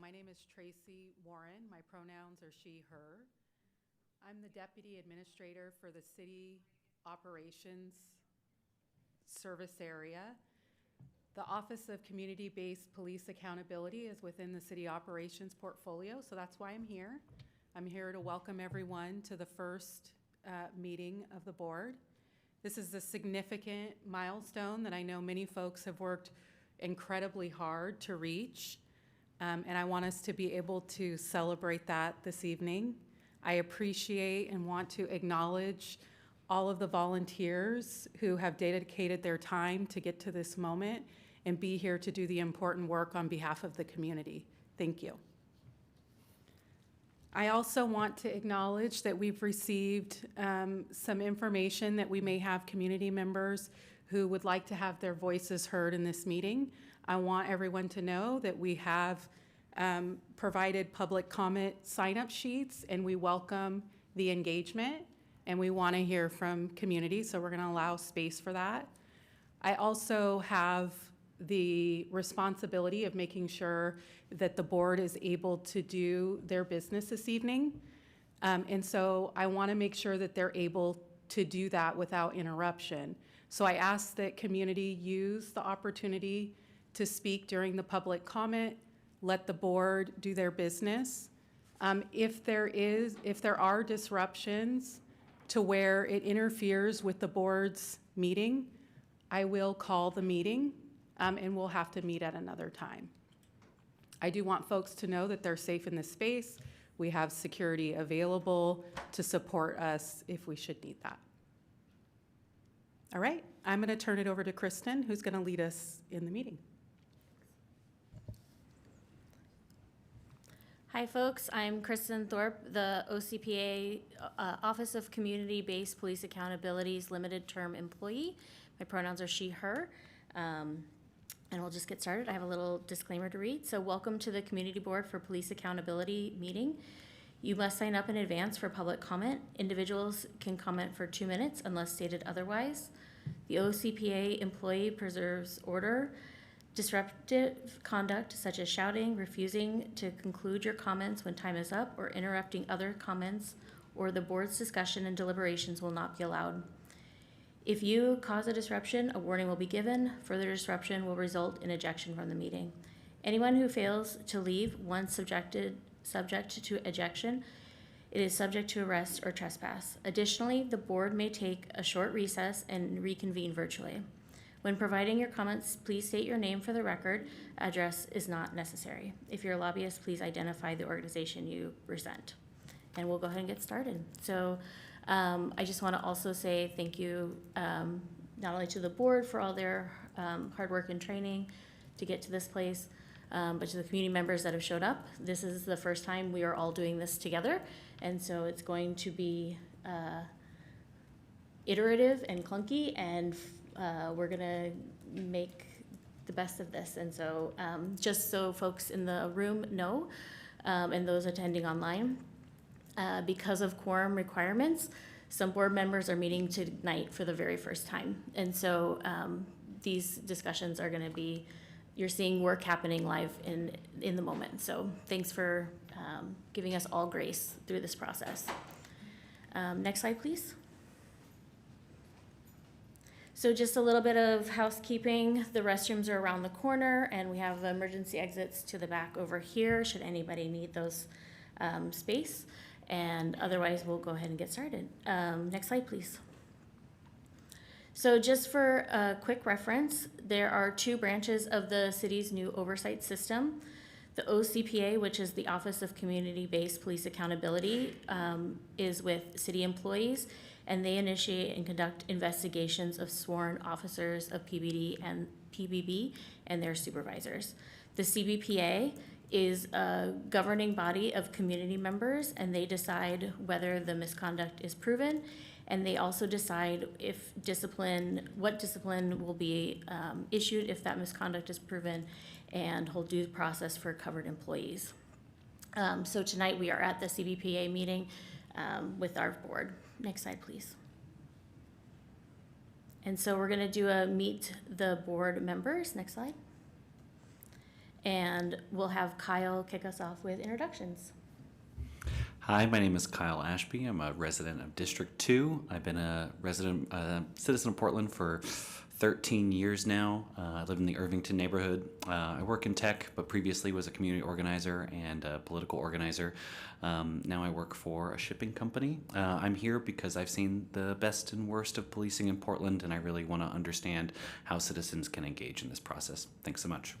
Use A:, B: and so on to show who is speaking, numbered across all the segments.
A: my name is Tracy Warren. My pronouns are she, her. I'm the Deputy Administrator for the City Operations Service Area. The Office of Community-Based Police Accountability is within the City Operations portfolio, so that's why I'm here. I'm here to welcome everyone to the first meeting of the board. This is a significant milestone that I know many folks have worked incredibly hard to reach, and I want us to be able to celebrate that this evening. I appreciate and want to acknowledge all of the volunteers who have dedicated their time to get to this moment and be here to do the important work on behalf of the community. Thank you. I also want to acknowledge that we've received some information that we may have community members who would like to have their voices heard in this meeting. I want everyone to know that we have provided public comment sign-up sheets, and we welcome the engagement, and we want to hear from community, so we're going to allow space for that. I also have the responsibility of making sure that the board is able to do their business this evening. And so I want to make sure that they're able to do that without interruption. So I ask that community use the opportunity to speak during the public comment, let the board do their business. If there are disruptions to where it interferes with the board's meeting, I will call the meeting. And we'll have to meet at another time. I do want folks to know that they're safe in this space. We have security available to support us if we should need that. All right, I'm going to turn it over to Kristen, who's going to lead us in the meeting.
B: Hi folks, I'm Kristen Thorpe, the OCPA Office of Community-Based Police Accountability's limited term employee. My pronouns are she, her. And we'll just get started. I have a little disclaimer to read. So welcome to the Community Board for Police Accountability meeting. You must sign up in advance for public comment. Individuals can comment for 2 minutes unless stated otherwise. The OCPA employee preserves order. Disruptive conduct such as shouting, refusing to conclude your comments when time is up, or interrupting other comments or the board's discussion and deliberations will not be allowed. If you cause a disruption, a warning will be given. Further disruption will result in ejection from the meeting. Anyone who fails to leave once subject to ejection, it is subject to arrest or trespass. Additionally, the board may take a short recess and reconvene virtually. When providing your comments, please state your name for the record. Address is not necessary. If you're a lobbyist, please identify the organization you represent. And we'll go ahead and get started. So I just want to also say thank you not only to the board for all their hard work and training to get to this place, but to the community members that have showed up. This is the first time we are all doing this together, and so it's going to be iterative and clunky, and we're going to make the best of this. And so just so folks in the room know, and those attending online, because of quorum requirements, some board members are meeting tonight for the very first time. And so these discussions are gonna be, you're seeing work happening live in the moment. So thanks for giving us all grace through this process. Next slide, please. So just a little bit of housekeeping. The restrooms are around the corner, and we have emergency exits to the back over here should anybody need those space. And otherwise, we'll go ahead and get started. Next slide, please. So just for a quick reference, there are 2 branches of the city's new oversight system. The OCPA, which is the Office of Community-Based Police Accountability, is with city employees, and they initiate and conduct investigations of sworn officers of PBD and PBB and their supervisors. The CBPA is a governing body of community members, and they decide whether the misconduct is proven, and they also decide what discipline will be issued if that misconduct is proven, and hold due process for covered employees. So tonight we are at the CBPA meeting with our board. Next slide, please. And so we're going to do a meet the board members. Next slide. And we'll have Kyle kick us off with introductions.
C: Hi, my name is Kyle Ashby. I'm a resident of District 2. I've been a citizen of Portland for 13 years now. I live in the Irvington neighborhood. I work in tech, but previously was a community organizer and a political organizer. Now I work for a shipping company. I'm here because I've seen the best and worst of policing in Portland, and I really want to understand how citizens can engage in this process. Thanks so much.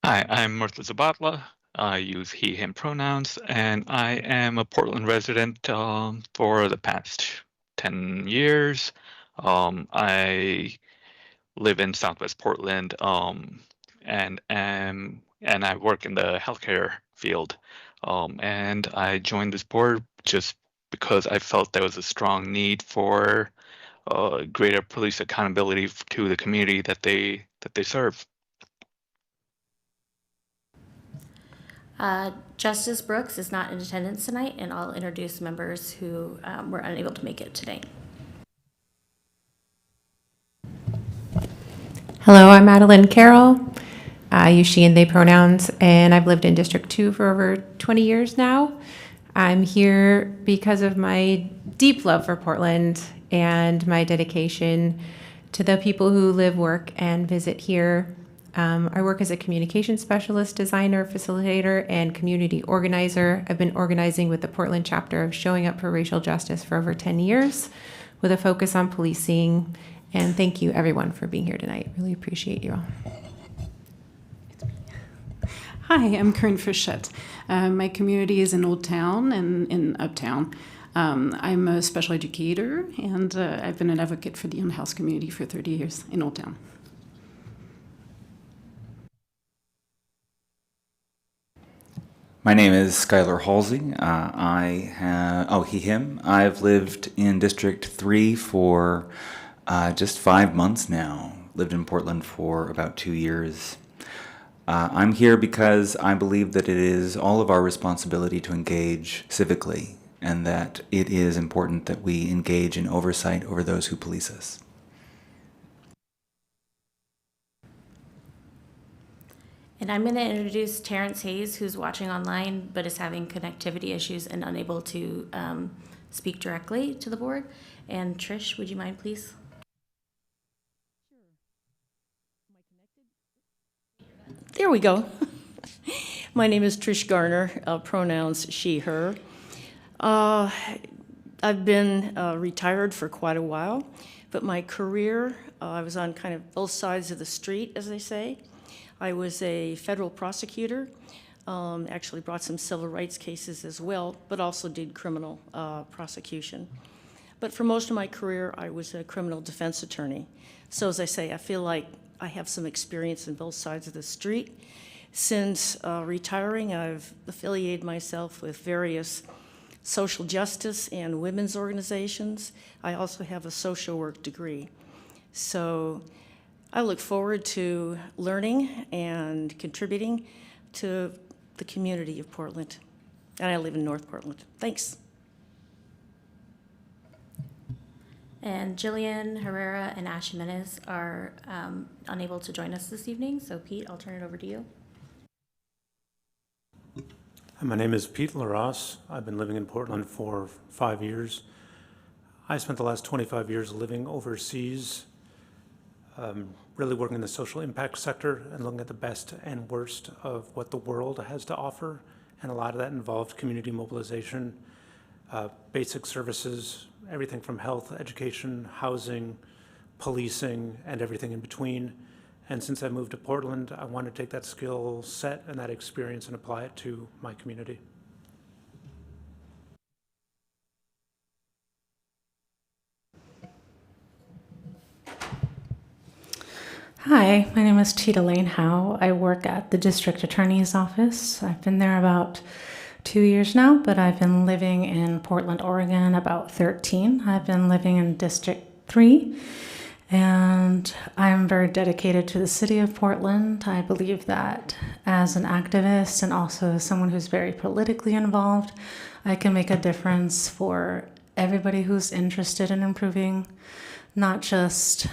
D: Hi, I'm Murtha Zabatla. I use he, him pronouns, and I am a Portland resident for the past 10 years. I live in Southwest Portland and I work in the healthcare field. And I joined this board just because I felt there was a strong need for greater police accountability to the community that they serve.
B: Justice Brooks is not in attendance tonight, and I'll introduce members who were unable to make it today.
E: Hello, I'm Madeline Carroll. I use she and they pronouns, and I've lived in District 2 for over 20 years now. I'm here because of my deep love for Portland and my dedication to the people who live, work, and visit here. I work as a communication specialist, designer, facilitator, and community organizer. I've been organizing with the Portland chapter of Showing Up for Racial Justice for over 10 years with a focus on policing. And thank you, everyone, for being here tonight. Really appreciate you all.
F: Hi, I'm Corinne Fischette. My community is in Old Town and in Uptown. I'm a special educator, and I've been an advocate for the in-house community for 30 years in Old Town.
G: My name is Skylar Halsey. He, him. I've lived in District 3 for just 5 months now. Lived in Portland for about 2 years. I'm here because I believe that it is all of our responsibility to engage civically, and that it is important that we engage in oversight over those who police us.
B: And I'm going to introduce Terrence Hayes, who's watching online but is having connectivity issues and unable to speak directly to the board. And Trish, would you mind, please?
H: There we go. My name is Trish Garner, pronouns she, her. I've been retired for quite a while, but my career, I was on kind of both sides of the street, as they say. I was a federal prosecutor, actually brought some civil rights cases as well, but also did criminal prosecution. But for most of my career, I was a criminal defense attorney. So as I say, I feel like I have some experience in both sides of the street. Since retiring, I've affiliated myself with various social justice and women's organizations. I also have a social work degree. So I look forward to learning and contributing to the community of Portland. And I live in North Portland. Thanks.
B: And Jillian Herrera and Ash Jimenez are unable to join us this evening. So Pete, I'll turn it over to you.
I: My name is Pete LaRosse. I've been living in Portland for 5 years. I spent the last 25 years living overseas, really working in the social impact sector and looking at the best and worst of what the world has to offer. And a lot of that involved community mobilization, basic services, everything from health, education, housing, policing, and everything in between. And since I moved to Portland, I want to take that skill set and that experience and apply it to my community.
J: Hi, my name is Tita Lane Howe. I work at the District Attorney's Office. I've been there about 2 years now, but I've been living in Portland, Oregon about 13. I've been living in District 3, and I'm very dedicated to the city of Portland. I believe that as an activist and also as someone who's very politically involved, I can make a difference for everybody who's interested in improving not just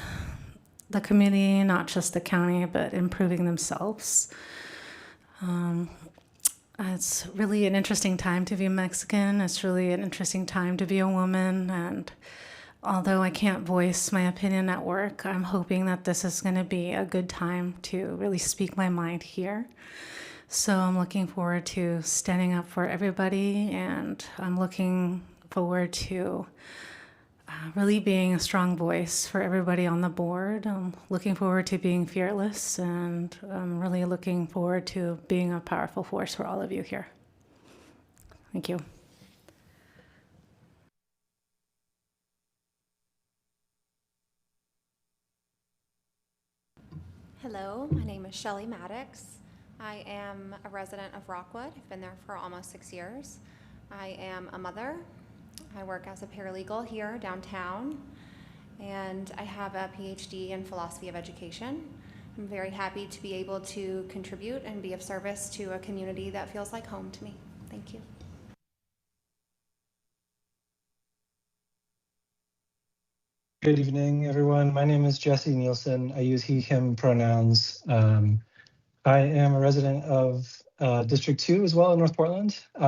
J: the community, not just the county, but improving themselves. It's really an interesting time to be Mexican. It's really an interesting time to be a woman. And although I can't voice my opinion at work, I'm hoping that this is going to be a good time to really speak my mind here. So I'm looking forward to standing up for everybody, and I'm looking forward to really being a strong voice for everybody on the board. I'm looking forward to being fearless, and I'm really looking forward to being a powerful force for all of you here. Thank you.
K: Hello, my name is Shelly Maddox. I am a resident of Rockwood. I've been there for almost 6 years. I am a mother. I work as a paralegal here downtown, and I have a PhD in philosophy of education. I'm very happy to be able to contribute and be of service to a community that feels like home to me. Thank you.
L: Good evening, everyone. My name is Jesse Nielsen. I use he, him pronouns. I am a resident of District 2 as well in North Portland. I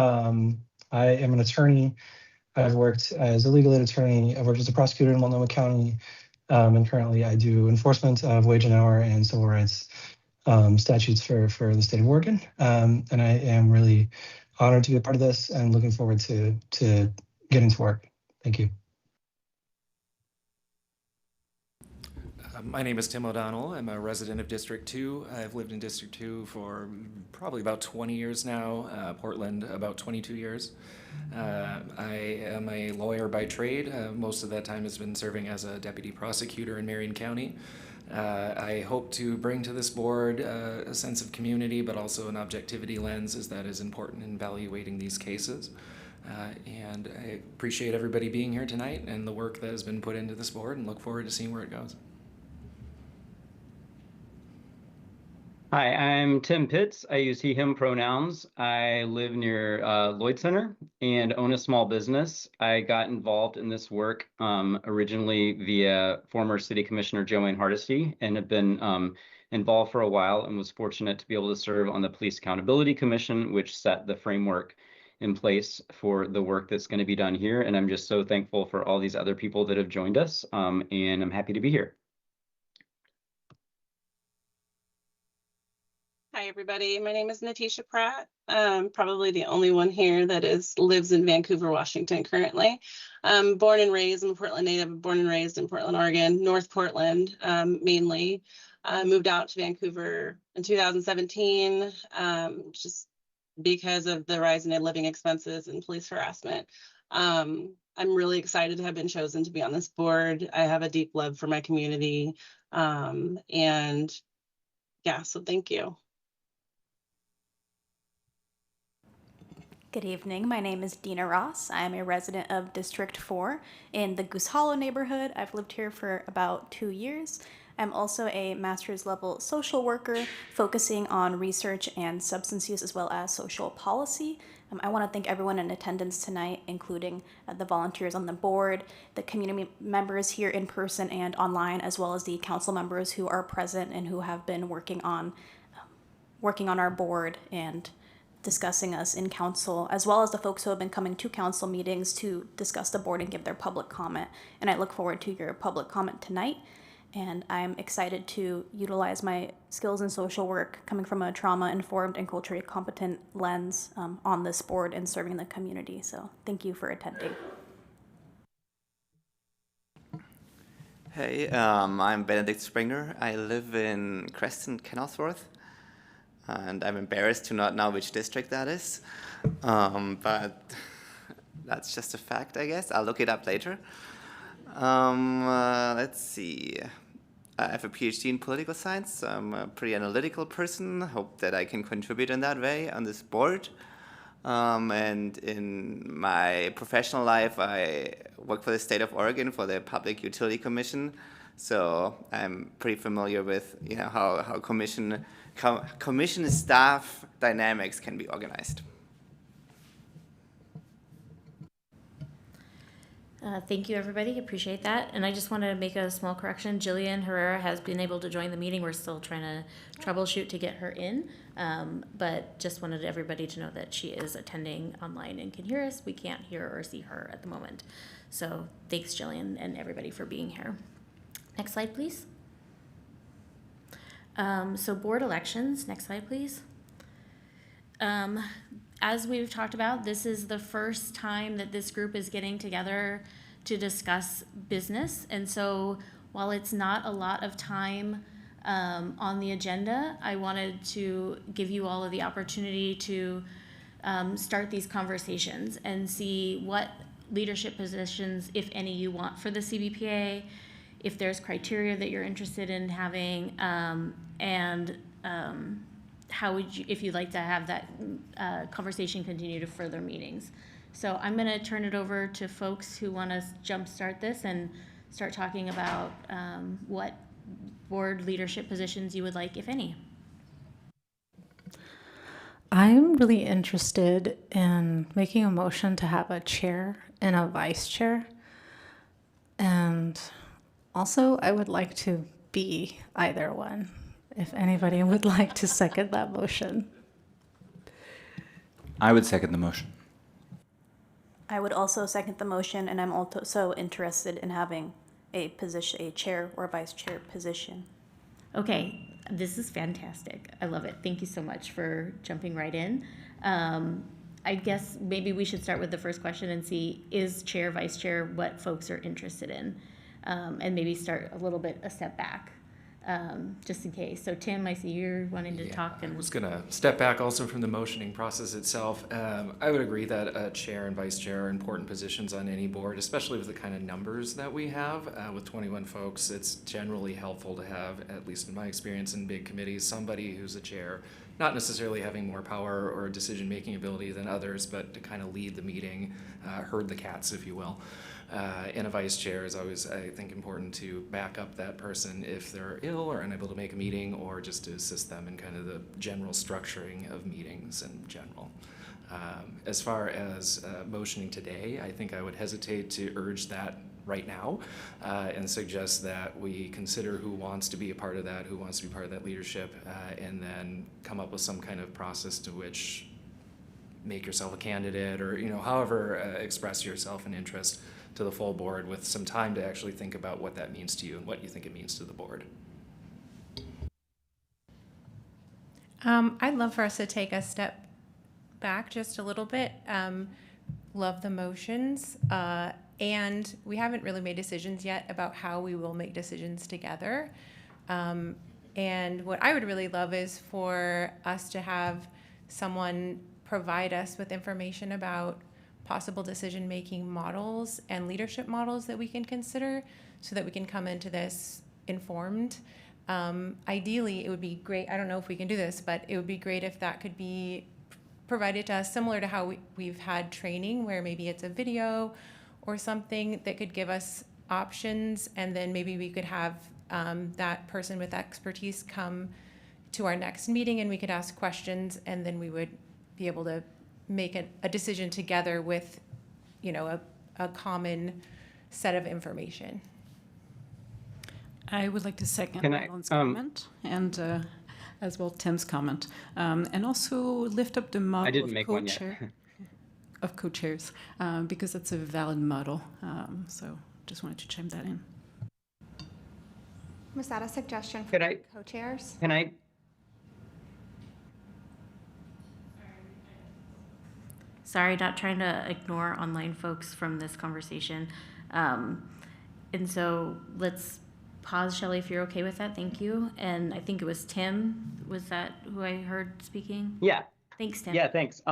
L: am an attorney. I've worked as a legal aid attorney. I've worked as a prosecutor in Multnomah County. And currently I do enforcement of wage and hour and civil rights statutes for the state of Oregon. And I am really honored to be a part of this and looking forward to getting to work. Thank you.
M: My name is Tim O'Donnell. I'm a resident of District 2. I've lived in District 2 for probably about 20 years now, Portland about 22 years. I am a lawyer by trade. Most of that time has been serving as a deputy prosecutor in Marion County. I hope to bring to this board a sense of community, but also an objectivity lens, as that is important in evaluating these cases. And I appreciate everybody being here tonight and the work that has been put into this board, and look forward to seeing where it goes.
N: Hi, I'm Tim Pitts. I use he, him pronouns. I live near Lloyd Center and own a small business. I got involved in this work originally via former City Commissioner Joanne Hardesty, and have been involved for a while, and was fortunate to be able to serve on the Police Accountability Commission, which set the framework in place for the work that's going to be done here. And I'm just so thankful for all these other people that have joined us, and I'm happy to be here.
O: Hi, everybody. My name is Natisha Pratt. Probably the only one here that lives in Vancouver, Washington currently. Born and raised, I'm a Portland native, born and raised in Portland, Oregon, North Portland mainly. Moved out to Vancouver in 2017, just because of the rise in living expenses and police harassment. I'm really excited to have been chosen to be on this board. I have a deep love for my community. And yeah, so thank you.
P: Good evening. My name is Dina Ross. I am a resident of District 4 in the Goose Hollow neighborhood. I've lived here for about 2 years. I'm also a master's level social worker focusing on research and substance use as well as social policy. I want to thank everyone in attendance tonight, including the volunteers on the board, the community members here in person and online, as well as the council members who are present and who have been working on our board and discussing us in council, as well as the folks who have been coming to council meetings to discuss the board and give their public comment. And I look forward to your public comment tonight. And I'm excited to utilize my skills in social work coming from a trauma-informed and culturally competent lens on this board and serving the community. So thank you for attending.
Q: Hey, I'm Benedict Springer. I live in Creston, Kenilworth. And I'm embarrassed to not know which district that is. But that's just a fact, I guess. I'll look it up later. Let's see. I have a PhD in political science. I'm a pretty analytical person. Hope that I can contribute in that way on this board. And in my professional life, I work for the state of Oregon for the Public Utility Commission. So I'm pretty familiar with how commission staff dynamics can be organized.
B: Thank you, everybody. Appreciate that. And I just want to make a small correction. Jillian Herrera has been able to join the meeting. We're still trying to troubleshoot to get her in. But just wanted everybody to know that she is attending online and can hear us. We can't hear or see her at the moment. So thanks, Jillian, and everybody for being here. Next slide, please. So board elections. Next slide, please. As we've talked about, this is the first time that this group is getting together to discuss business. And so while it's not a lot of time on the agenda, I wanted to give you all of the opportunity to start these conversations and see what leadership positions, if any, you want for the CBPA, if there's criteria that you're interested in having, how would you, if you'd like to have that conversation continue to further meetings. So I'm going to turn it over to folks who want to jumpstart this and start talking about what board leadership positions you would like, if any.
J: I'm really interested in making a motion to have a chair and a vice chair. And also, I would like to be either one, if anybody would like to second that motion.
G: I would second the motion.
P: I would also second the motion, and I'm also so interested in having a position, a chair or vice chair position.
B: Okay, this is fantastic. I love it. Thank you so much for jumping right in. I guess maybe we should start with the first question and see, is chair, vice chair, what folks are interested in? And maybe start a little bit a step back, just in case. So Tim, I see you're wanting to talk. And
M: I was going to step back also from the motioning process itself. I would agree that chair and vice chair are important positions on any board, especially with the kind of numbers that we have. With 21 folks, it's generally helpful to have, at least in my experience in big committees, somebody who's a chair, not necessarily having more power or decision-making ability than others, but to kind of lead the meeting, herd the cats, if you will. And a vice chair is always, I think, important to back up that person if they're ill or unable to make a meeting, or just to assist them in kind of the general structuring of meetings in general. As far as motioning today, I think I would hesitate to urge that right now and suggest that we consider who wants to be a part of that, who wants to be part of that leadership, and then come up with some kind of process to which make yourself a candidate, or however express yourself an interest to the full board with some time to actually think about what that means to you and what you think it means to the board.
E: I'd love for us to take a step back just a little bit. Love the motions. And we haven't really made decisions yet about how we will make decisions together. And what I would really love is for us to have someone provide us with information about possible decision-making models and leadership models that we can consider so that we can come into this informed. Ideally, it would be great, I don't know if we can do this, but it would be great if that could be provided to us similar to how we've had training, where maybe it's a video or something that could give us options, and then maybe we could have that person with expertise come to our next meeting and we could ask questions, and then we would be able to make a decision together with, a common set of information.
F: I would like to second Alan's comment and as well Tim's comment, and also lift up the model of co-chair, of co-chairs, because that's a valid model. So just wanted to chime that in.
K: Was that a suggestion for co-chairs?
N: Can I?
B: Sorry, not trying to ignore online folks from this conversation. And so let's pause, Shelley, if you're okay with that. Thank you. And I think it was Tim. Was that who I heard speaking?
N: Yeah.
B: Thanks, Tim.
N: Yeah, thanks.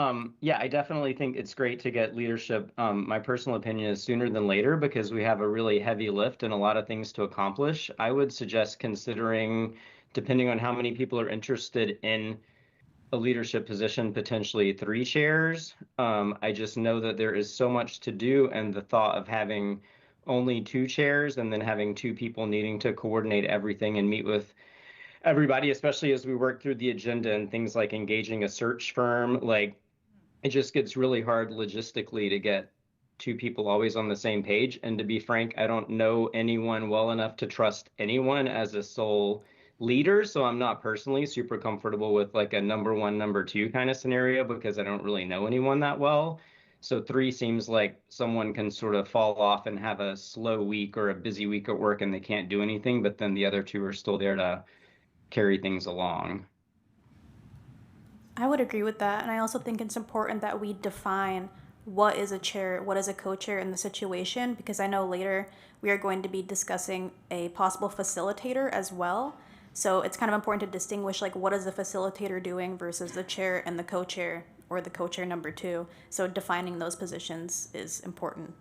N: Yeah, I definitely think it's great to get leadership. My personal opinion is sooner than later, because we have a really heavy lift and a lot of things to accomplish. I would suggest considering, depending on how many people are interested in a leadership position, potentially 3 chairs. I just know that there is so much to do, and the thought of having only 2 chairs and then having 2 people needing to coordinate everything and meet with everybody, especially as we work through the agenda and things like engaging a search firm, like it just gets really hard logistically to get two people always on the same page. And to be frank, I don't know anyone well enough to trust anyone as a sole leader. So I'm not personally super comfortable with like a number one, number two kind of scenario because I don't really know anyone that well. So 3 seems like someone can sort of fall off and have a slow week or a busy week at work and they can't do anything, but then the other 2 are still there to carry things along.
P: I would agree with that. And I also think it's important that we define what is a chair, what is a co-chair in the situation, because I know later we are going to be discussing a possible facilitator as well. So it's kind of important to distinguish like what is the facilitator doing versus the chair and the co-chair or the co-chair number 2. So defining those positions is important.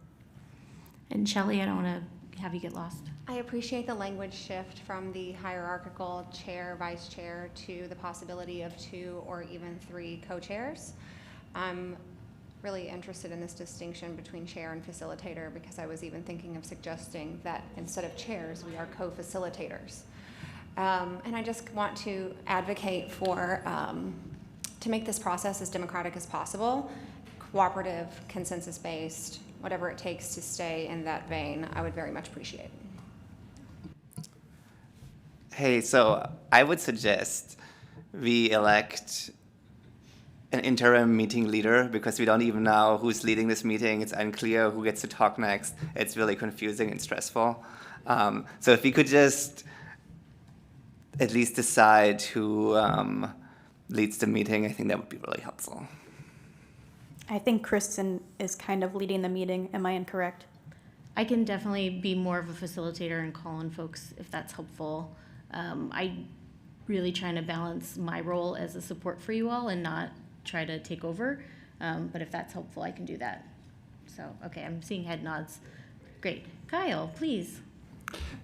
B: And Shelley, I don't want to have you get lost.
K: I appreciate the language shift from the hierarchical chair, vice chair to the possibility of 2 or even 3 co-chairs. I'm really interested in this distinction between chair and facilitator because I was even thinking of suggesting that instead of chairs, we are co-facilitators. And I just want to advocate for, to make this process as democratic as possible, cooperative, consensus-based, whatever it takes to stay in that vein, I would very much appreciate.
Q: Hey, so I would suggest we elect an interim meeting leader because we don't even know who's leading this meeting. It's unclear who gets to talk next. It's really confusing and stressful. So if we could just at least decide who leads the meeting, I think that would be really helpful.
P: I think Kristen is kind of leading the meeting. Am I incorrect?
B: I can definitely be more of a facilitator and call on folks if that's helpful. I'm really trying to balance my role as a support for you all and not try to take over. But if that's helpful, I can do that. So, okay, I'm seeing head nods. Great. Kyle, please.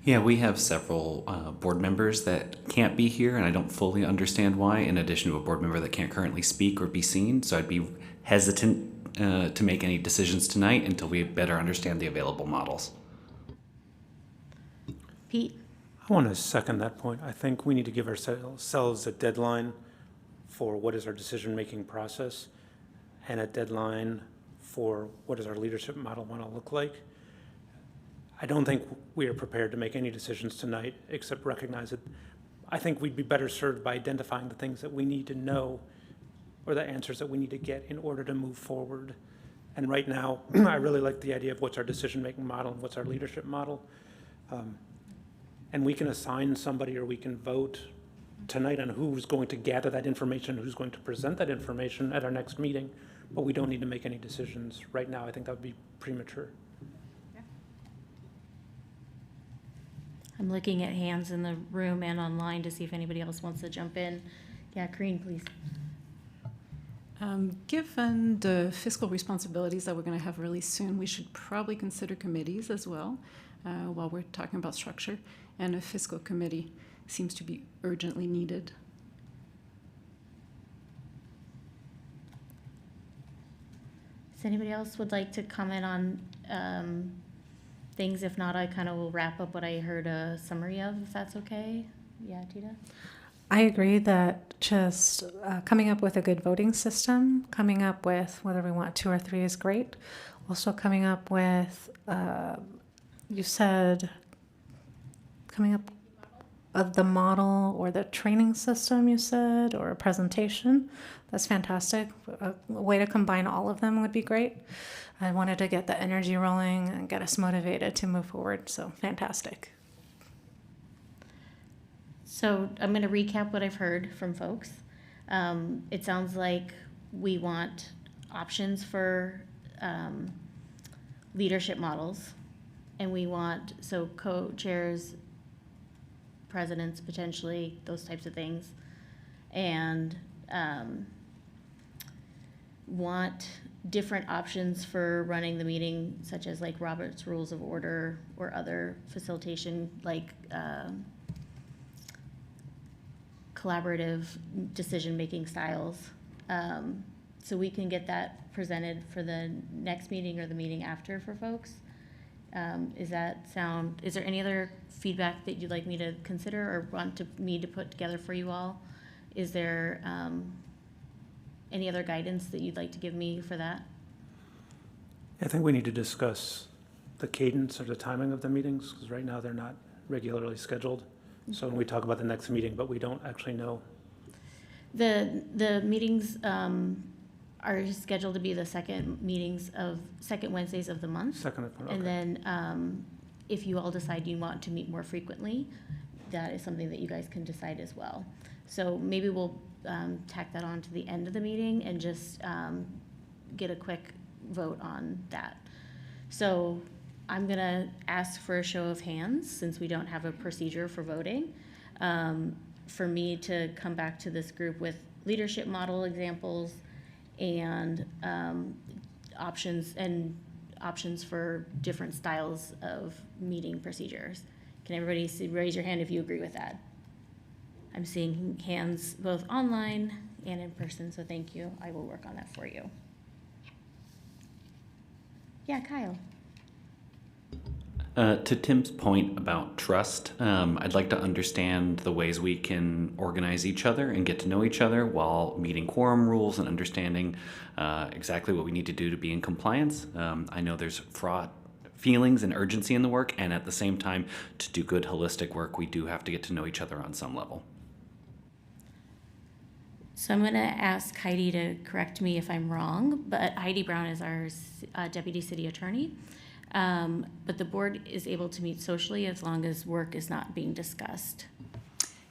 C: Yeah, we have several board members that can't be here, and I don't fully understand why, in addition to a board member that can't currently speak or be seen. So I'd be hesitant to make any decisions tonight until we better understand the available models.
B: Pete?
I: I want to second that point. I think we need to give ourselves a deadline for what is our decision-making process and a deadline for what does our leadership model want to look like. I don't think we are prepared to make any decisions tonight except recognize that I think we'd be better served by identifying the things that we need to know or the answers that we need to get in order to move forward. And right now, I really like the idea of what's our decision-making model and what's our leadership model. And we can assign somebody or we can vote tonight on who's going to gather that information, who's going to present that information at our next meeting, but we don't need to make any decisions right now. I think that would be premature.
B: I'm looking at hands in the room and online to see if anybody else wants to jump in. Yeah, Karine, please.
F: Given the fiscal responsibilities that we're going to have really soon, we should probably consider committees as well while we're talking about structure. And a fiscal committee seems to be urgently needed.
B: Does anybody else would like to comment on things? If not, I kind of will wrap up what I heard a summary of, if that's okay. Yeah, Tita?
J: I agree that just coming up with a good voting system, coming up with whether we want 2 or 3 is great. Also coming up with, you said, coming up of the model or the training system, you said, or a presentation. That's fantastic. A way to combine all of them would be great. I wanted to get the energy rolling and get us motivated to move forward, so fantastic.
B: So I'm going to recap what I've heard from folks. It sounds like we want options for leadership models, and we want, so co-chairs, presidents, potentially, those types of things, and want different options for running the meeting, such as like Robert's Rules of Order or other facilitation, like collaborative decision-making styles. So we can get that presented for the next meeting or the meeting after for folks. Is there any other feedback that you'd like me to consider or want me to put together for you all? Is there any other guidance that you'd like to give me for that?
I: I think we need to discuss the cadence or the timing of the meetings, because right now they're not regularly scheduled. So when we talk about the next meeting, but we don't actually know.
B: The meetings are scheduled to be the second Wednesdays of the month.
I: Okay.
B: And then if you all decide you want to meet more frequently, that is something that you guys can decide as well. So maybe we'll tack that on to the end of the meeting and just get a quick vote on that. So I'm gonna ask for a show of hands, since we don't have a procedure for voting, for me to come back to this group with leadership model examples and options for different styles of meeting procedures. Can everybody raise your hand if you agree with that? I'm seeing hands both online and in person, so thank you. I will work on that for you. Yeah, Kyle.
C: To Tim's point about trust, I'd like to understand the ways we can organize each other and get to know each other while meeting quorum rules and understanding exactly what we need to do to be in compliance. I know there's fraught feelings and urgency in the work, and at the same time, to do good holistic work, we do have to get to know each other on some level.
B: So I'm going to ask Heidi to correct me if I'm wrong, but Heidi Brown is our deputy city attorney. But the board is able to meet socially as long as work is not being discussed.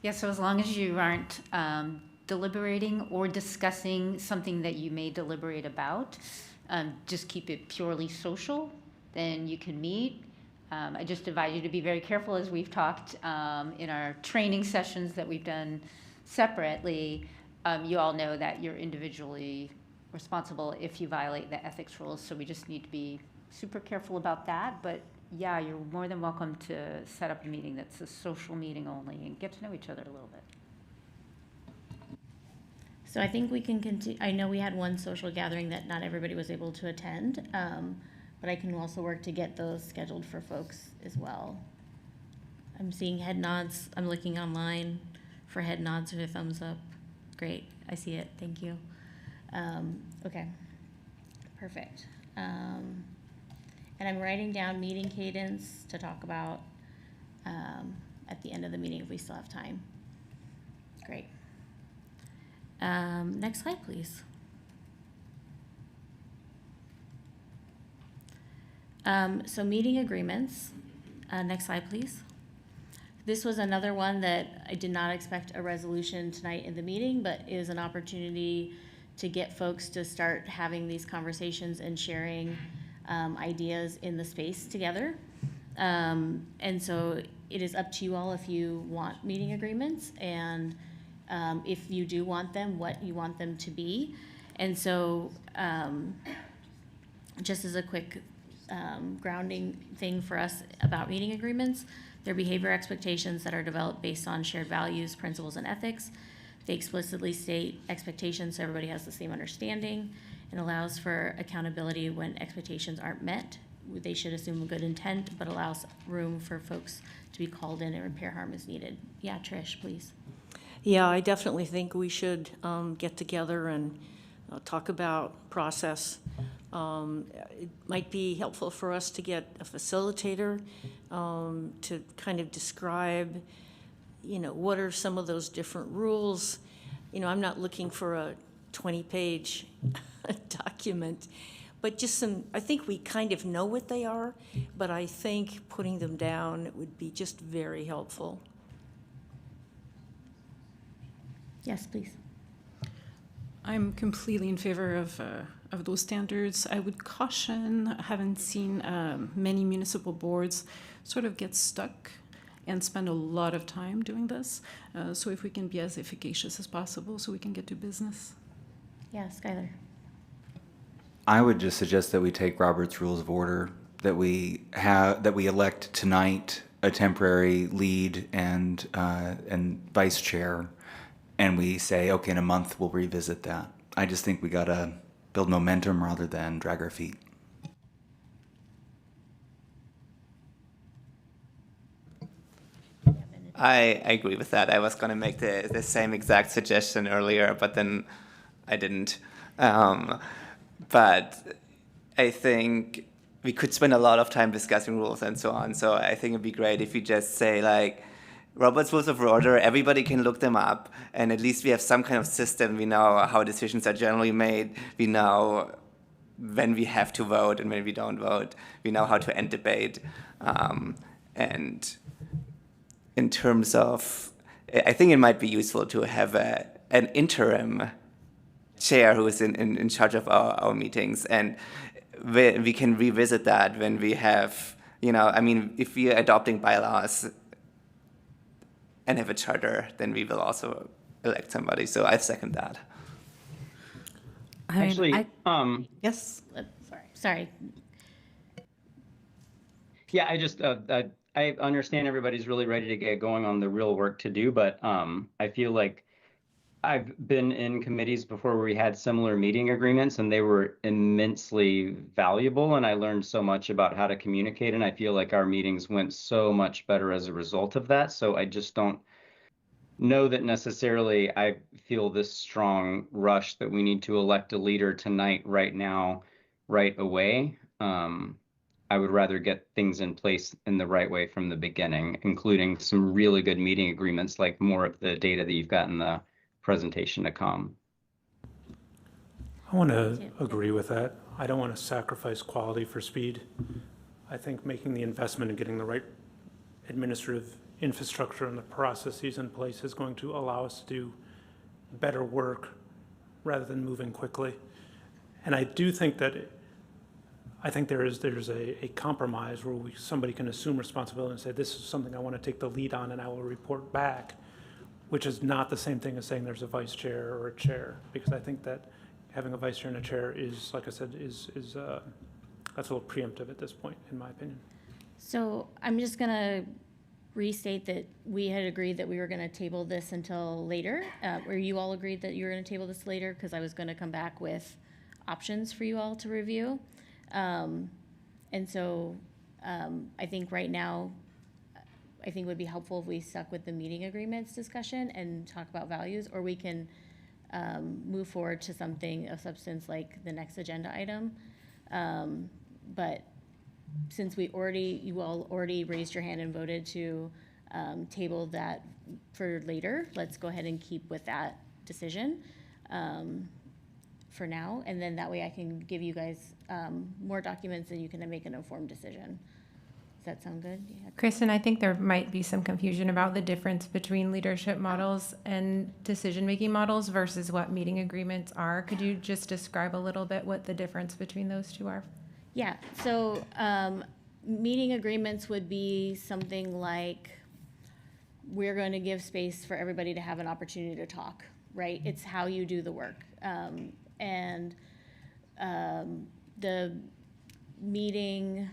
R: Yeah, so as long as you aren't deliberating or discussing something that you may deliberate about, just keep it purely social, then you can meet. I just advise you to be very careful, as we've talked in our training sessions that we've done separately. You all know that you're individually responsible if you violate the ethics rules, so we just need to be super careful about that. But yeah, you're more than welcome to set up a meeting that's a social meeting only and get to know each other a little bit.
B: So I think we can continue. I know we had one social gathering that not everybody was able to attend, but I can also work to get those scheduled for folks as well. I'm seeing head nods. I'm looking online for head nods or thumbs up. Great, I see it, thank you. Okay, perfect. And I'm writing down meeting cadence to talk about at the end of the meeting if we still have time. Great. Next slide, please. So meeting agreements. Next slide, please. This was another one that I did not expect a resolution tonight in the meeting, but is an opportunity to get folks to start having these conversations and sharing ideas in the space together. And so it is up to you all if you want meeting agreements, and if you do want them, what you want them to be. And so just as a quick grounding thing for us about meeting agreements, they're behavior expectations that are developed based on shared values, principles, and ethics. They explicitly state expectations so everybody has the same understanding, and allows for accountability when expectations aren't met. They should assume a good intent, but allows room for folks to be called in and repair harm as needed. Yeah, Trish, please.
H: Yeah, I definitely think we should get together and talk about process. It might be helpful for us to get a facilitator to kind of describe, what are some of those different rules. I'm not looking for a 20-page document, but just some, I think we kind of know what they are, but I think putting them down would be just very helpful.
B: Yes, please.
F: I'm completely in favor of those standards. I would caution, I haven't seen many municipal boards sort of get stuck and spend a lot of time doing this. So if we can be as efficacious as possible so we can get to business.
B: Yeah, Skylar.
G: I would just suggest that we take Robert's Rules of Order, that we elect tonight a temporary lead and vice chair, and we say, okay, in a month we'll revisit that. I just think we gotta build momentum rather than drag our feet.
Q: I agree with that. I was going to make the same exact suggestion earlier, but then I didn't. But I think we could spend a lot of time discussing rules and so on. So I think it'd be great if we just say like, Robert's Rules of Order, everybody can look them up, and at least we have some kind of system. We know how decisions are generally made. We know when we have to vote and when we don't vote. We know how to end debate. And in terms of, I think it might be useful to have an interim chair who is in charge of our meetings, and we can revisit that when we have, I mean, if we are adopting bylaws and have a charter, then we will also elect somebody. So I second that.
N: Actually,
B: Yes. Sorry.
N: Yeah, I understand everybody's really ready to get going on the real work to do, but I feel like I've been in committees before where we had similar meeting agreements, and they were immensely valuable, and I learned so much about how to communicate, and I feel like our meetings went so much better as a result of that. So I just don't know that necessarily I feel this strong rush that we need to elect a leader tonight, right now, right away. I would rather get things in place in the right way from the beginning, including some really good meeting agreements, like more of the data that you've got in the presentation to come.
I: I want to agree with that. I don't want to sacrifice quality for speed. I think making the investment in getting the right administrative infrastructure and the processes in place is going to allow us to do better work rather than moving quickly. And I do think that there's a compromise where somebody can assume responsibility and say, this is something I want to take the lead on and I will report back, which is not the same thing as saying there's a vice chair or a chair, because I think that having a vice chair and a chair is, like I said, that's a little preemptive at this point, in my opinion.
B: So I'm just gonna restate that we had agreed that we were gonna table this until later. Were you all agreed that you were gonna table this later? Because I was gonna come back with options for you all to review. And so I think right now, I think it would be helpful if we stuck with the meeting agreements discussion and talk about values, or we can move forward to something of substance like the next agenda item. But since you all already raised your hand and voted to table that for later, let's go ahead and keep with that decision for now. And then that way I can give you guys more documents and you can make an informed decision. Does that sound good? Yeah.
E: Kristen, I think there might be some confusion about the difference between leadership models and decision-making models versus what meeting agreements are. Could you just describe a little bit what the difference between those two are?
B: Yeah, so meeting agreements would be something like, we're going to give space for everybody to have an opportunity to talk, right? It's how you do the work. And the meeting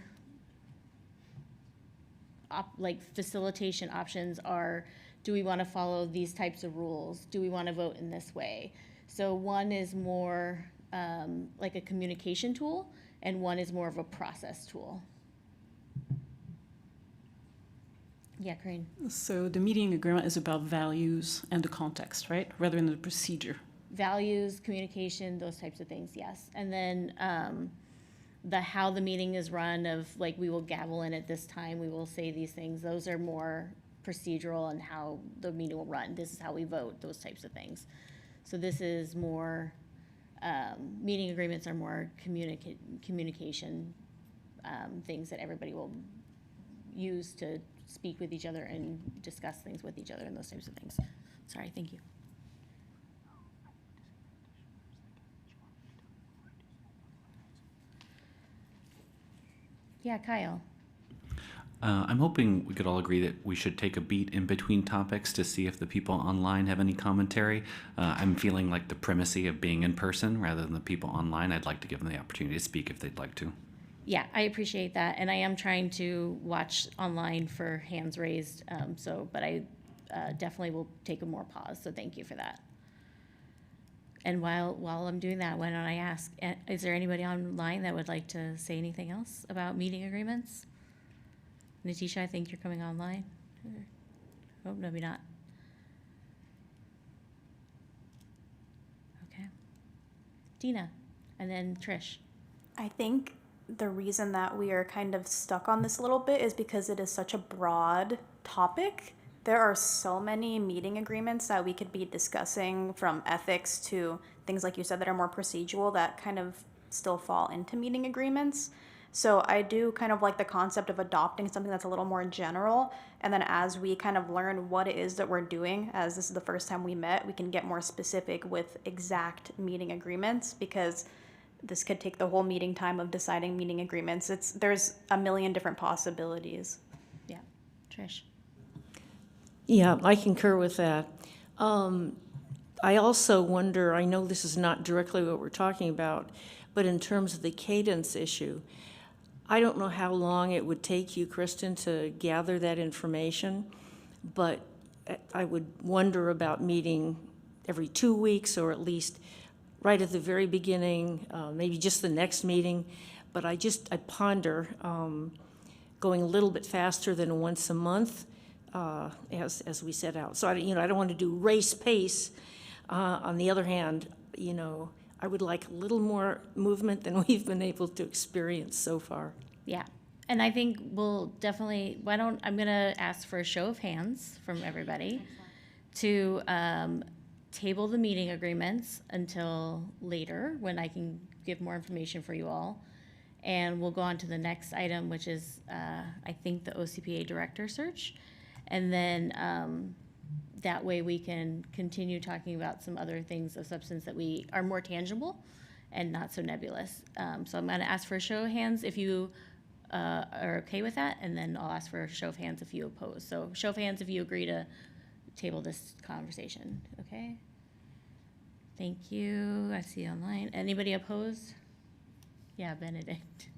B: facilitation options are, do we want to follow these types of rules? Do we want to vote in this way? So one is more like a communication tool, and one is more of a process tool. Yeah, Corinne.
F: So the meeting agreement is about values and the context, right? Rather than the procedure.
B: Values, communication, those types of things, yes. And then the how the meeting is run of like, we will gavel in at this time, we will say these things, those are more procedural and how the meeting will run. This is how we vote, those types of things. So this is more, meeting agreements are more communication things that everybody will use to speak with each other and discuss things with each other and those types of things. Sorry, thank you. Yeah, Kyle.
C: I'm hoping we could all agree that we should take a beat in between topics to see if the people online have any commentary. I'm feeling like the primacy of being in person rather than the people online. I'd like to give them the opportunity to speak if they'd like to.
B: Yeah, I appreciate that. And I am trying to watch online for hands raised. But I definitely will take a more pause. So thank you for that. And while I'm doing that, why don't I ask, is there anybody online that would like to say anything else about meeting agreements? Natisha, I think you're coming online. Oh, maybe not. Okay. Dina, and then Trish.
P: I think the reason that we are kind of stuck on this a little bit is because it is such a broad topic. There are so many meeting agreements that we could be discussing, from ethics to things like you said that are more procedural, that kind of still fall into meeting agreements. So I do kind of like the concept of adopting something that's a little more general, and then as we kind of learn what it is that we're doing, as this is the first time we met, we can get more specific with exact meeting agreements, because this could take the whole meeting time of deciding meeting agreements. There's a million different possibilities.
B: Yeah. Trish?
H: Yeah, I concur with that. I also wonder, I know this is not directly what we're talking about, but in terms of the cadence issue, I don't know how long it would take you, Kristen, to gather that information, but I would wonder about meeting every 2 weeks, or at least right at the very beginning, maybe just the next meeting. But I ponder going a little bit faster than once a month as we set out. So I don't want to do race pace. On the other hand, I would like a little more movement than we've been able to experience so far.
B: Yeah. And I think we'll definitely, I'm going to ask for a show of hands from everybody to table the meeting agreements until later, when I can give more information for you all. And we'll go on to the next item, which is, I think, the OCPA director search. And then that way we can continue talking about some other things of substance that we are more tangible and not so nebulous. So I'm going to ask for a show of hands if you are okay with that, and then I'll ask for a show of hands if you oppose. So show of hands if you agree to table this conversation, okay? Thank you. I see online. Anybody opposed? Yeah, Benedict.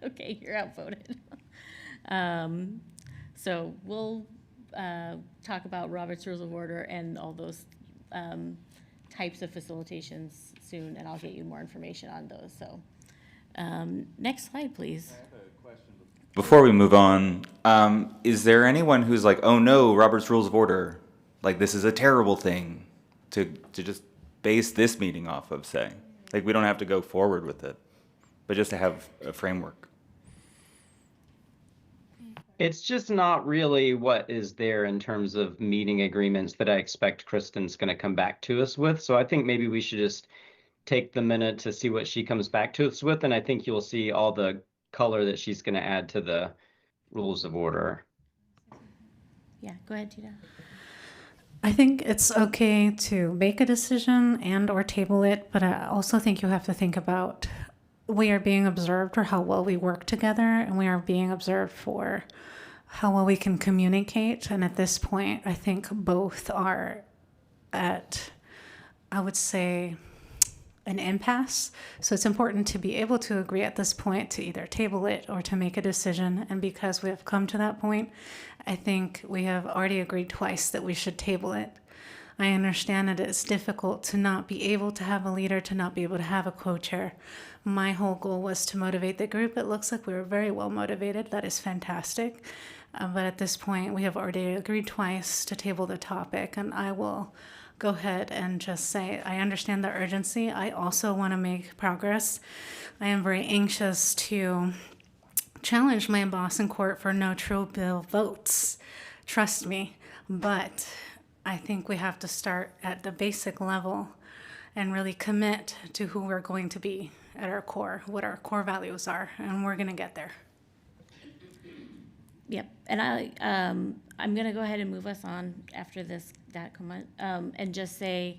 B: Okay, you're outvoted. So we'll talk about Robert's Rules of Order and all those types of facilitations soon, and I'll get you more information on those. So next slide, please.
G: Before we move on, is there anyone who's like, oh no, Robert's Rules of Order, like this is a terrible thing to just base this meeting off of, say? Like we don't have to go forward with it, but just to have a framework.
N: It's just not really what is there in terms of meeting agreements that I expect Kristen's going to come back to us with. So I think maybe we should just take the minute to see what she comes back to us with, and I think you'll see all the color that she's going to add to the rules of order.
B: Yeah, go ahead, Tita.
J: I think it's okay to make a decision and or table it, but I also think you have to think about we are being observed for how well we work together, and we are being observed for how well we can communicate. And at this point, I think both are at, I would say, an impasse. So it's important to be able to agree at this point to either table it or to make a decision. And because we have come to that point, I think we have already agreed twice that we should table it. I understand that it's difficult to not be able to have a leader, to not be able to have a co-chair. My whole goal was to motivate the group. It looks like we were very well motivated. That is fantastic. But at this point, we have already agreed twice to table the topic, and I will go ahead and just say I understand the urgency. I also want to make progress. I am very anxious to challenge my boss in court for no true bill votes. Trust me. But I think we have to start at the basic level and really commit to who we're going to be at our core, what our core values are, and we're going to get there.
B: Yep, and I'm going to go ahead and move us on after that comment, and just say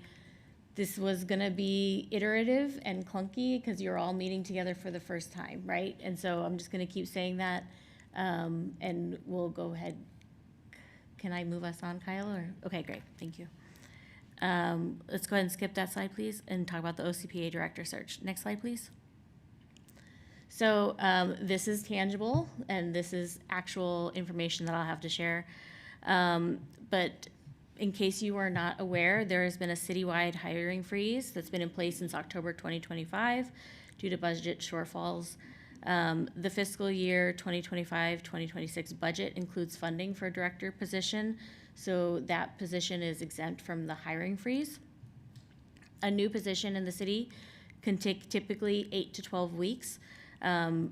B: this was going to be iterative and clunky because you're all meeting together for the first time, right? And so I'm just going to keep saying that, and we'll go ahead. Can I move us on, Kyle? Or okay, great, thank you. Let's go ahead and skip that slide, please, and talk about the OCPA director search. Next slide, please. So this is tangible, and this is actual information that I'll have to share. But in case you are not aware, there has been a citywide hiring freeze that's been in place since October 2025 due to budget shortfalls. The fiscal year 2025-2026 budget includes funding for a director position, so that position is exempt from the hiring freeze. A new position in the city can take typically 8 to 12 weeks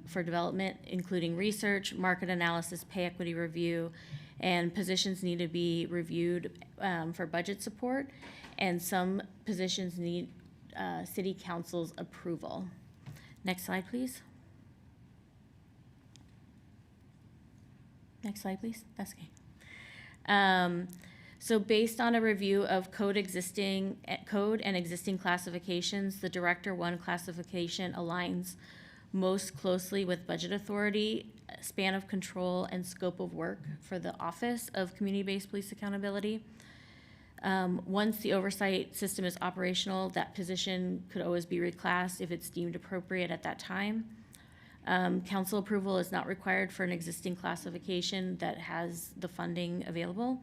B: for development, including research, market analysis, pay equity review, and positions need to be reviewed for budget support, and some positions need City Council's approval. Next slide, please. Next slide, please. That's okay. So based on a review of code and existing classifications, the Director 1 classification aligns most closely with budget authority, span of control, and scope of work for the Office of Community-Based Police Accountability. Once the oversight system is operational, that position could always be reclassed if it's deemed appropriate at that time. Council approval is not required for an existing classification that has the funding available.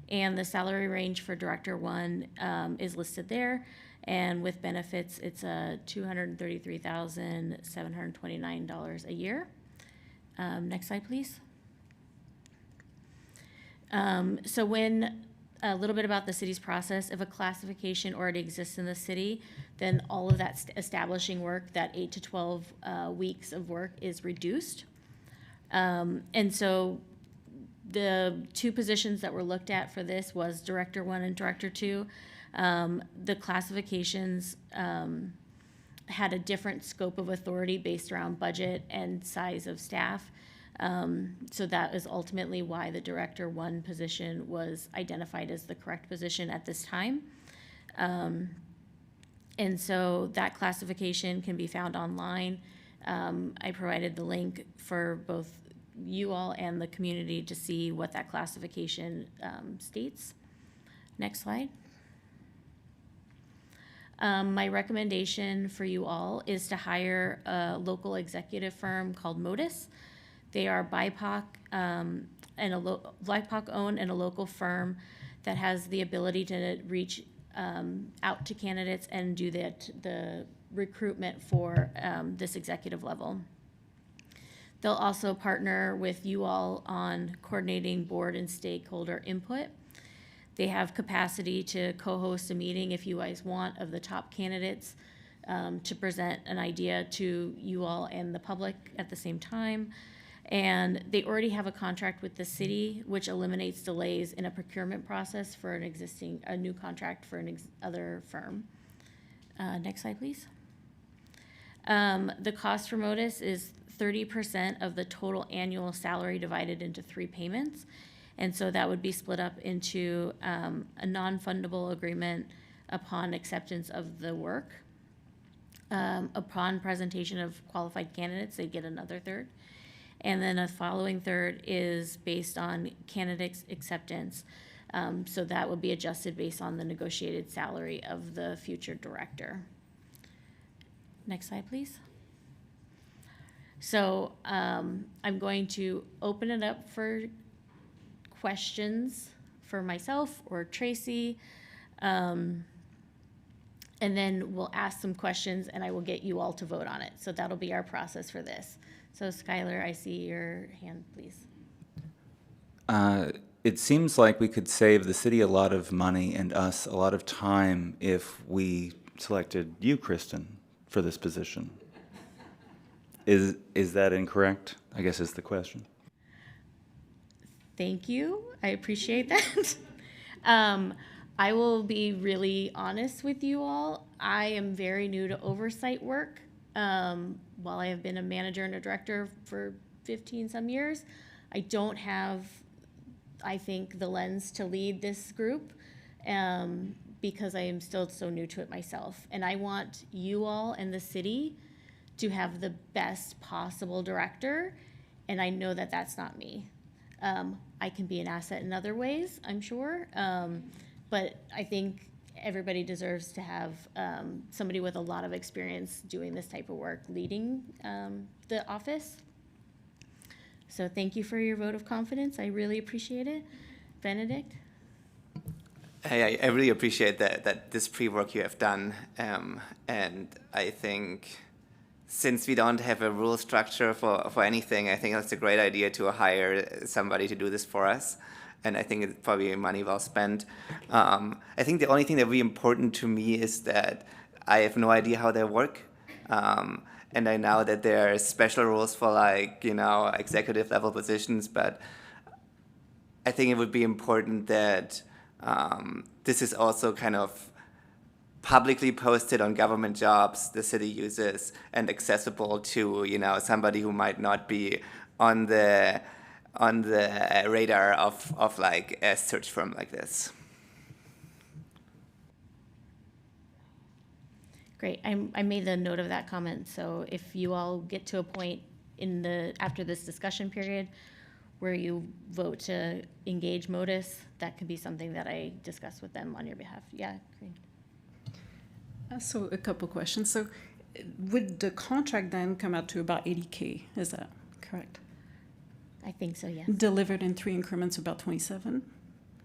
B: And the salary range for Director 1 is listed there. And with benefits, it's $233,729 a year. Next slide, please. So when a little bit about the city's process, if a classification already exists in the city, then all of that establishing work, that 8 to 12 weeks of work, is reduced. And so the two positions that were looked at for this was Director 1 and Director 2. The classifications had a different scope of authority based around budget and size of staff. So that is ultimately why the Director 1 position was identified as the correct position at this time. And so that classification can be found online. I provided the link for both you all and the community to see what that classification states. Next slide. My recommendation for you all is to hire a local executive firm called Modus. They are BIPOC and BIPOC owned and a local firm that has the ability to reach out to candidates and do the recruitment for this executive level. They'll also partner with you all on coordinating board and stakeholder input. They have capacity to co-host a meeting if you guys want of the top candidates to present an idea to you all and the public at the same time. And they already have a contract with the city, which eliminates delays in a procurement process for a new contract for other firm. Next slide, please. The cost for Modus is 30% of the total annual salary divided into 3 payments. And so that would be split up into a non-fundable agreement upon acceptance of the work. Upon presentation of qualified candidates, they get another third. And then a following third is based on candidates' acceptance. So that would be adjusted based on the negotiated salary of the future director. Next slide, please. So I'm going to open it up for questions for myself or Tracy. And then we'll ask some questions and I will get you all to vote on it. So that'll be our process for this. So Skylar, I see your hand, please.
G: It seems like we could save the city a lot of money and us a lot of time if we selected you, Kristen, for this position. Is that incorrect? I guess is the question.
B: Thank you. I appreciate that. I will be really honest with you all. I am very new to oversight work. While I have been a manager and a director for 15 some years, I don't have, I think, the lens to lead this group because I am still so new to it myself. And I want you all and the city to have the best possible director, and I know that that's not me. I can be an asset in other ways, I'm sure, but I think everybody deserves to have somebody with a lot of experience doing this type of work leading the office. So thank you for your vote of confidence. I really appreciate it. Benedict?
Q: I really appreciate that this pre-work you have done, and I think since we don't have a rule structure for anything, I think that's a great idea to hire somebody to do this for us. And I think it's probably money well spent. I think the only thing that would be important to me is that I have no idea how they work. And I know that there are special rules for executive level positions, but I think it would be important that this is also kind of publicly posted on government jobs the city uses and accessible to somebody who might not be on the radar of like a search firm like this.
B: Great. I made a note of that comment. So if you all get to a point after this discussion period where you vote to engage Modus, that could be something that I discuss with them on your behalf. Yeah, great.
F: So a couple questions. So would the contract then come out to about 80K? Is that correct?
B: I think so, yes.
F: Delivered in 3 increments, about 27?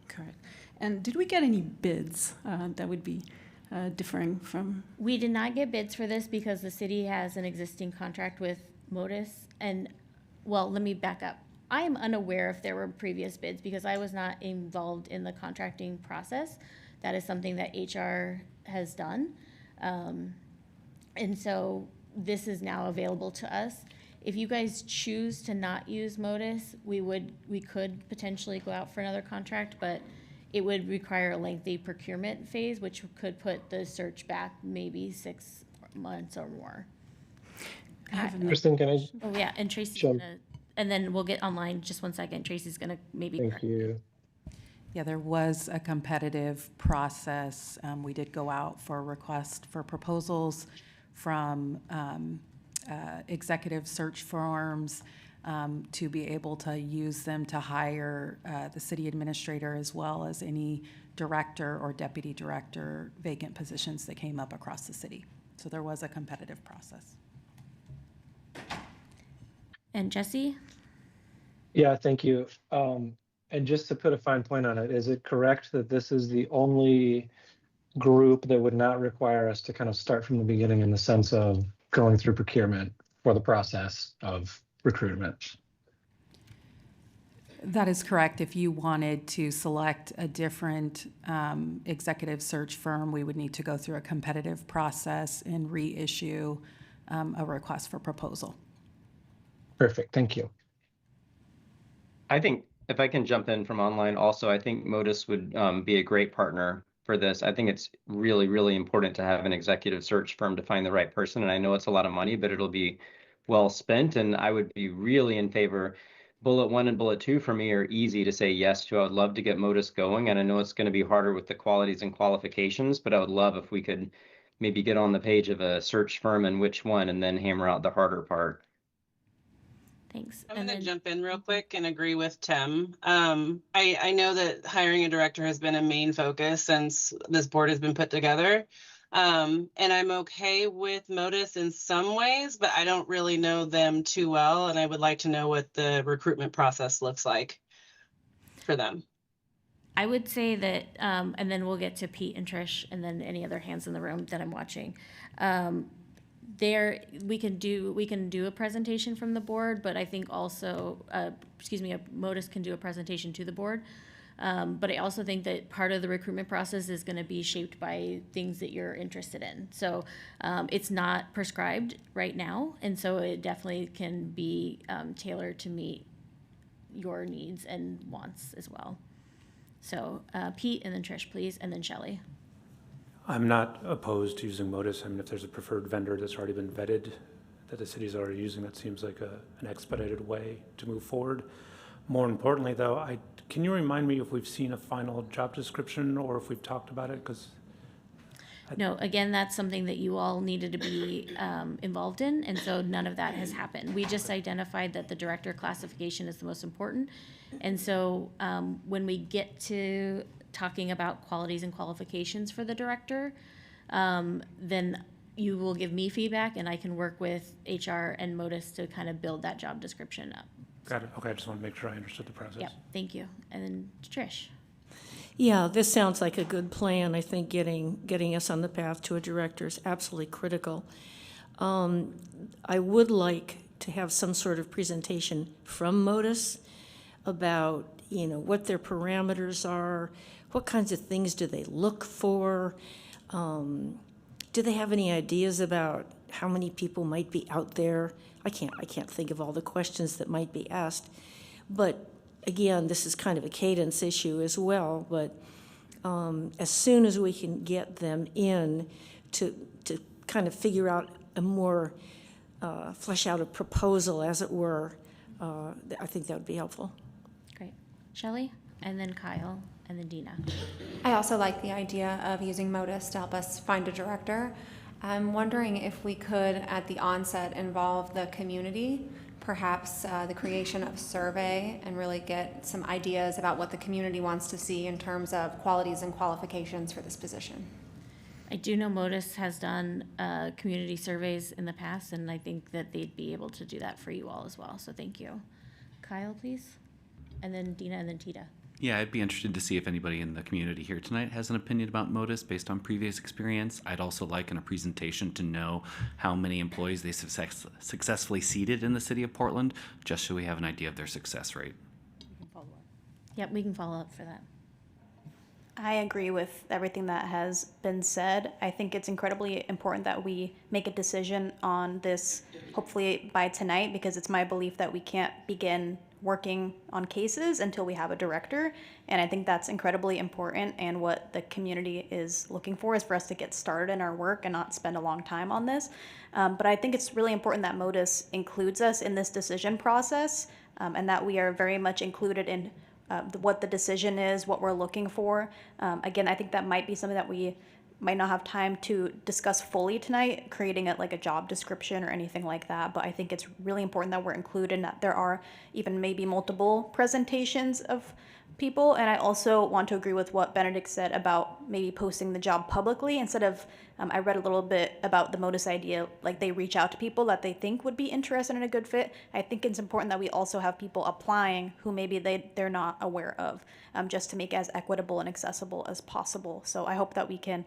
F: Correct. And did we get any bids that would be differing from?
B: We did not get bids for this because the city has an existing contract with Modus. And, well, let me back up. I am unaware if there were previous bids because I was not involved in the contracting process. That is something that HR has done. And so this is now available to us. If you guys choose to not use Modus, we could potentially go out for another contract, but it would require a lengthy procurement phase, which could put the search back maybe 6 months or more.
L: Kristen, can I?
B: Oh yeah, and Tracy's
L: jump?
B: and then we'll get online. Just 1 second. Tracy's gonna maybe.
L: Thank you.
A: Yeah, there was a competitive process. We did go out for a request for proposals from executive search firms to be able to use them to hire the city administrator as well as any director or deputy director vacant positions that came up across the city. So there was a competitive process.
B: And Jesse?
L: Yeah, thank you. And just to put a fine point on it, is it correct that this is the only group that would not require us to kind of start from the beginning in the sense of going through procurement for the process of recruitment?
A: That is correct. If you wanted to select a different executive search firm, we would need to go through a competitive process and reissue a request for proposal.
L: Perfect, thank you.
N: I think if I can jump in from online also, I think Modus would be a great partner for this. I think it's really, really important to have an executive search firm to find the right person. And I know it's a lot of money, but it'll be well spent. And I would be really in favor. Bullet 1 and bullet 2 for me are easy to say yes to. I would love to get Modus going. And I know it's going to be harder with the qualities and qualifications, but I would love if we could maybe get on the page of a search firm and which one, and then hammer out the harder part.
B: Thanks.
O: I'm going to jump in real quick and agree with Tim. I know that hiring a director has been a main focus since this board has been put together. And I'm okay with Modus in some ways, but I don't really know them too well. And I would like to know what the recruitment process looks like for them.
B: I would say that, and then we'll get to Pete and Trish and then any other hands in the room that I'm watching. We can do a presentation from the board, but I think also, Modus can do a presentation to the board. But I also think that part of the recruitment process is going to be shaped by things that you're interested in. So it's not prescribed right now, and so it definitely can be tailored to meet your needs and wants as well. So Pete and then Trish, please, and then Shelley.
I: I'm not opposed to using Modus. I mean, if there's a preferred vendor that's already been vetted, that the city's already using, that seems like an expedited way to move forward. More importantly, though, can you remind me if we've seen a final job description or if we've talked about it?
B: No, again, that's something that you all needed to be involved in, and so none of that has happened. We just identified that the director classification is the most important, and so when we get to talking about qualities and qualifications for the director, then you will give me feedback and I can work with HR and Modus to kind of build that job description up.
I: Got it. Okay, I just want to make sure I understood the process.
B: Yeah, thank you. And then Trish.
H: Yeah, this sounds like a good plan. I think getting us on the path to a director is absolutely critical. I would like to have some sort of presentation from Modus about, what their parameters are, what kinds of things do they look for. do they have any ideas about how many people might be out there? I can't think of all the questions that might be asked. But again, this is kind of a cadence issue as well. But as soon as we can get them in to kind of figure out a more flesh out a proposal, as it were, I think that would be helpful.
B: Great. Shelley, and then Kyle, and then Dina.
K: I also like the idea of using Modus to help us find a director. I'm wondering if we could, at the onset, involve the community, perhaps the creation of a survey, and really get some ideas about what the community wants to see in terms of qualities and qualifications for this position.
B: I do know Modus has done community surveys in the past, and I think that they'd be able to do that for you all as well, so thank you. Kyle, please, and then Dina, and then Tita.
C: Yeah, I'd be interested to see if anybody in the community here tonight has an opinion about Modus based on previous experience. I'd also like in a presentation to know how many employees they successfully seated in the city of Portland, just so we have an idea of their success rate.
B: We can follow up. Yep, we can follow up for that.
P: I agree with everything that has been said. I think it's incredibly important that we make a decision on this, hopefully by tonight, because it's my belief that we can't begin working on cases until we have a director. And I think that's incredibly important, and what the community is looking for is for us to get started in our work and not spend a long time on this. But I think it's really important that Modus includes us in this decision process, and that we are very much included in what the decision is, what we're looking for. Again, I think that might be something that we might not have time to discuss fully tonight, creating it like a job description or anything like that. But I think it's really important that we're included, and that there are even maybe multiple presentations of people. And I also want to agree with what Benedict said about maybe posting the job publicly instead of, I read a little bit about the Modus idea, like they reach out to people that they think would be interested in a good fit. I think it's important that we also have people applying who maybe they're not aware of, just to make it as equitable and accessible as possible. So I hope that we can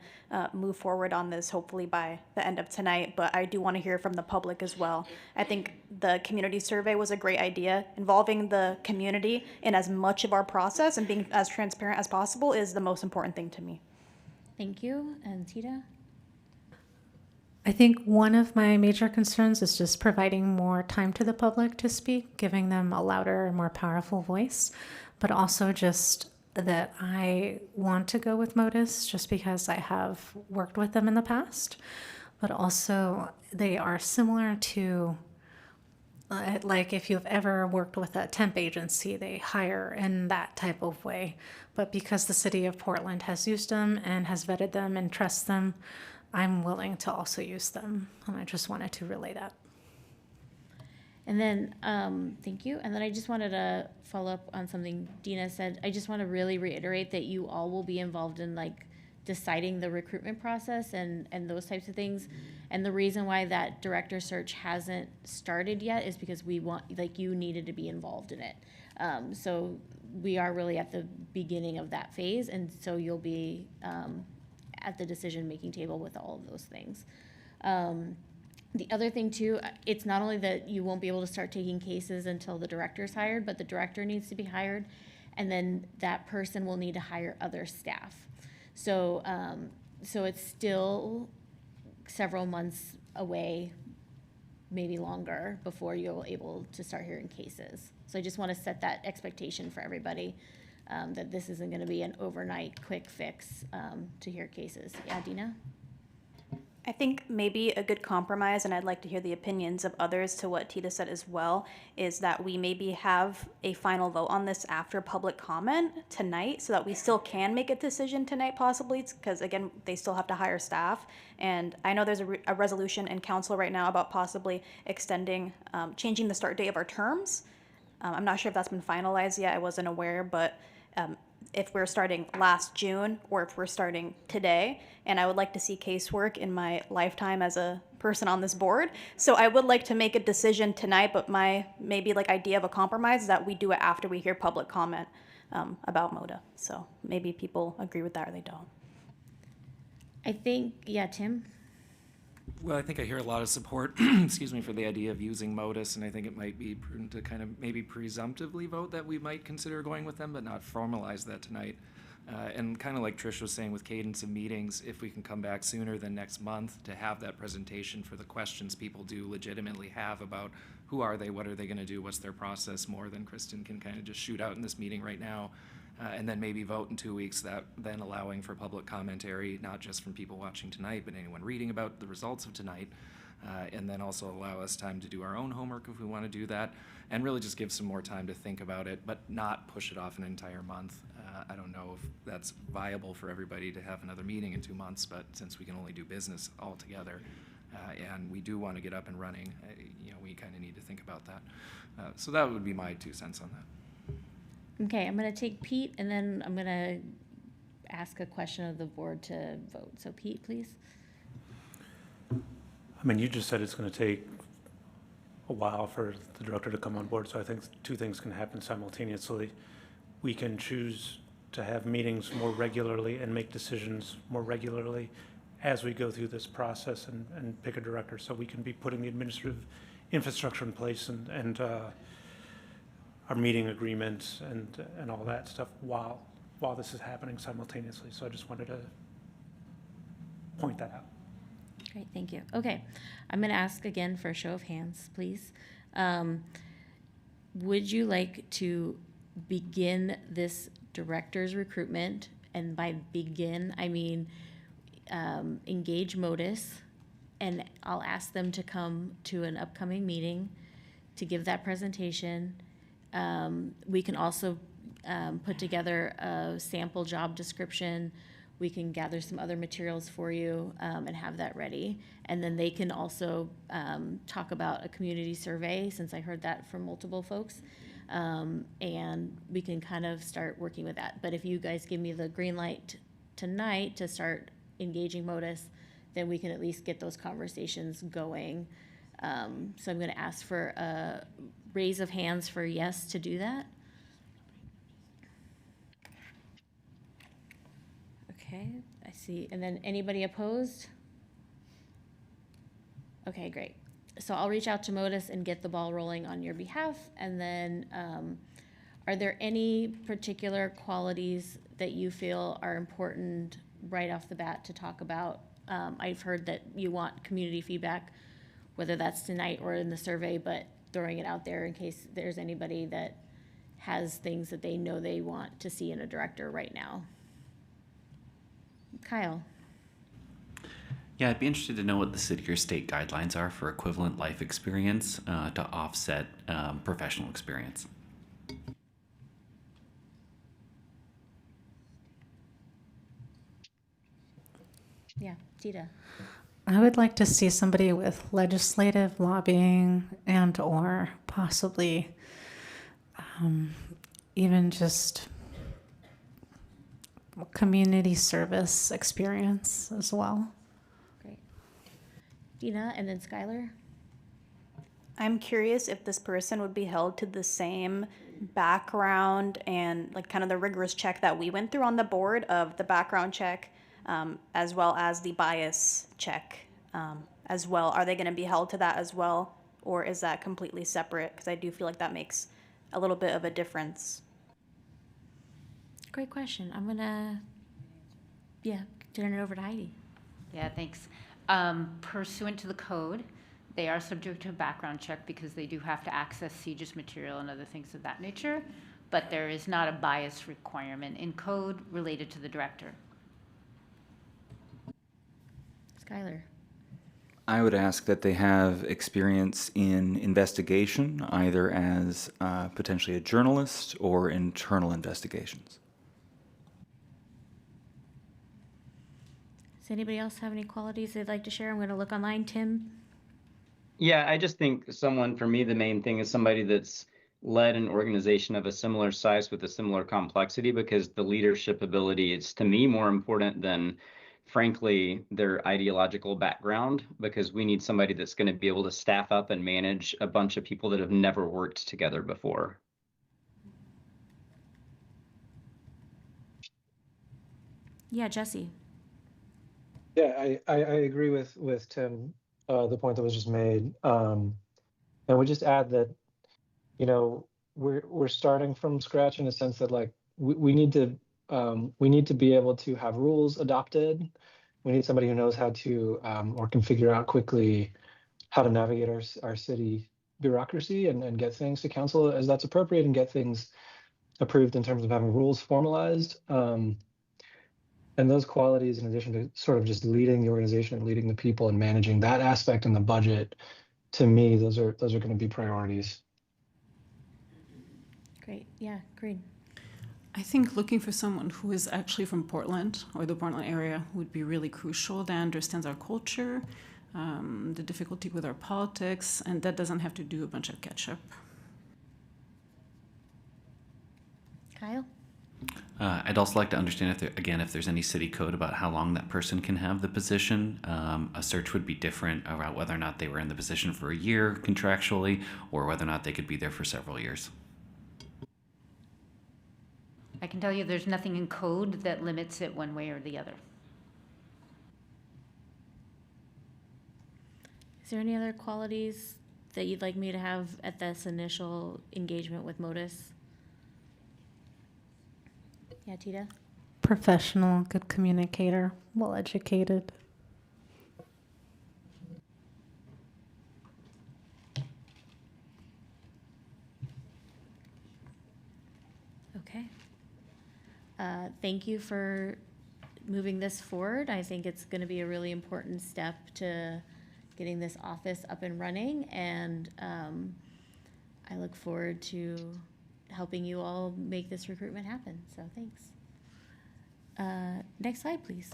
P: move forward on this hopefully by the end of tonight, but I do want to hear from the public as well. I think the community survey was a great idea. Involving the community in as much of our process and being as transparent as possible is the most important thing to me.
B: Thank you. And Tita?
J: I think one of my major concerns is just providing more time to the public to speak, giving them a louder and more powerful voice, but also just that I want to go with Modus just because I have worked with them in the past, but also they are similar to, like if you've ever worked with a temp agency, they hire in that type of way. But because the city of Portland has used them and has vetted them and trusts them, I'm willing to also use them, and I just wanted to relay that.
B: And then, thank you. And then I just wanted to follow up on something Dina said. I just want to really reiterate that you all will be involved in like deciding the recruitment process and those types of things. And the reason why that director search hasn't started yet is because we want, like, you needed to be involved in it. So we are really at the beginning of that phase, and so you'll be at the decision-making table with all of those things. The other thing too, it's not only that you won't be able to start taking cases until the director's hired, but the director needs to be hired, and then that person will need to hire other staff. So, so it's still several months away, maybe longer, before you're able to start hearing cases. So I just want to set that expectation for everybody, that this isn't going to be an overnight quick fix to hear cases. Yeah, Dina?
P: I think maybe a good compromise, and I'd like to hear the opinions of others to what Tita said as well, is that we maybe have a final vote on this after public comment tonight so that we still can make a decision tonight possibly, because again, they still have to hire staff. And I know there's a resolution in council right now about possibly extending, changing the start date of our terms. I'm not sure if that's been finalized yet. I wasn't aware, but if we're starting last June or if we're starting today, and I would like to see casework in my lifetime as a person on this board. So I would like to make a decision tonight, but my maybe like idea of a compromise is that we do it after we hear public comment about MODA. So maybe people agree with that or they don't.
B: I think, yeah, Tim?
M: Well, I think I hear a lot of support, excuse me, for the idea of using Modus, and I think it might be prudent to kind of maybe presumptively vote that we might consider going with them, but not formalize that tonight. And kind of like Trish was saying with cadence of meetings, if we can come back sooner than next month to have that presentation for the questions people do legitimately have about who are they, what are they going to do, what's their process, more than Kristen can kind of just shoot out in this meeting right now. And then maybe vote in 2 weeks, that then allowing for public commentary, not just from people watching tonight, but anyone reading about the results of tonight. And then also allow us time to do our own homework if we want to do that, and really just give some more time to think about it, but not push it off an entire month. I don't know if that's viable for everybody to have another meeting in 2 months, but since we can only do business all together, and we do want to get up and running, we kind of need to think about that. So that would be my 2 cents on that.
B: Okay, I'm going to take Pete, and then I'm going to ask a question of the board to vote. So Pete, please.
I: I mean, you just said it's going to take a while for the director to come on board, so I think 2 things can happen simultaneously. We can choose to have meetings more regularly and make decisions more regularly as we go through this process and pick a director, so we can be putting the administrative infrastructure in place and our meeting agreements and all that stuff while this is happening simultaneously. So I just wanted to point that out.
B: Great, thank you. Okay, I'm going to ask again for a show of hands, please. Would you like to begin this director's recruitment? And by begin, I mean engage Modus, and I'll ask them to come to an upcoming meeting to give that presentation. We can also put together a sample job description. We can gather some other materials for you and have that ready. And then they can also talk about a community survey, since I heard that from multiple folks. And we can kind of start working with that. But if you guys give me the green light tonight to start engaging Modus, then we can at least get those conversations going. So I'm going to ask for a raise of hands for yes to do that. Okay, I see. And then anybody opposed? Okay, great. So I'll reach out to Modus and get the ball rolling on your behalf. And then are there any particular qualities that you feel are important right off the bat to talk about? I've heard that you want community feedback, whether that's tonight or in the survey, but throwing it out there in case there's anybody that has things that they know they want to see in a director right now. Kyle.
C: Yeah, I'd be interested to know what the city or state guidelines are for equivalent life experience to offset professional experience.
B: Yeah, Tita.
J: I would like to see somebody with legislative lobbying and or possibly even just community service experience as well.
B: Great. Dina, and then Skylar.
P: I'm curious if this person would be held to the same background and like kind of the rigorous check that we went through on the board of the background check, as well as the bias check as well. Are they going to be held to that as well, or is that completely separate? Because I do feel like that makes a little bit of a difference.
B: Great question. I'm going to, turn it over to Heidi.
R: Yeah, thanks. Pursuant to the code, they are subject to a background check because they do have to access CGIS material and other things of that nature, but there is not a bias requirement in code related to the director.
B: Skylar.
G: I would ask that they have experience in investigation, either as potentially a journalist or internal investigations.
B: Does anybody else have any qualities they'd like to share? I'm going to look online. Tim?
N: Yeah, I just think someone, for me, the main thing is somebody that's led an organization of a similar size with a similar complexity, because the leadership ability is, to me, more important than, frankly, their ideological background, because we need somebody that's going to be able to staff up and manage a bunch of people that have never worked together before.
B: Yeah, Jesse.
L: Yeah, I agree with Tim, the point that was just made. And we just add that, you know, we're starting from scratch in the sense that, like, we need to We need to be able to have rules adopted. We need somebody who knows how to or can figure out quickly how to navigate our city bureaucracy and get things to council as that's appropriate and get things approved in terms of having rules formalized. And those qualities, in addition to sort of just leading the organization and leading the people and managing that aspect in the budget, to me, those are going to be priorities.
B: Great. Yeah, great.
F: I think looking for someone who is actually from Portland or the Portland area would be really crucial, that understands our culture, the difficulty with our politics, and that doesn't have to do a bunch of catch-up.
B: Kyle?
C: I'd also like to understand if there's any city code about how long that person can have the position. A search would be different about whether or not they were in the position for a year contractually, or whether or not they could be there for several years.
R: I can tell you there's nothing in code that limits it one way or the other.
B: Is there any other qualities that you'd like me to have at this initial engagement with Modus? Yeah, Tita?
J: Professional, good communicator, well educated.
B: Okay. Thank you for moving this forward. I think it's going to be a really important step to getting this office up and running, and I look forward to helping you all make this recruitment happen. So thanks. Next slide, please.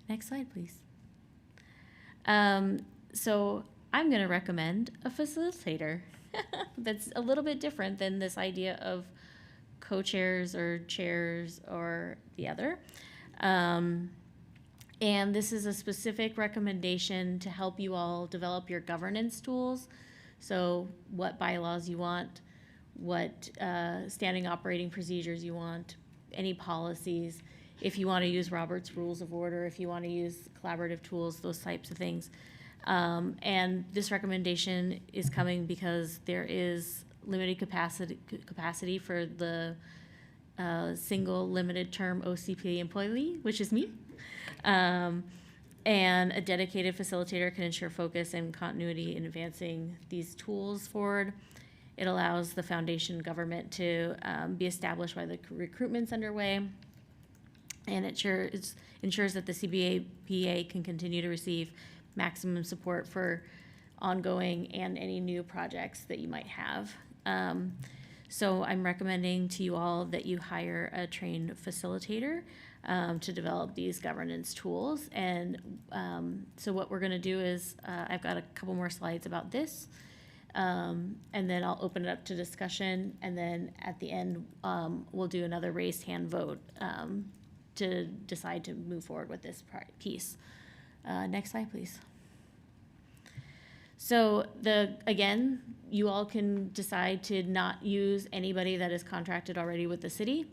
B: Next slide, please. So I'm going to recommend a facilitator that's a little bit different than this idea of co-chairs or chairs or the other. And this is a specific recommendation to help you all develop your governance tools. So what bylaws you want, what standing operating procedures you want, any policies, if you want to use Robert's Rules of Order, if you want to use collaborative tools, those types of things. And this recommendation is coming because there is limited capacity for the single limited term OCPA employee, which is me. And a dedicated facilitator can ensure focus and continuity in advancing these tools forward. It allows the foundation government to be established while the recruitment's underway. And it ensures that the CBPA can continue to receive maximum support for ongoing and any new projects that you might have. So I'm recommending to you all that you hire a trained facilitator to develop these governance tools. And so what we're going to do is I've got a couple more slides about this, and then I'll open it up to discussion. And then at the end, we'll do another raised hand vote to decide to move forward with this piece. Next slide, please. So again, you all can decide to not use anybody that is contracted already with the city.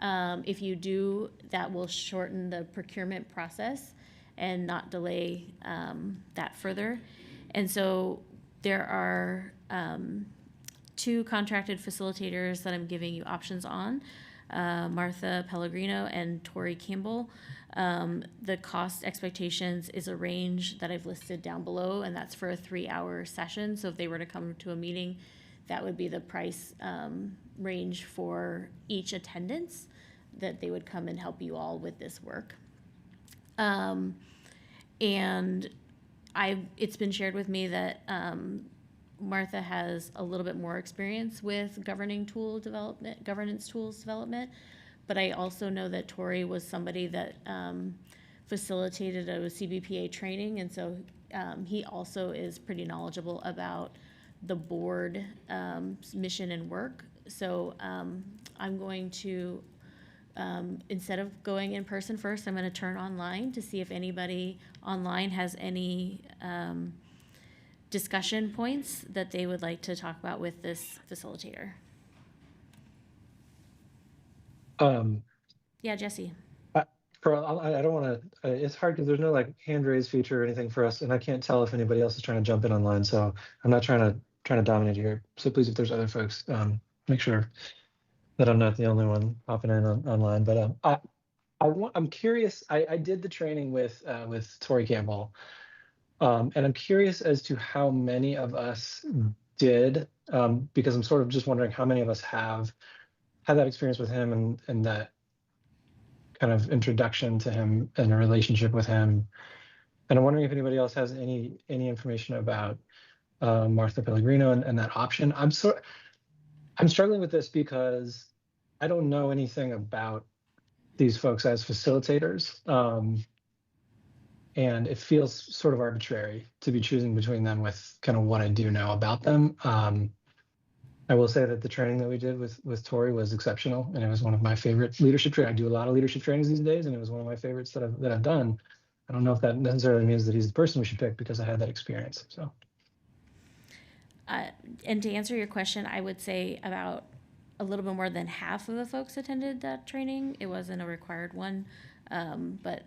B: If you do, that will shorten the procurement process and not delay that further. And so there are 2 contracted facilitators that I'm giving you options on, Martha Pellegrino and Tori Campbell. The cost expectations is a range that I've listed down below, and that's for a 3-hour session. So if they were to come to a meeting, that would be the price range for each attendance that they would come and help you all with this work. And it's been shared with me that Martha has a little bit more experience with governance tools development, but I also know that Tori was somebody that facilitated a CBPA training, and so he also is pretty knowledgeable about the board mission and work. So I'm going to, instead of going in person first, I'm going to turn online to see if anybody online has any discussion points that they would like to talk about with this facilitator. Yeah, Jesse.
L: I don't want to. It's hard because there's no like hand raise feature or anything for us, and I can't tell if anybody else is trying to jump in online. So I'm not trying to dominate here. So please, if there's other folks, make sure. that I'm not the only one popping in online, but I'm curious. I did the training with Tori Campbell, and I'm curious as to how many of us did, because I'm sort of just wondering how many of us have had that experience with him and that kind of introduction to him and a relationship with him. And I'm wondering if anybody else has any information about Martha Pellegrino and that option. I'm struggling with this because I don't know anything about these folks as facilitators. And it feels sort of arbitrary to be choosing between them with kind of what I do know about them. I will say that the training that we did with Tori was exceptional, and it was one of my favorite leadership trainings. I do a lot of leadership trainings these days, and it was one of my favorites that I've done. I don't know if that necessarily means that he's the person we should pick because I had that experience. So,
B: and to answer your question, I would say about a little bit more than half of the folks attended that training. It wasn't a required one, but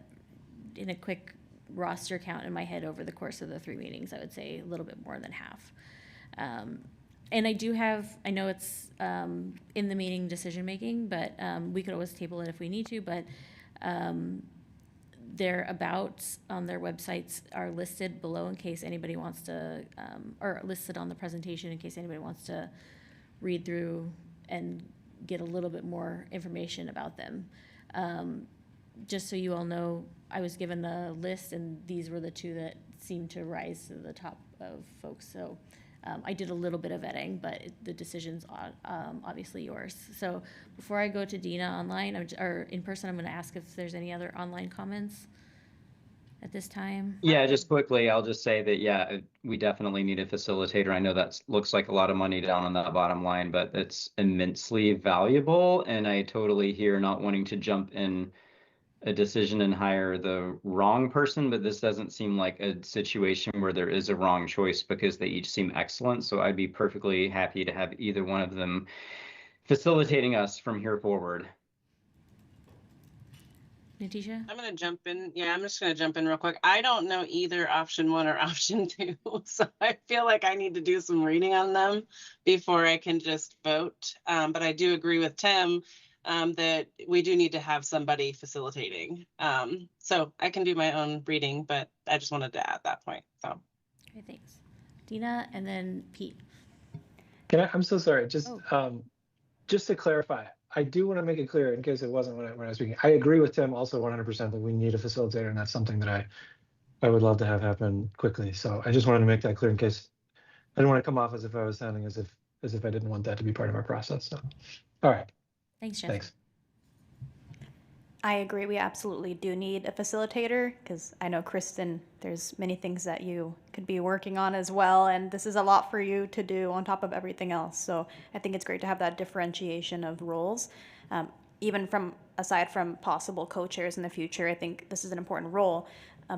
B: in a quick roster count in my head over the course of the 3 meetings, I would say a little bit more than half. And I do have, I know it's in the meeting decision making, but we could always table it if we need to, but their abouts on their websites are listed below in case anybody wants to, or listed on the presentation in case anybody wants to read through and get a little bit more information about them. Just so you all know, I was given a list and these were the 2 that seemed to rise to the top of folks. So I did a little bit of vetting, but the decision's obviously yours. So before I go to Dina online or in person, I'm going to ask if there's any other online comments at this time.
N: Yeah, just quickly, I'll just say that, yeah, we definitely need a facilitator. I know that looks like a lot of money down on the bottom line, but it's immensely valuable. And I totally hear not wanting to jump in a decision and hire the wrong person, but this doesn't seem like a situation where there is a wrong choice because they each seem excellent. So I'd be perfectly happy to have either one of them facilitating us from here forward.
B: Natisha?
O: I'm going to jump in. Yeah, I'm just going to jump in real quick. I don't know either option 1 or option 2. So I feel like I need to do some reading on them before I can just vote. But I do agree with Tim that we do need to have somebody facilitating. So I can do my own reading, but I just wanted to add that point. So.
B: Okay, thanks. Dina and then Pete.
L: I'm so sorry. Just to clarify, I do want to make it clear in case it wasn't when I was speaking. I agree with Tim also 100% that we need a facilitator, and that's something that I would love to have happen quickly. So I just wanted to make that clear in case I didn't want to come off as if I was sounding as if I didn't want that to be part of our process. So, all right.
B: Thanks, Jeff.
L: Thanks.
P: I agree. We absolutely do need a facilitator because I know, Kristen, there's many things that you could be working on as well. And this is a lot for you to do on top of everything else. So I think it's great to have that differentiation of roles. Even aside from possible co-chairs in the future, I think this is an important role.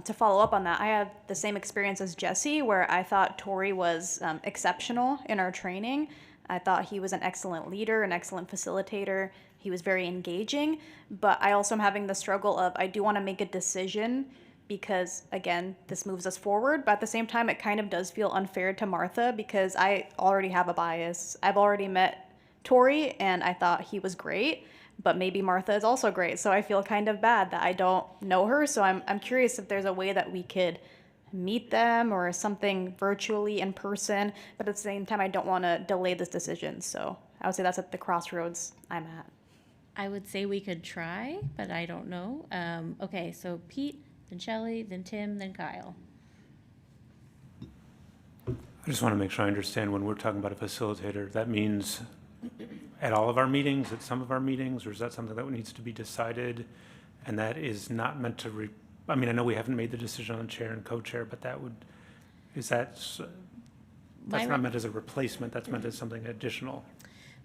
P: To follow up on that, I had the same experience as Jesse where I thought Tori was exceptional in our training. I thought he was an excellent leader, an excellent facilitator. He was very engaging, but I also am having the struggle of I do want to make a decision because, again, this moves us forward, but at the same time, it kind of does feel unfair to Martha because I already have a bias. I've already met Tori, and I thought he was great, but maybe Martha is also great, so I feel kind of bad that I don't know her, so I'm curious if there's a way that we could meet them or something virtually in person, but at the same time, I don't want to delay this decision, so I would say that's at the crossroads I'm at.
B: I would say we could try, but I don't know. Okay, so Pete, then Shelley, then Tim, then Kyle.
I: I just want to make sure I understand when we're talking about a facilitator, that means at all of our meetings, at some of our meetings, or is that something that needs to be decided? And that is not meant to, I mean, I know we haven't made the decision on chair and co-chair, but that's not meant as a replacement, that's meant as something additional.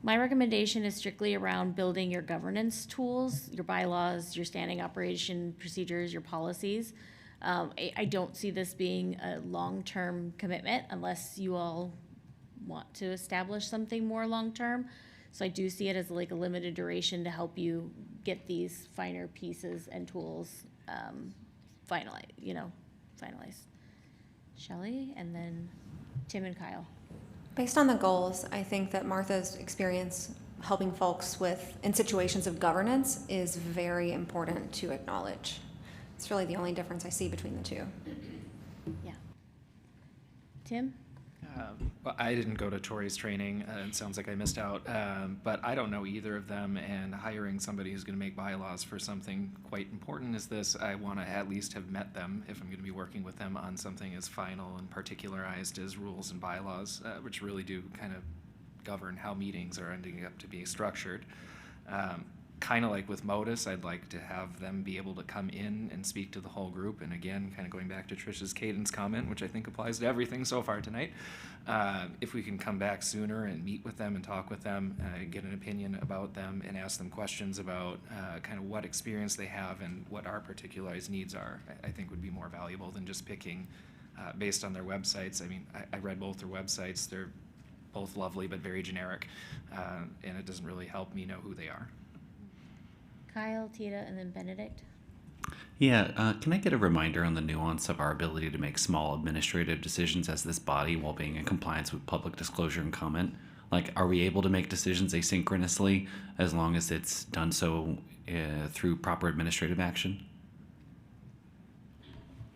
B: My recommendation is strictly around building your governance tools, your bylaws, your standing operation procedures, your policies. I don't see this being a long-term commitment unless you all want to establish something more long-term. So I do see it as like a limited duration to help you get these finer pieces and tools finalized. Shelley, and then Tim and Kyle.
K: Based on the goals, I think that Martha's experience helping folks in situations of governance is very important to acknowledge. It's really the only difference I see between the two.
B: Yeah. Tim?
M: Well, I didn't go to Tori's training. It sounds like I missed out. But I don't know either of them. And hiring somebody who's going to make bylaws for something quite important as this, I want to at least have met them if I'm going to be working with them on something as final and particularized as rules and bylaws, which really do kind of govern how meetings are ending up to be structured. Kind of like with Modus, I'd like to have them be able to come in and speak to the whole group. And again, kind of going back to Trish's cadence comment, which I think applies to everything so far tonight, if we can come back sooner and meet with them and talk with them, get an opinion about them and ask them questions about kind of what experience they have and what our particularized needs are, I think would be more valuable than just picking based on their websites. I mean, I read both their websites. They're both lovely but very generic, and it doesn't really help me know who they are.
B: Kyle, Tita, and then Benedict.
C: Yeah, can I get a reminder on the nuance of our ability to make small administrative decisions as this body while being in compliance with public disclosure and comment? Like, are we able to make decisions asynchronously as long as it's done so through proper administrative action?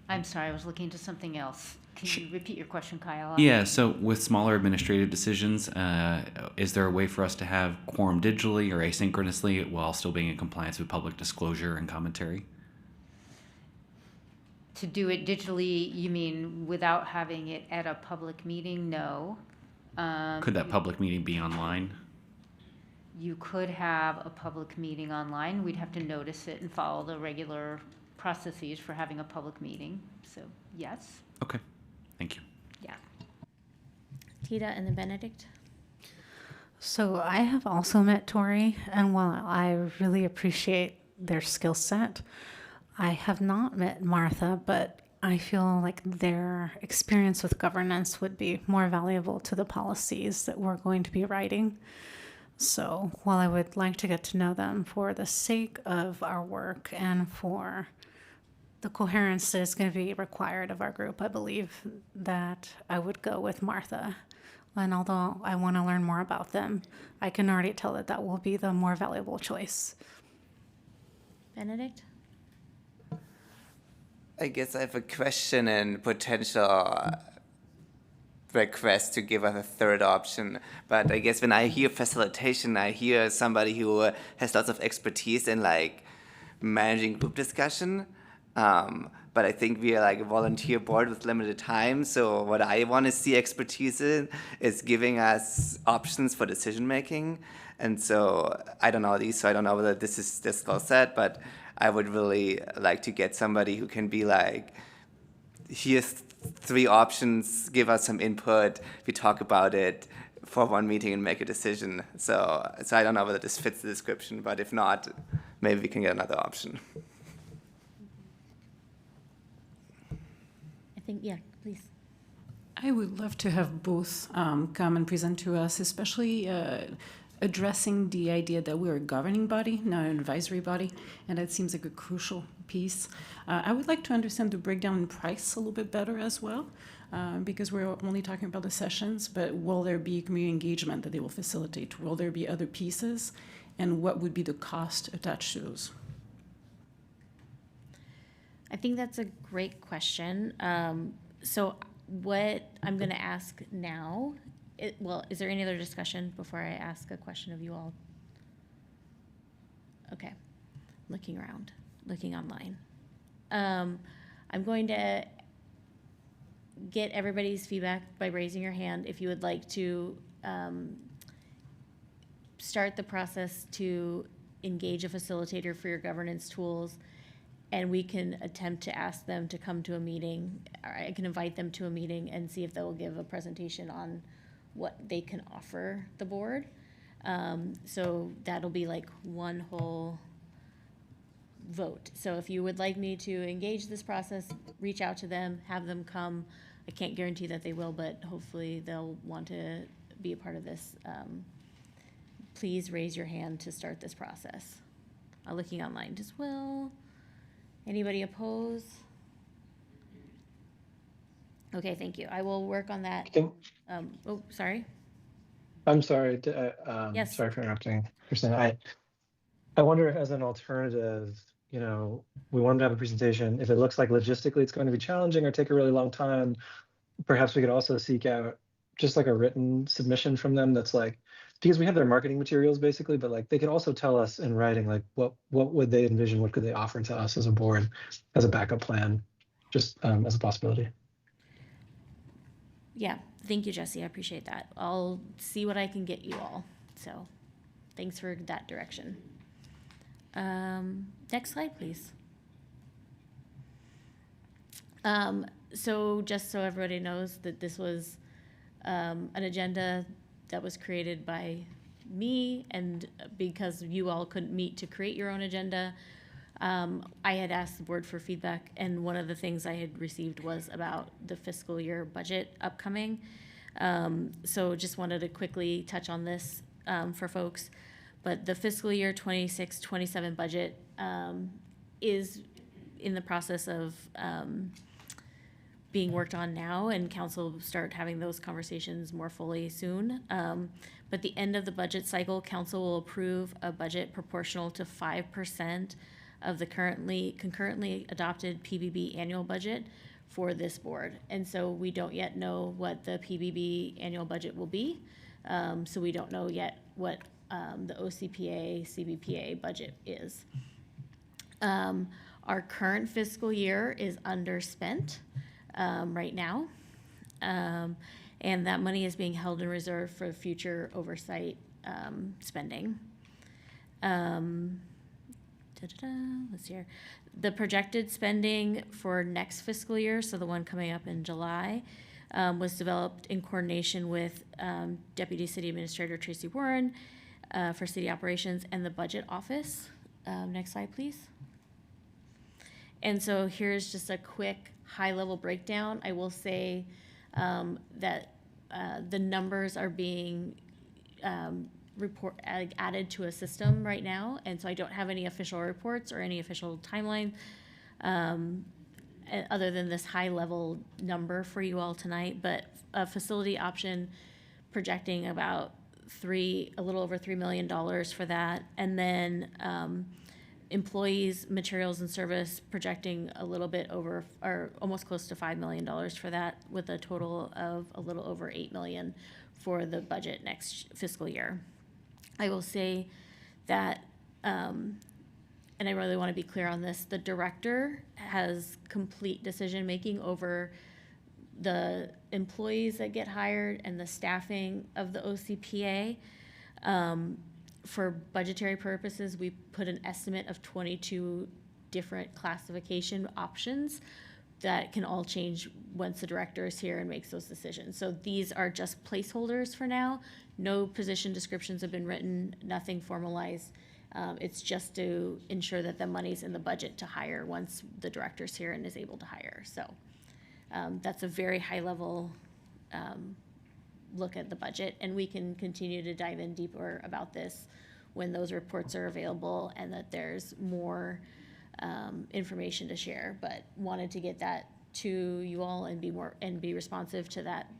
R: I'm sorry, I was looking into something else. Can you repeat your question, Kyle?
C: Yeah, so with smaller administrative decisions, is there a way for us to have quorum digitally or asynchronously while still being in compliance with public disclosure and commentary?
R: To do it digitally, you mean without having it at a public meeting? No.
C: Could that public meeting be online?
R: You could have a public meeting online. We'd have to notice it and follow the regular processes for having a public meeting. So, yes.
C: Okay. Thank you.
B: Yeah. Tita and then Benedict.
J: So I have also met Tori, and while I really appreciate their skill set, I have not met Martha, but I feel like their experience with governance would be more valuable to the policies that we're going to be writing. So while I would like to get to know them for the sake of our work and for the coherence that is going to be required of our group, I believe that I would go with Martha. And although I want to learn more about them, I can already tell that that will be the more valuable choice.
B: Benedict?
Q: I guess I have a question and potential request to give us a third option. But I guess when I hear facilitation, I hear somebody who has lots of expertise in like managing group discussion. But I think we are like a volunteer board with limited time. So what I want to see expertise in is giving us options for decision making. And so I don't know these, so I don't know whether this is their skill set, but I would really like to get somebody who can be like, here's 3 options, give us some input, we talk about it for one meeting and make a decision. So I don't know whether this fits the description, but if not, maybe we can get another option.
B: I think, yeah, please.
F: I would love to have both come and present to us, especially addressing the idea that we're a governing body, not an advisory body, and that seems like a crucial piece. I would like to understand the breakdown in price a little bit better as well, because we're only talking about the sessions, but will there be community engagement that they will facilitate? Will there be other pieces? And what would be the cost attached to those?
B: I think that's a great question. So what I'm going to ask now, is there any other discussion before I ask a question of you all? Okay, looking around, looking online. I'm going to get everybody's feedback by raising your hand if you would like to start the process to engage a facilitator for your governance tools, and we can attempt to ask them to come to a meeting, or I can invite them to a meeting and see if they will give a presentation on what they can offer the board. So that'll be like one whole vote. So if you would like me to engage this process, reach out to them, have them come. I can't guarantee that they will, but hopefully they'll want to be a part of this. Please raise your hand to start this process. Looking online as well. Anybody oppose? Okay, thank you. I will work on that. Oh, sorry.
L: I'm sorry.
B: Yes.
L: Sorry for interrupting, Kristen. I wonder if, as an alternative, we wanted to have a presentation. If it looks like logistically it's going to be challenging or take a really long time, perhaps we could also seek out just like a written submission from them that's like, because we have their marketing materials basically, but like they could also tell us in writing like what would they envision, what could they offer to us as a board as a backup plan, just as a possibility.
B: Yeah, thank you, Jesse. I appreciate that. I'll see what I can get you all. So thanks for that direction. Next slide, please. So just so everybody knows that this was an agenda that was created by me, and because you all couldn't meet to create your own agenda, I had asked the board for feedback, and one of the things I had received was about the fiscal year budget upcoming. So just wanted to quickly touch on this for folks. But the fiscal year 26-27 budget is in the process of being worked on now, and council will start having those conversations more fully soon. But the end of the budget cycle, council will approve a budget proportional to 5% of the concurrently adopted PBB annual budget for this board. And so we don't yet know what the PBB annual budget will be. So we don't know yet what the OCPA, CBPA budget is. Our current fiscal year is underspent right now. And that money is being held in reserve for future oversight spending. Let's see here. The projected spending for next fiscal year, so the one coming up in July, was developed in coordination with Deputy City Administrator Tracy Warren for city operations and the budget office. Next slide, please. And so here's just a quick high-level breakdown. I will say that the numbers are being added to a system right now, and so I don't have any official reports or any official timeline other than this high-level number for you all tonight. But a facility option projecting about a little over $3 million for that, and then employees, materials, and service projecting a little bit over, or almost close to $5 million for that, with a total of a little over $8 million for the budget next fiscal year. I will say that, and I really want to be clear on this, the director has complete decision-making over the employees that get hired and the staffing of the OCPA. For budgetary purposes, we put an estimate of 22 different classification options that can all change once the director is here and makes those decisions. So these are just placeholders for now. No position descriptions have been written, nothing formalized. It's just to ensure that the money's in the budget to hire once the director's here and is able to hire. So that's a very high level look at the budget, and we can continue to dive in deeper about this when those reports are available and that there's more information to share, but wanted to get that to you all and be responsive to that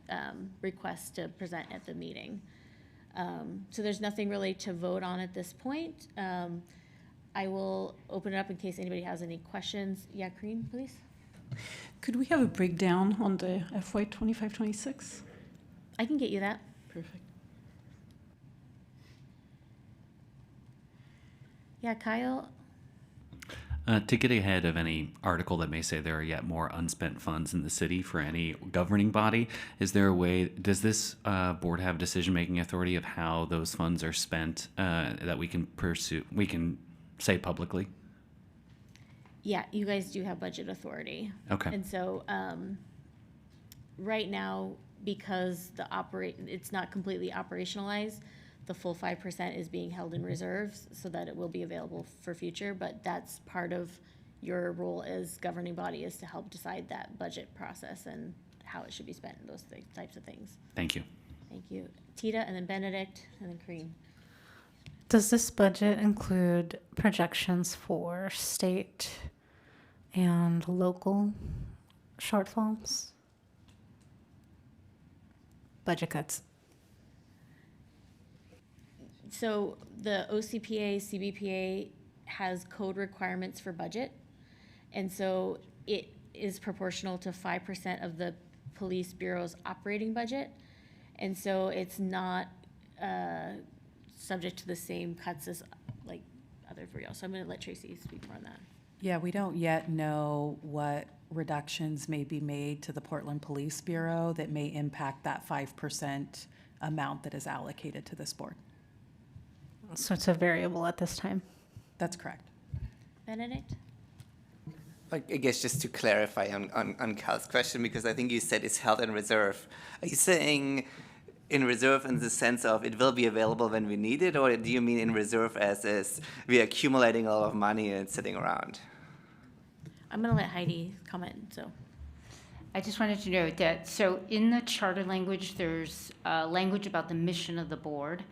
B: request to present at the meeting. So there's nothing really to vote on at this point. I will open it up in case anybody has any questions. Yeah, Karine, please.
F: Could we have a breakdown on the FY 25-26?
B: I can get you that.
F: Perfect.
B: Yeah, Kyle?
C: To get ahead of any article that may say there are yet more unspent funds in the city for any governing body, is there a way, does this board have decision-making authority of how those funds are spent that we can pursue, we can say publicly?
B: Yeah, you guys do have budget authority.
C: Okay.
B: And so right now, because it's not completely operationalized, the full 5% is being held in reserves so that it will be available for future, but that's part of your role as governing body, is to help decide that budget process and how it should be spent, those types of things.
C: Thank you.
B: Thank you. Tita, and then Benedict, and then Kareem.
J: Does this budget include projections for state and local shortfalls? Budget cuts.
B: So the OCPA, CBPA has code requirements for budget. And so it is proportional to 5% of the police bureau's operating budget. And so it's not subject to the same cuts as like other bureaus. So I'm going to let Tracy speak more on that.
A: Yeah, we don't yet know what reductions may be made to the Portland Police Bureau that may impact that 5% amount that is allocated to this board.
J: So it's a variable at this time.
A: That's correct.
B: Benedict?
Q: I guess just to clarify on Cal's question, because I think you said it's held in reserve. Are you saying in reserve in the sense of it will be available when we need it, or do you mean in reserve as we're accumulating a lot of money and it's sitting around?
B: I'm going to let Heidi comment. So,
R: I just wanted to note that, so in the charter language, there's language about the mission of the board.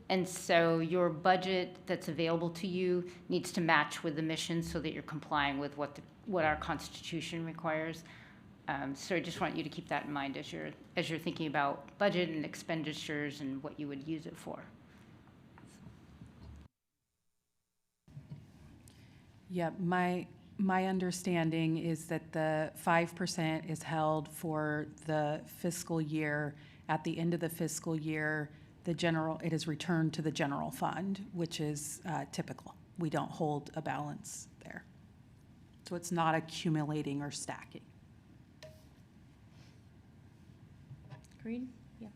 R: And so your budget that's available to you needs to match with the mission so that you're complying with what our Constitution requires. So I just want you to keep that in mind as you're thinking about budget and expenditures and what you would use it for.
A: Yeah, my understanding is that the 5% is held for the fiscal year. At the end of the fiscal year, it is returned to the general fund, which is typical. We don't hold a balance there. So it's not accumulating or stacking.
B: Green? Yeah.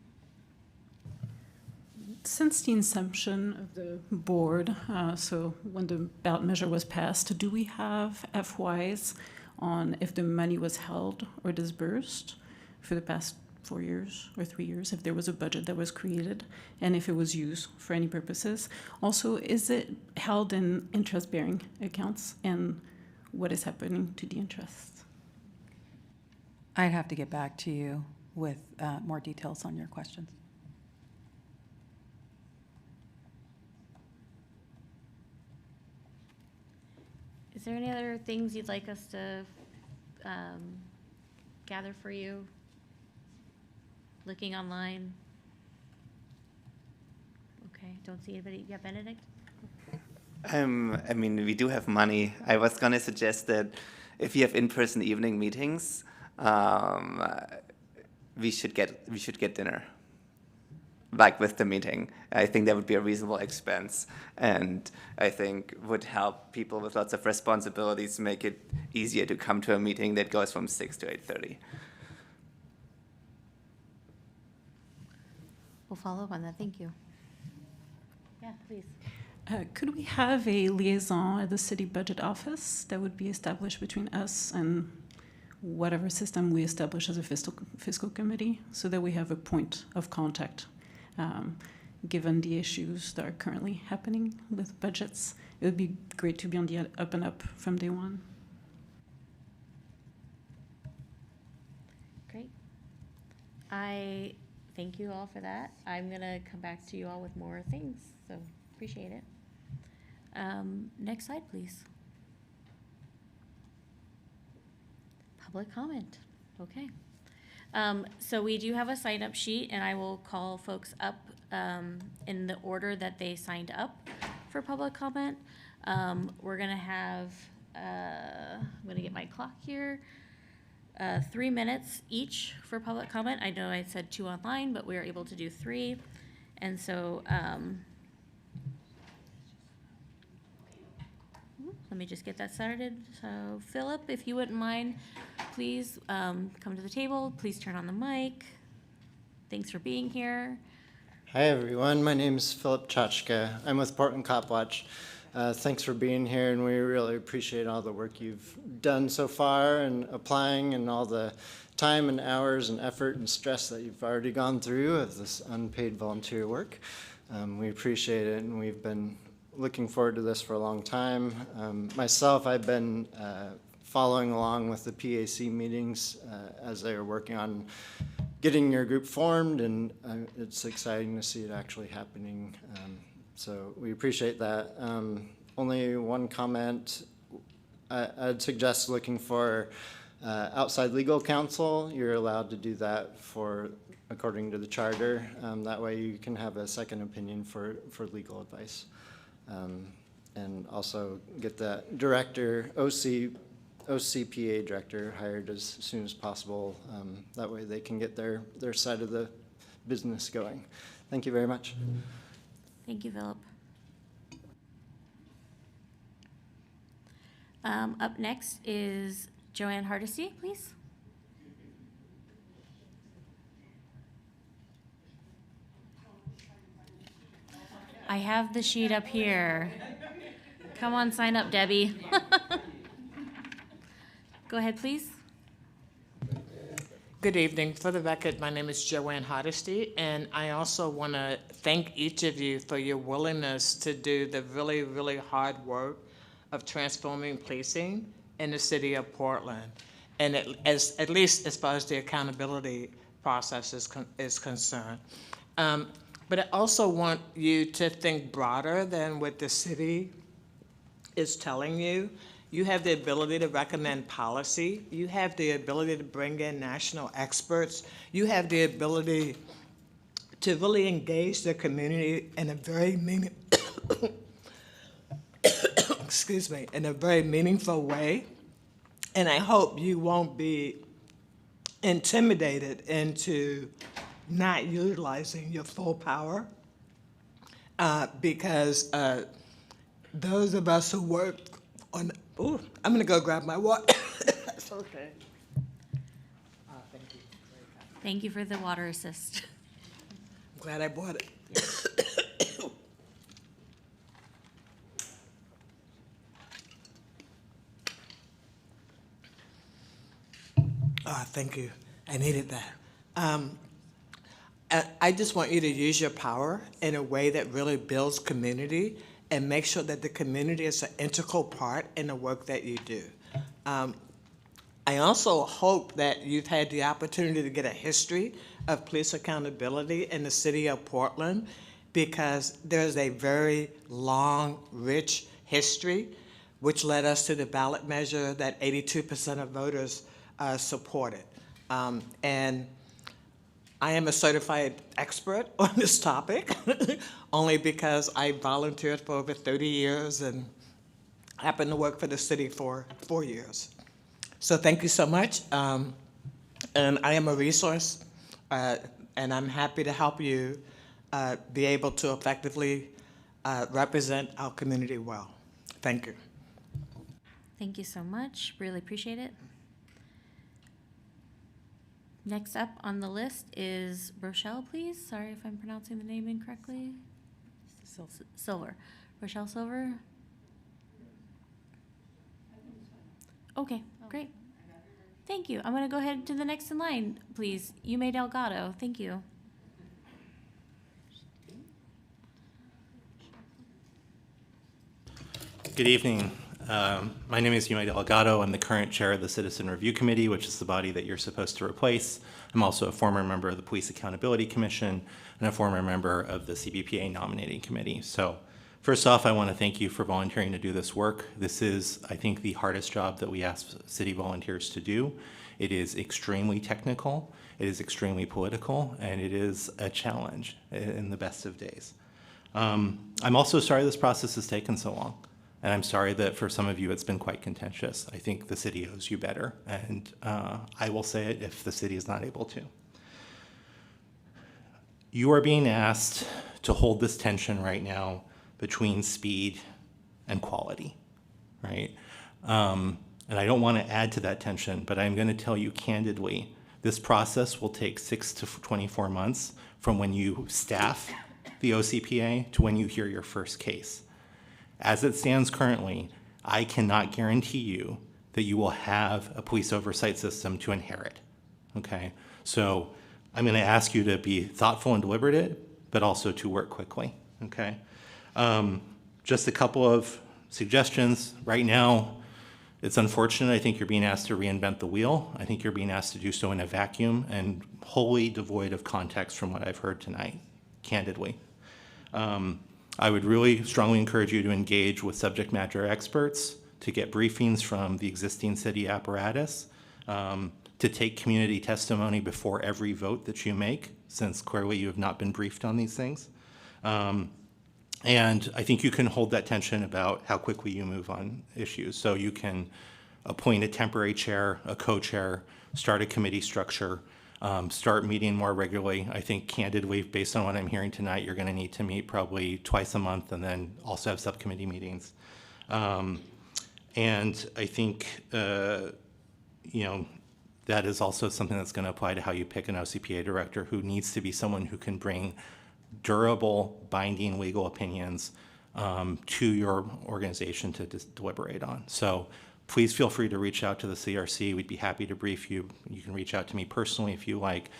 F: Since the inception of the board, so when the ballot measure was passed, do we have FYs on if the money was held or disbursed for the past 4 years or 3 years, if there was a budget that was created and if it was used for any purposes? Also, is it held in interest-bearing accounts, and what is happening to the interest?
A: I'd have to get back to you with more details on your questions.
B: Is there any other things you'd like us to gather for you? Looking online? Okay, don't see anybody. Yeah, Benedict?
Q: I mean, we do have money. I was going to suggest that if you have in-person evening meetings, we should get dinner, like with the meeting. I think that would be a reasonable expense, and I think would help people with lots of responsibilities make it easier to come to a meeting that goes from 6 to 8:30.
B: We'll follow up on that. Thank you. Yeah, please.
F: Could we have a liaison at the city budget office that would be established between us and whatever system we establish as a fiscal committee, so that we have a point of contact, given the issues that are currently happening with budgets? It would be great to be on the up and up from day one.
B: Great. I thank you all for that. I'm going to come back to you all with more things, so appreciate it. Next slide, please. Public comment. Okay. So we do have a sign-up sheet, and I will call folks up in the order that they signed up for public comment. We're going to have, I'm going to get my clock here, 3 minutes each for public comment. I know I said 2 online, but we were able to do 3. And so let me just get that started. So Philip, if you wouldn't mind, please come to the table. Please turn on the mic. Thanks for being here.
S: Hi, everyone. My name is Philip Chachka. I'm with Portland Cop Watch. Thanks for being here, and we really appreciate all the work you've done so far and applying, and all the time and hours and effort and stress that you've already gone through of this unpaid volunteer work. We appreciate it, and we've been looking forward to this for a long time. Myself, I've been following along with the PAC meetings as they are working on getting your group formed, and it's exciting to see it actually happening. So we appreciate that. Only one comment. I'd suggest looking for outside legal counsel. You're allowed to do that for according to the charter. That way you can have a second opinion for legal advice. And also get the director, OCPA director hired as soon as possible. That way they can get their side of the business going. Thank you very much.
B: Thank you, Philip. Up next is Joanne Hardesty, please. I have the sheet up here. Come on, sign up, Debbie. Go ahead, please.
T: Good evening. For the record, my name is Joanne Hardesty, and I also want to thank each of you for your willingness to do the really, really hard work of transforming policing in the city of Portland, and at least as far as the accountability process is concerned. But I also want you to think broader than what the city is telling you. You have the ability to recommend policy. You have the ability to bring in national experts. You have the ability to really engage the community in a very excuse me, in a very meaningful way. And I hope you won't be intimidated into not utilizing your full power, because those of us who work on, oh, I'm gonna go grab my water. That's okay. Thank you.
B: Thank you for the water assist.
T: I'm glad I bought it. Thank you. I needed that. I just want you to use your power in a way that really builds community and make sure that the community is an integral part in the work that you do. I also hope that you've had the opportunity to get a history of police accountability in the city of Portland, because there's a very long, rich history, which led us to the ballot measure that 82% of voters supported. And I am a certified expert on this topic, only because I volunteered for over 30 years and happened to work for the city for 4 years. So thank you so much. And I am a resource, and I'm happy to help you be able to effectively represent our community well. Thank you.
B: Thank you so much. Really appreciate it. Next up on the list is Rochelle, please. Sorry if I'm pronouncing the name incorrectly. Silver. Rochelle Silver. Okay, great. Thank you. I'm going to go ahead to the next in line, please. Yume Delgado. Thank you.
U: Good evening. My name is Yume Delgado. I'm the current chair of the Citizen Review Committee, which is the body that you're supposed to replace. I'm also a former member of the Police Accountability Commission and a former member of the CBPA Nominating Committee. So first off, I want to thank you for volunteering to do this work. This is, I think, the hardest job that we ask city volunteers to do. It is extremely technical, it is extremely political, and it is a challenge in the best of days. I'm also sorry this process has taken so long. And I'm sorry that for some of you it's been quite contentious. I think the city owes you better, and I will say it if the city is not able to. You are being asked to hold this tension right now between speed and quality, right? And I don't want to add to that tension, but I'm going to tell you candidly, this process will take 6 to 24 months from when you staff the OCPA to when you hear your first case. As it stands currently, I cannot guarantee you that you will have a police oversight system to inherit, okay? So I'm gonna ask you to be thoughtful and deliberate, but also to work quickly, okay? Just a couple of suggestions. Right now, it's unfortunate. I think you're being asked to reinvent the wheel. I think you're being asked to do so in a vacuum and wholly devoid of context from what I've heard tonight, candidly. I would really strongly encourage you to engage with subject matter experts, to get briefings from the existing city apparatus, to take community testimony before every vote that you make, since clearly you have not been briefed on these things. And I think you can hold that tension about how quickly you move on issues. So you can appoint a temporary chair, a co-chair, start a committee structure, start meeting more regularly. I think candidly, based on what I'm hearing tonight, you're going to need to meet probably twice a month and then also have subcommittee meetings. And I think, you know, that is also something that's going to apply to how you pick an OCPA director, who needs to be someone who can bring durable, binding legal opinions to your organization to deliberate on. So please feel free to reach out to the CRC. We'd be happy to brief you. You can reach out to me personally if you like.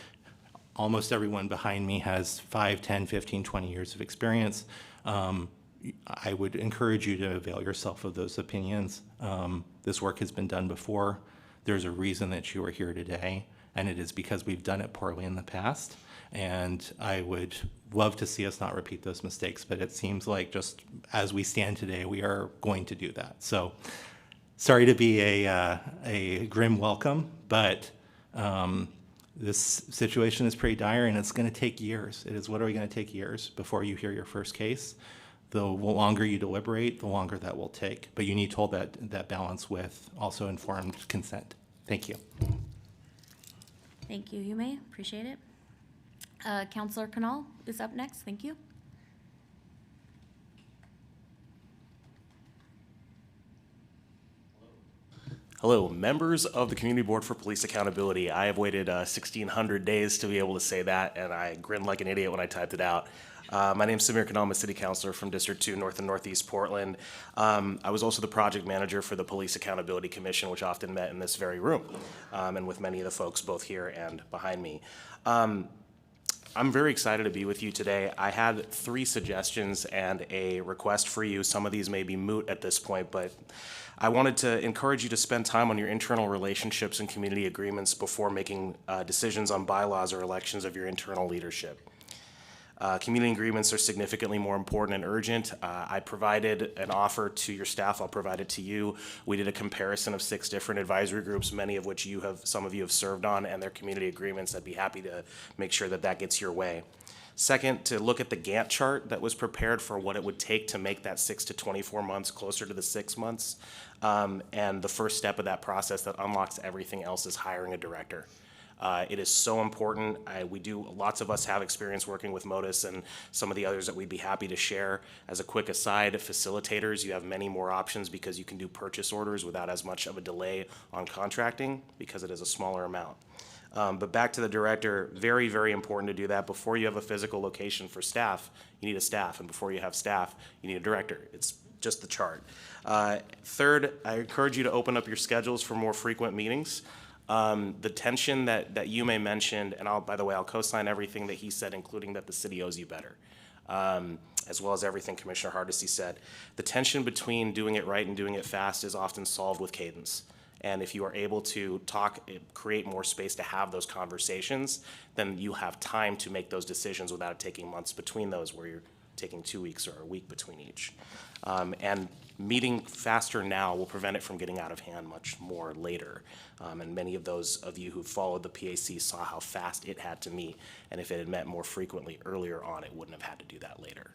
U: Almost everyone behind me has 5, 10, 15, 20 years of experience. I would encourage you to avail yourself of those opinions. This work has been done before. There's a reason that you are here today, and it is because we've done it poorly in the past. And I would love to see us not repeat those mistakes, but it seems like just as we stand today, we are going to do that. So sorry to be a grim welcome, but this situation is pretty dire, and it's going to take years. It is literally going to take years before you hear your first case. The longer you deliberate, the longer that will take. But you need to hold that balance with also informed consent. Thank you.
B: Thank you, Yume. Appreciate it. Councillor Canal is up next. Thank you.
D: Hello, members of the Community Board for Police Accountability. I have waited 1,600 days to be able to say that, and I grinned like an idiot when I typed it out. My name is Samir Kanal. I'm a city councilor from District 2, North and Northeast Portland. I was also the project manager for the Police Accountability Commission, which often met in this very room, and with many of the folks both here and behind me. I'm very excited to be with you today. I had 3 suggestions and a request for you. Some of these may be moot at this point, but I wanted to encourage you to spend time on your internal relationships and community agreements before making decisions on bylaws or elections of your internal leadership. Community agreements are significantly more important and urgent. I provided an offer to your staff. I'll provide it to you. We did a comparison of 6 different advisory groups, many of which some of you have served on, and their community agreements. I'd be happy to make sure that that gets your way. Second, to look at the Gantt chart that was prepared for what it would take to make that 6 to 24 months closer to the 6 months. And the first step of that process that unlocks everything else is hiring a director. It is so important. Lots of us have experience working with Modus and some of the others that we'd be happy to share. As a quick aside, facilitators, you have many more options because you can do purchase orders without as much of a delay on contracting because it is a smaller amount. But back to the director, very, very important to do that. Before you have a physical location for staff, you need a staff. And before you have staff, you need a director. It's just the chart. Third, I encourage you to open up your schedules for more frequent meetings. The tension that Yume mentioned, and by the way, I'll co-sign everything that he said, including that the city owes you better, as well as everything Commissioner Hardesty said. The tension between doing it right and doing it fast is often solved with cadence. And if you are able to create more space to have those conversations, then you have time to make those decisions without it taking months between those, where you're taking 2 weeks or a week between each. And meeting faster now will prevent it from getting out of hand much more later. And many of those of you who followed the PAC saw how fast it had to meet. And if it had met more frequently earlier on, it wouldn't have had to do that later.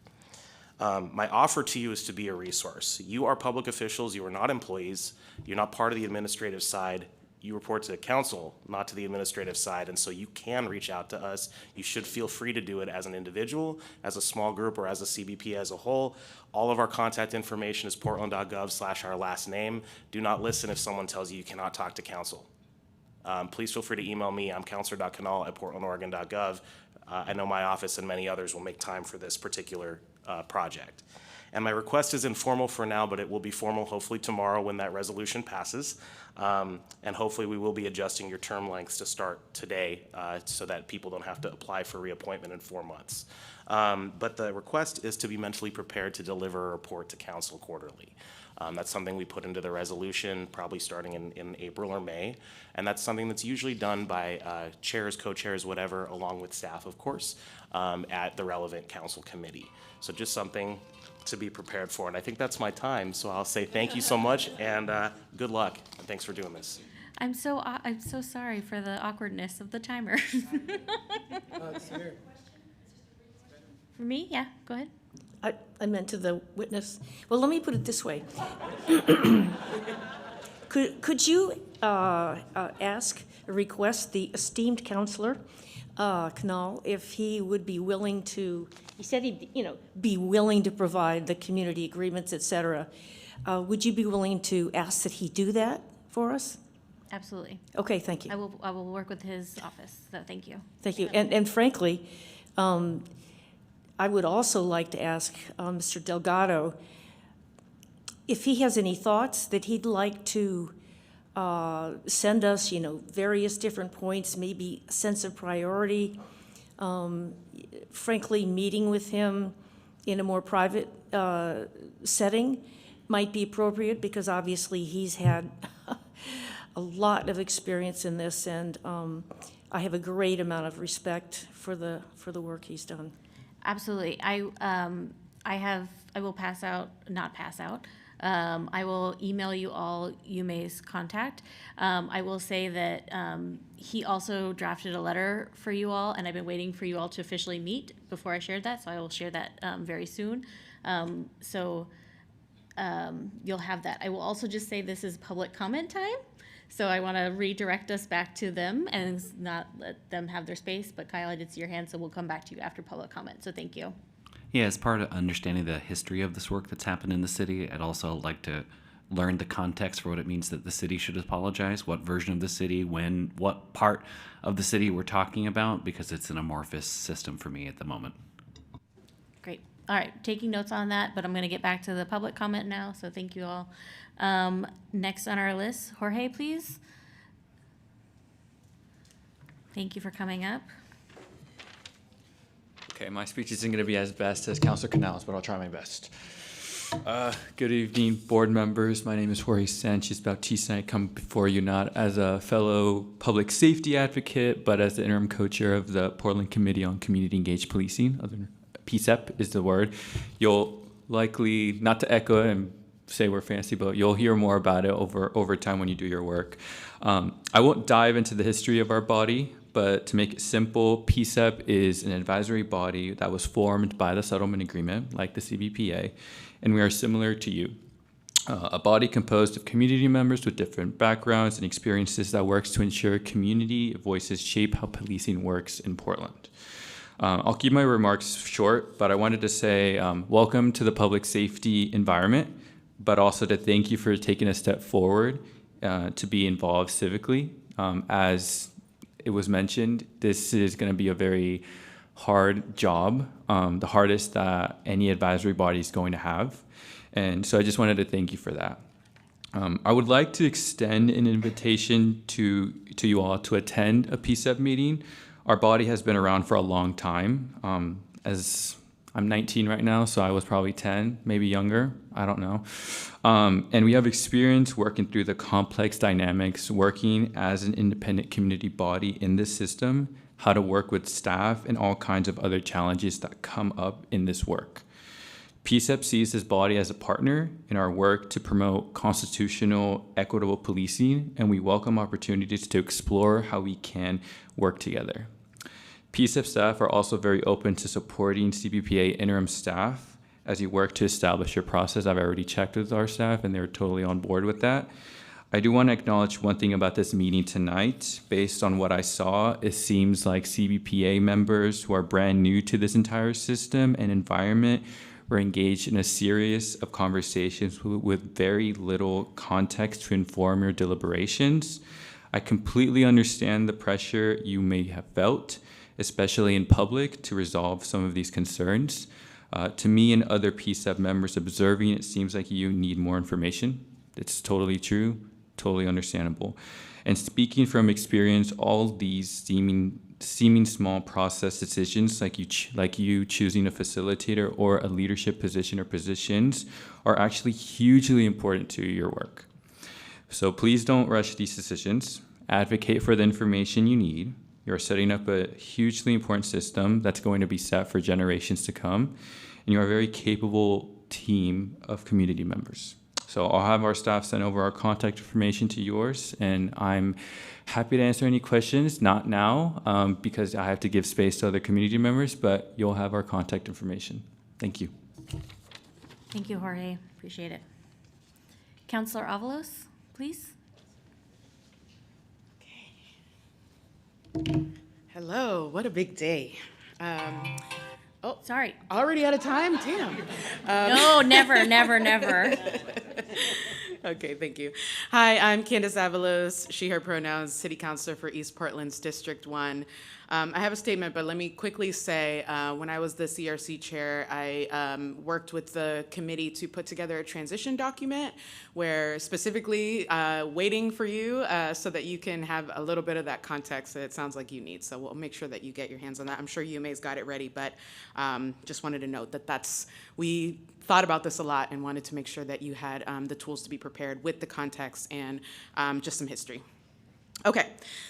D: My offer to you is to be a resource. You are public officials. You are not employees. You're not part of the administrative side. You report to the council, not to the administrative side, and so you can reach out to us. You should feel free to do it as an individual, as a small group, or as a CBPA as a whole. All of our contact information is portland.gov/our last name. Do not listen if someone tells you you cannot talk to council. Please feel free to email me. I'm counselor.canal@portlandoregon.gov. I know my office and many others will make time for this particular project. And my request is informal for now, but it will be formal hopefully tomorrow when that resolution passes. And hopefully we will be adjusting your term lengths to start today so that people don't have to apply for reappointment in 4 months. But the request is to be mentally prepared to deliver a report to council quarterly. That's something we put into the resolution probably starting in April or May. And that's something that's usually done by chairs, co-chairs, whatever, along with staff, of course, at the relevant council committee. So just something to be prepared for. And I think that's my time. So I'll say thank you so much and good luck. And thanks for doing this.
B: I'm so sorry for the awkwardness of the timer. For me, yeah, go ahead.
H: I meant to the witness. Well, let me put it this way. Could you request the esteemed counselor, Knall, if he would be willing to, he said he'd, be willing to provide the community agreements, et cetera. Would you be willing to ask that he do that for us?
B: Absolutely.
H: Okay, thank you.
B: I will work with his office, so thank you.
H: Thank you. And frankly, I would also like to ask Mr. Delgado if he has any thoughts that he'd like to send us, various different points, maybe a sense of priority. Frankly, meeting with him in a more private setting might be appropriate because obviously he's had a lot of experience in this, and I have a great amount of respect for the work he's done.
B: Absolutely. I will not pass out. I will email you all Yume's contact. I will say that he also drafted a letter for you all, and I've been waiting for you all to officially meet before I shared that, so I will share that very soon. You'll have that. I will also just say this is public comment time, so I want to redirect us back to them and not let them have their space, but Kyle, I did see your hand, so we'll come back to you after public comment, so thank you.
C: Yeah, as part of understanding the history of this work that's happened in the city, I'd also like to learn the context for what it means that the city should apologize, what version of the city, when, what part of the city we're talking about, because it's an amorphous system for me at the moment.
B: Great. All right, taking notes on that, but I'm going to get back to the public comment now, so thank you all. Next on our list, Jorge, please. Thank you for coming up.
E: Okay, my speech isn't going to be as best as Councilor Canals, but I'll try my best. Good evening, board members. My name is Jorge Sanchez Bautista. I come before you not as a fellow public safety advocate, but as the interim co-chair of the Portland Committee on Community Engaged Policing. PCEP is the word. You'll likely, not to echo it and say we're fancy, but you'll hear more about it over time when you do your work. I won't dive into the history of our body, but to make it simple, PCEP is an advisory body that was formed by the settlement agreement, like the CBPA, and we are similar to you. A body composed of community members with different backgrounds and experiences that works to ensure community voices shape how policing works in Portland. I'll keep my remarks short, but I wanted to say welcome to the public safety environment, but also to thank you for taking a step forward to be involved civically. As it was mentioned, this is going to be a very hard job, the hardest that any advisory body is going to have. And so I just wanted to thank you for that. I would like to extend an invitation to you all to attend a PCEP meeting. Our body has been around for a long time. As I'm 19 right now, so I was probably 10, maybe younger, I don't know. And we have experience working through the complex dynamics, working as an independent community body in this system, how to work with staff, and all kinds of other challenges that come up in this work. PCEP sees this body as a partner in our work to promote constitutional, equitable policing, and we welcome opportunities to explore how we can work together. PCEP staff are also very open to supporting CBPA interim staff as you work to establish your process. I've already checked with our staff and they're totally on board with that. I do want to acknowledge one thing about this meeting tonight. Based on what I saw, it seems like CBPA members who are brand new to this entire system and environment were engaged in a series of conversations with very little context to inform your deliberations. I completely understand the pressure you may have felt, especially in public, to resolve some of these concerns. To me and other PCEP members observing, it seems like you need more information. It's totally true, totally understandable. And speaking from experience, all these seeming small process decisions, like you choosing a facilitator or a leadership position or positions, are actually hugely important to your work. So please don't rush these decisions. Advocate for the information you need. You're setting up a hugely important system that's going to be set for generations to come, and you're a very capable team of community members. So I'll have our staff send over our contact information to yours, and I'm happy to answer any questions, not now, because I have to give space to other community members, but you'll have our contact information. Thank you.
B: Thank you, Jorge. Appreciate it. Counselor Avalos, please.
G: Hello, what a big day.
B: Oh, sorry.
G: Already out of time? Damn.
B: No, never, never, never.
G: Okay, thank you. Hi, I'm Candace Avalos, she, her pronouns, City Councilor for East Portland's District 1. I have a statement, but let me quickly say, when I was the CRC chair, I worked with the committee to put together a transition document where specifically waiting for you so that you can have a little bit of that context that it sounds like you need. So we'll make sure that you get your hands on that. I'm sure UMA's got it ready, but just wanted to note that we thought about this a lot and wanted to make sure that you had the tools to be prepared with the context and just some history. Okay,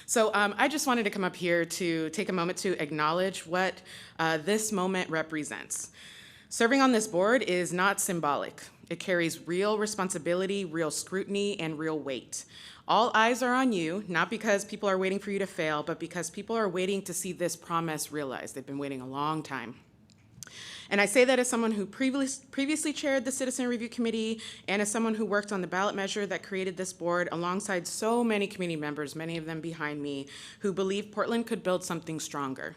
G: so I just wanted to come up here to take a moment to acknowledge what this moment represents. Serving on this board is not symbolic. It carries real responsibility, real scrutiny, and real weight. All eyes are on you, not because people are waiting for you to fail, but because people are waiting to see this promise realized. They've been waiting a long time. And I say that as someone who previously chaired the Citizen Review Committee and as someone who worked on the ballot measure that created this board alongside so many community members, many of them behind me, who believe Portland could build something stronger.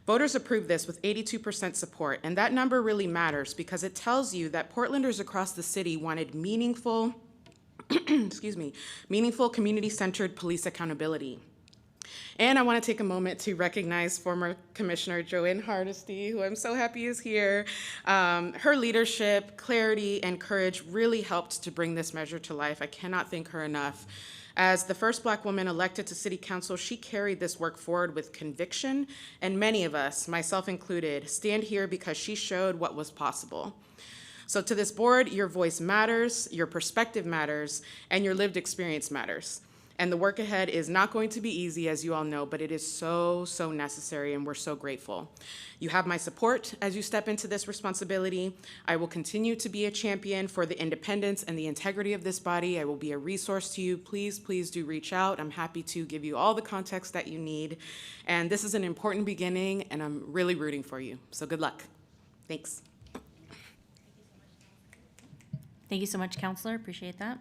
G: Voters approved this with 82% support, and that number really matters because it tells you that Portlanders across the city wanted meaningful, meaningful community-centered police accountability. And I want to take a moment to recognize former Commissioner Joanne Hardesty, who I'm so happy is here. Her leadership, clarity, and courage really helped to bring this measure to life. I cannot thank her enough. As the first Black woman elected to City Council, she carried this work forward with conviction, and many of us, myself included, stand here because she showed what was possible. So to this board, your voice matters, your perspective matters, and your lived experience matters. And the work ahead is not going to be easy, as you all know, but it is so, so necessary, and we're so grateful. You have my support as you step into this responsibility. I will continue to be a champion for the independence and the integrity of this body. I will be a resource to you. Please, please do reach out. I'm happy to give you all the context that you need. And this is an important beginning, and I'm really rooting for you. So good luck. Thanks.
B: Thank you so much, Counselor. Appreciate that.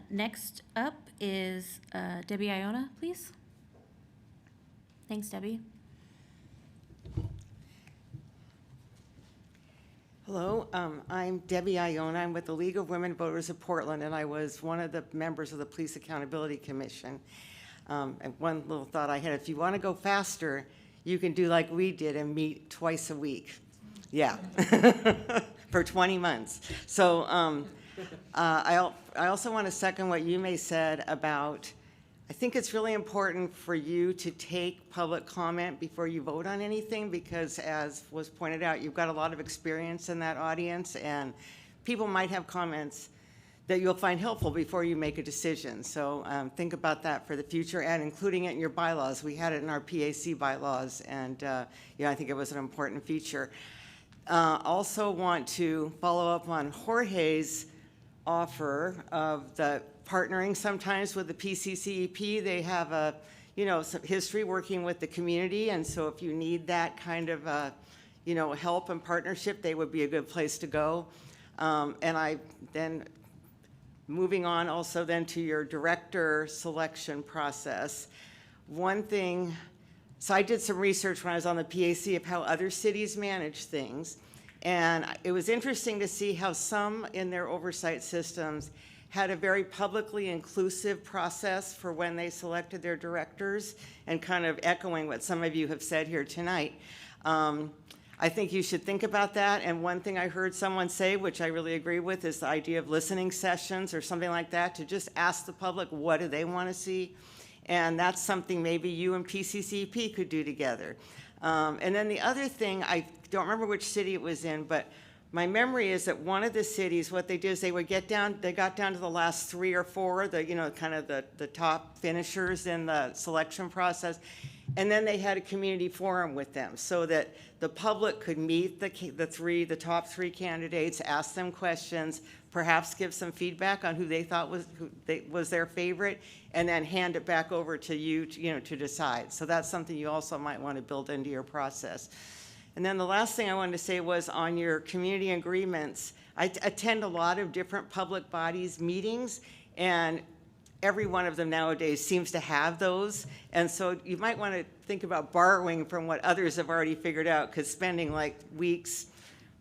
B: Next up is Debbie Iona, please. Thanks, Debbie.
V: Hello, I'm Debbie Iona. I'm with the League of Women Voters of Portland, and I was one of the members of the Police Accountability Commission. And one little thought I had, if you want to go faster, you can do like we did and meet twice a week. Yeah, for 20 months. So I also want to second what you may said about, I think it's really important for you to take public comment before you vote on anything because, as was pointed out, you've got a lot of experience in that audience and people might have comments that you'll find helpful before you make a decision. So think about that for the future and including it in your bylaws. We had it in our PAC bylaws and I think it was an important feature. Also want to follow up on Jorge's offer of the partnering sometimes with the PCCEP. They have a, some history working with the community, and so if you need that kind of, help and partnership, they would be a good place to go. And I then, moving on also then to your director selection process, one thing, so I did some research when I was on the PAC of how other cities manage things. And it was interesting to see how some in their oversight systems had a very publicly inclusive process for when they selected their directors, and kind of echoing what some of you have said here tonight. I think you should think about that. And one thing I heard someone say, which I really agree with, is the idea of listening sessions or something like that, to just ask the public, what do they want to see? And that's something maybe you and PCCP could do together. And then the other thing, I don't remember which city it was in, but my memory is that one of the cities, what they did is they got down to the last 3 or 4, kind of the top finishers in the selection process, And then they had a community forum with them so that the public could meet the top three candidates, ask them questions, perhaps give some feedback on who they thought was their favorite, and then hand it back over to you, to decide. So that's something you also might want to build into your process. And then the last thing I wanted to say was on your community agreements. I attend a lot of different public bodies meetings, and every one of them nowadays seems to have those. And so you might want to think about borrowing from what others have already figured out, because spending like weeks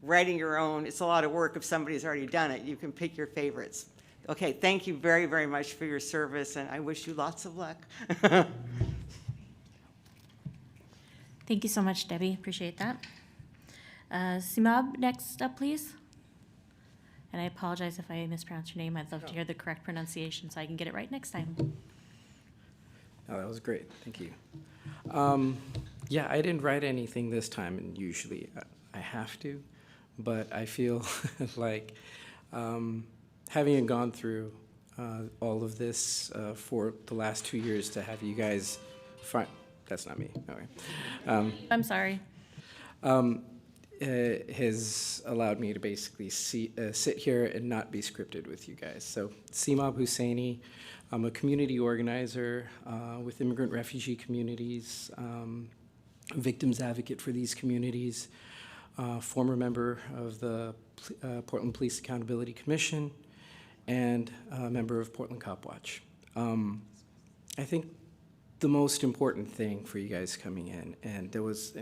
V: writing your own, it's a lot of work if somebody's already done it. You can pick your favorites. Okay, thank you very, very much for your service, and I wish you lots of luck.
B: Thank you so much, Debbie. Appreciate that. Simab, next up, please. And I apologize if I mispronounce your name. I'd love to hear the correct pronunciation so I can get it right next time.
N: Oh, that was great. Thank you. Yeah, I didn't write anything this time, and usually I have to, but I feel like having gone through all of this for the last 2 years, to have you guys that's not me. Okay.
B: I'm sorry.
N: Has allowed me to basically sit here and not be scripted with you guys. So, Simab Husseini, I'm a community organizer with immigrant refugee communities, victims advocate for these communities, former member of the Portland Police Accountability Commission, and a member of Portland Cop Watch. I think the most important thing for you guys coming in, and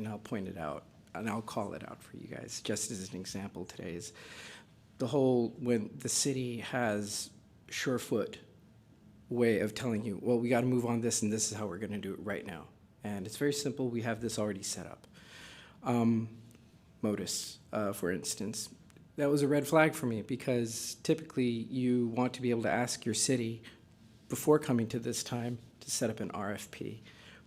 N: I'll point it out, and I'll call it out for you guys, just as an example today, is when the city has Surefoot way of telling you, well, we got to move on this, and this is how we're going to do it right now. And it's very simple. We have this already set up. Modus, for instance, that was a red flag for me, because typically you want to be able to ask your city before coming to this time to set up an RFP,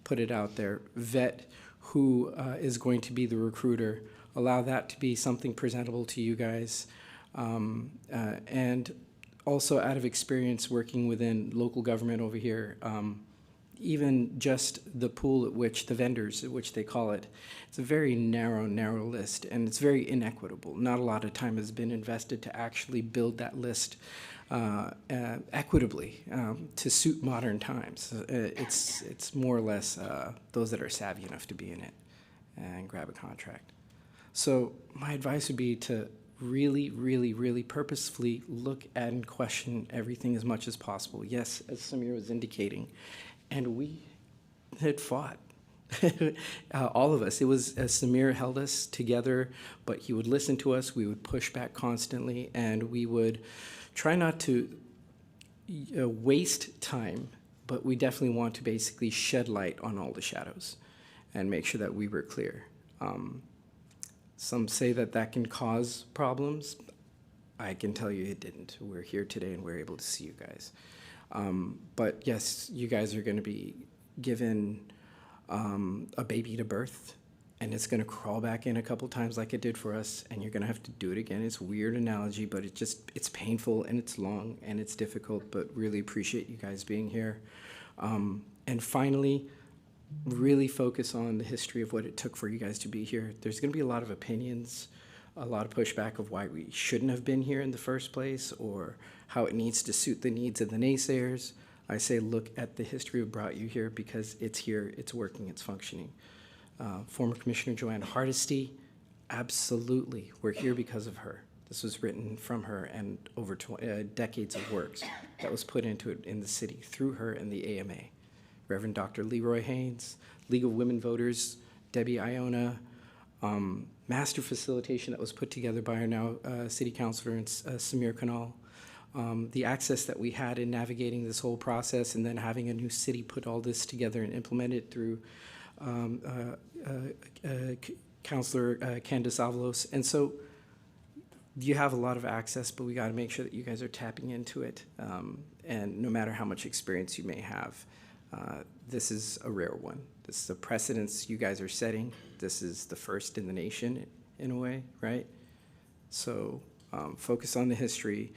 N: put it out there, vet who is going to be the recruiter, allow that to be something presentable to you guys, and also out of experience working within local government over here, even just the pool at which the vendors, at which they call it, it's a very narrow list, and it's very inequitable. Not a lot of time has been invested to actually build that list equitably to suit modern times. It's more or less those that are savvy enough to be in it and grab a contract. So my advice would be to really, really, really purposefully look at and question everything as much as possible. Yes, as Samir was indicating, and we had fought. All of us. It was Samir held us together, but he would listen to us. We would push back constantly, and we would try not to waste time, but we definitely want to basically shed light on all the shadows and make sure that we were clear. Some say that can cause problems. I can tell you it didn't. We're here today and we're able to see you guys. But yes, you guys are going to be given a baby to birth, and it's going to crawl back in a couple times like it did for us, and you're going to have to do it again. It's a weird analogy, but it's painful, and it's long, and it's difficult, but really appreciate you guys being here. And finally, really focus on the history of what it took for you guys to be here. There's going to be a lot of opinions, a lot of pushback of why we shouldn't have been here in the first place, or how it needs to suit the needs of the naysayers. I say look at the history that brought you here, because it's here, it's working, it's functioning. Former Commissioner Joanne Hardesty, absolutely, we're here because of her. This was written from her, and over decades of works that was put into it in the city through her and the AMA. Reverend Dr. Leroy Haynes, League of Women Voters, Debbie Iona, master facilitation that was put together by our now city councilor, Samir Kanal. The access that we had in navigating this whole process, and then having a new city put all this together and implement it through Councilor Candace Avalos. And so you have a lot of access, but we got to make sure that you guys are tapping into it. And no matter how much experience you may have, this is a rare one. This is a precedence you guys are setting. This is the first in the nation, in a way, right? So focus on the history,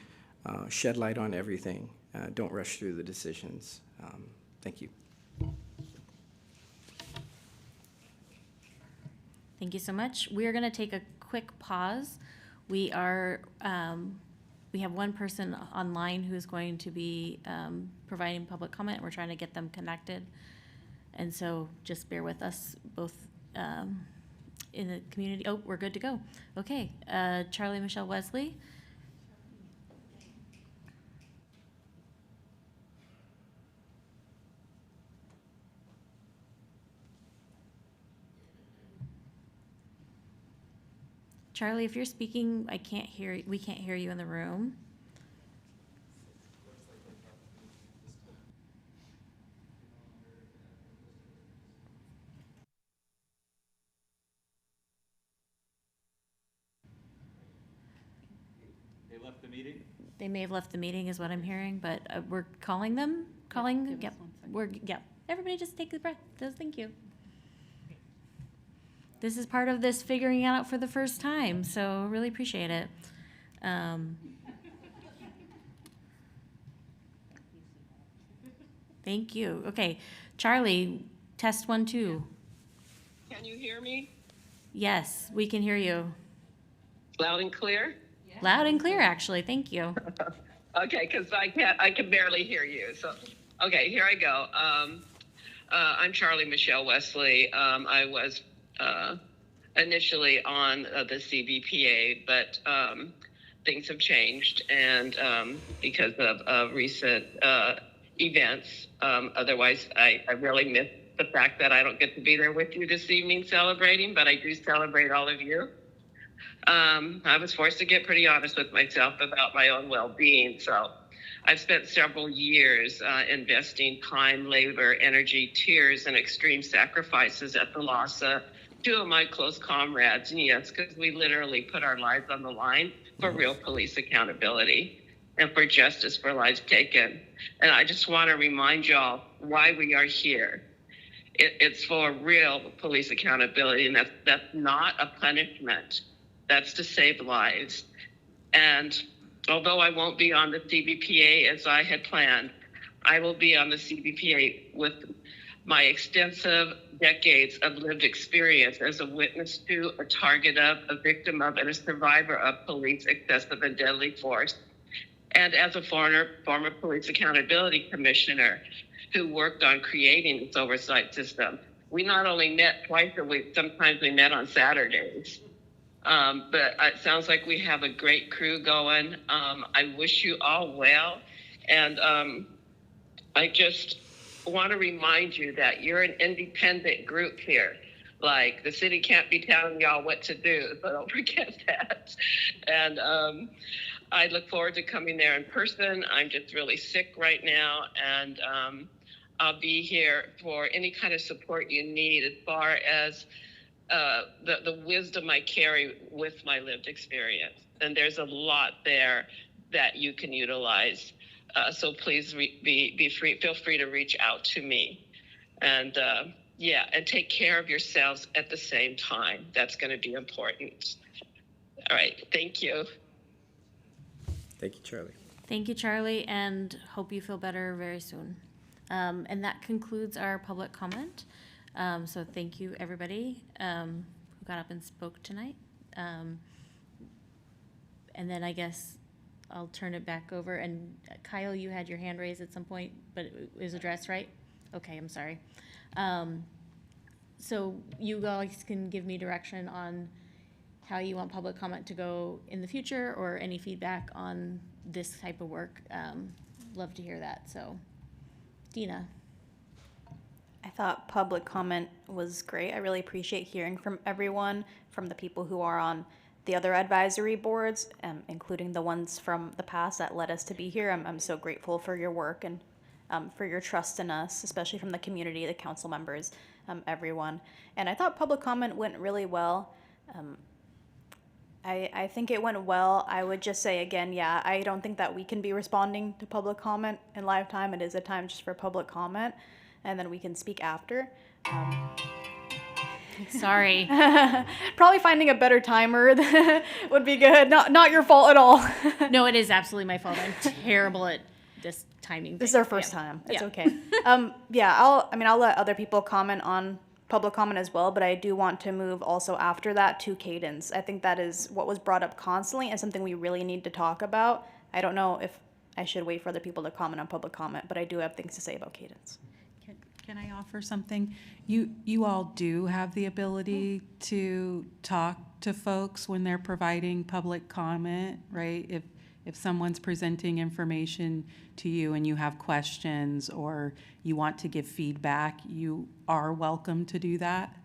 N: shed light on everything. Don't rush through the decisions. Thank you.
B: Thank you so much. We are going to take a quick pause. We are, we have one person online who's going to be providing public comment. We're trying to get them connected. And so just bear with us both in the community. Oh, we're good to go. Okay, Charlie Michelle Wesley. Charlie, if you're speaking, I can't hear, we can't hear you in the room.
C: They left the meeting?
B: They may have left the meeting is what I'm hearing, but we're calling them, yep, yep. Everybody just take a breath, thank you. This is part of this figuring it out for the first time, so really appreciate it. Thank you. Okay, Charlie, test 1, 2.
O: Can you hear me?
B: Yes, we can hear you.
O: Loud and clear?
B: Loud and clear, actually. Thank you.
O: Okay, because I can barely hear you. So, okay, here I go. I'm Charlie Michelle Wesley. I was initially on the CBPA, but things have changed, and because of recent events. Otherwise, I really miss the fact that I don't get to be there with you this evening celebrating, but I do celebrate all of you. I was forced to get pretty honest with myself about my own well-being, so I've spent several years investing time, labor, energy, tears, and extreme sacrifices at the loss of 2 of my close comrades. And yes, because we literally put our lives on the line for real police accountability and for justice for lives taken. And I just want to remind y'all why we are here. It's for real police accountability, and that's not a punishment. That's to save lives. And although I won't be on the CBPA as I had planned, I will be on the CBPA with my extensive decades of lived experience as a witness to, a target of, a victim of, and a survivor of police excessive and deadly force. And as a former police accountability commissioner who worked on creating this oversight system. We not only met twice a week, sometimes we met on Saturdays. But it sounds like we have a great crew going. I wish you all well. And I just want to remind you that you're an independent group here. Like, the city can't be telling y'all what to do, so don't forget that. And I look forward to coming there in person. I'm just really sick right now, and I'll be here for any kind of support you need as far as the wisdom I carry with my lived experience. And there's a lot there that you can utilize. So please feel free to reach out to me. And and take care of yourselves at the same time. That's going to be important. All right, thank you.
N: Thank you, Charlie.
B: Thank you, Charlie, and hope you feel better very soon. And that concludes our public comment. So thank you, everybody who got up and spoke tonight. And then I guess I'll turn it back over. And Kyle, you had your hand raised at some point, but it was addressed, right? Okay, I'm sorry. So you guys can give me direction on how you want public comment to go in the future, or any feedback on this type of work. Love to hear that. So, Dina.
P: I thought public comment was great. I really appreciate hearing from everyone, from the people who are on the other advisory boards, including the ones from the past that led us to be here. I'm so grateful for your work and for your trust in us, especially from the community, the council members, everyone. And I thought public comment went really well. I think it went well. I would just say again, yeah, I don't think that we can be responding to public comment in live time. It is a time just for public comment, and then we can speak after.
B: Sorry.
P: Probably finding a better timer would be good. Not your fault at all.
B: No, it is absolutely my fault. I'm terrible at this timing.
P: This is our first time. It's okay. I'll let other people comment on public comment as well, but I do want to move also after that to cadence. I think that is what was brought up constantly and something we really need to talk about. I don't know if I should wait for other people to comment on public comment, but I do have things to say about cadence.
A: Can I offer something? You all do have the ability to talk to folks when they're providing public comment, right? If someone's presenting information to you and you have questions or you want to give feedback, you are welcome to do that.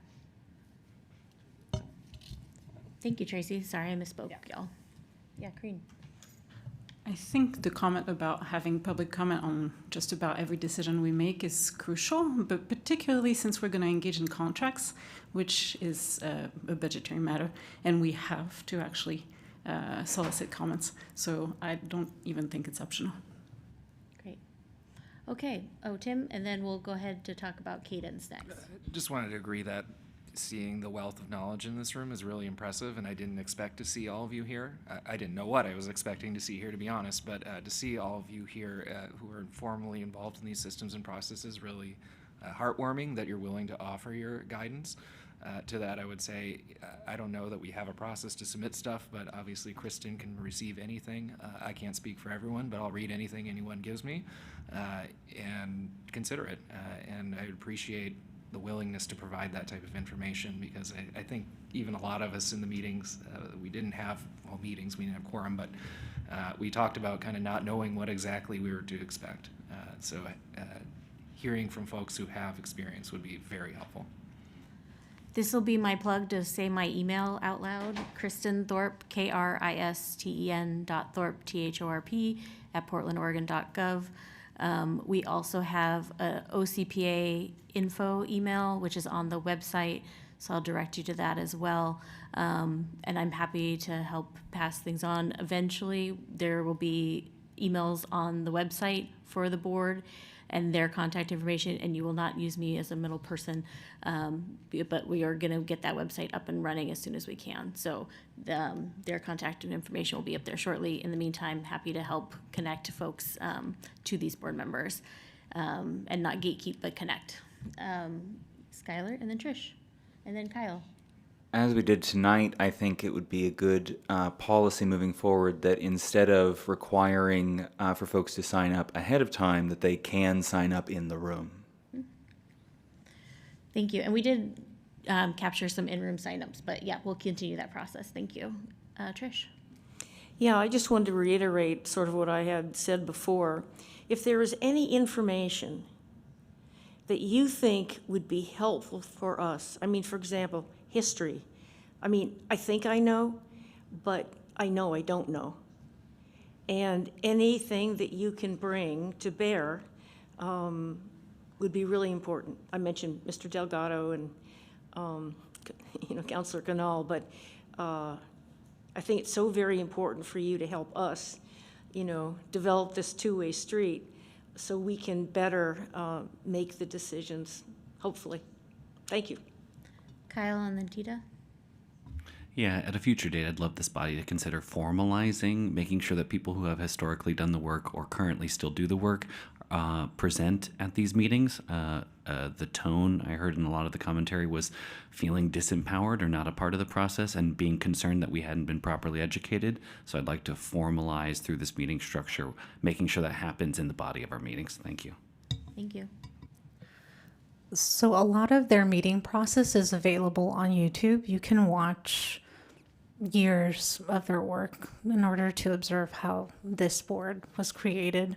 B: Thank you, Tracy. Sorry I misspoke, y'all. Yeah, Corinne.
F: I think the comment about having public comment on just about every decision we make is crucial, but particularly since we're going to engage in contracts, which is a budgetary matter, and we have to actually solicit comments. So I don't even think it's optional.
B: Great. Okay. Oh, Tim, and then we'll go ahead to talk about cadence next.
M: Just wanted to agree that seeing the wealth of knowledge in this room is really impressive, and I didn't expect to see all of you here. I didn't know what I was expecting to see here, to be honest, but to see all of you here who are formally involved in these systems and processes really heartwarming that you're willing to offer your guidance. To that, I would say, I don't know that we have a process to submit stuff, but obviously Kristen can receive anything. I can't speak for everyone, but I'll read anything anyone gives me and consider it. And I appreciate the willingness to provide that type of information, because I think even a lot of us in the meetings, we didn't have, well, meetings, we didn't have quorum, but we talked about kind of not knowing what exactly we were to expect. So hearing from folks who have experience would be very helpful.
B: This will be my plug to say my email out loud. Kristen Thorpe, KRISTEN.Thorpe, THORP, @portlandoregon.gov. We also have a OCPA info email, which is on the website, so I'll direct you to that as well. And I'm happy to help pass things on. Eventually, there will be emails on the website for the board and their contact information, and you will not use me as a middle person, but we are going to get that website up and running as soon as we can. So their contact information will be up there shortly. In the meantime, happy to help connect folks to these board members, and not gatekeep, but connect. Skylar, and then Trish, and then Kyle.
I: As we did tonight, I think it would be a good policy moving forward that instead of requiring for folks to sign up ahead of time, that they can sign up in the room.
B: Thank you. And we did capture some in-room signups, but yeah, we'll continue that process. Thank you. Trish?
H: Yeah, I just wanted to reiterate sort of what I had said before. If there is any information that you think would be helpful for us, I mean, for example, history. I mean, I think I know, but I know I don't know. And anything that you can bring to bear would be really important. I mentioned Mr. Delgado and, Councilor Canal, but I think it's so very important for you to help us, develop this two-way street so we can better make the decisions, hopefully. Thank you.
B: Kyle, and then Tita.
C: Yeah, at a future date, I'd love this body to consider formalizing, making sure that people who have historically done the work or currently still do the work present at these meetings. The tone I heard in a lot of the commentary was feeling disempowered or not a part of the process and being concerned that we hadn't been properly educated. So I'd like to formalize through this meeting structure, making sure that happens in the body of our meetings. Thank you.
B: Thank you.
J: So a lot of their meeting process is available on YouTube. You can watch years of their work in order to observe how this board was created.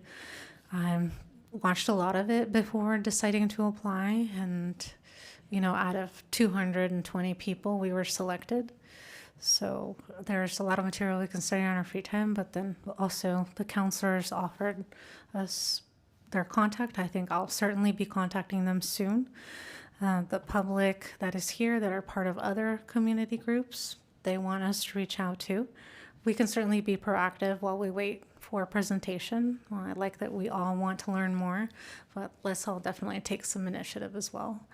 J: I watched a lot of it before deciding to apply, and out of 220 people, we were selected. So there's a lot of material we can study on our free time, but then also the counselors offered us their contact. I think I'll certainly be contacting them soon. The public that is here that are part of other community groups, they want us to reach out to. We can certainly be proactive while we wait for a presentation. Well, I like that we all want to learn more, but let's all definitely take some initiative as well.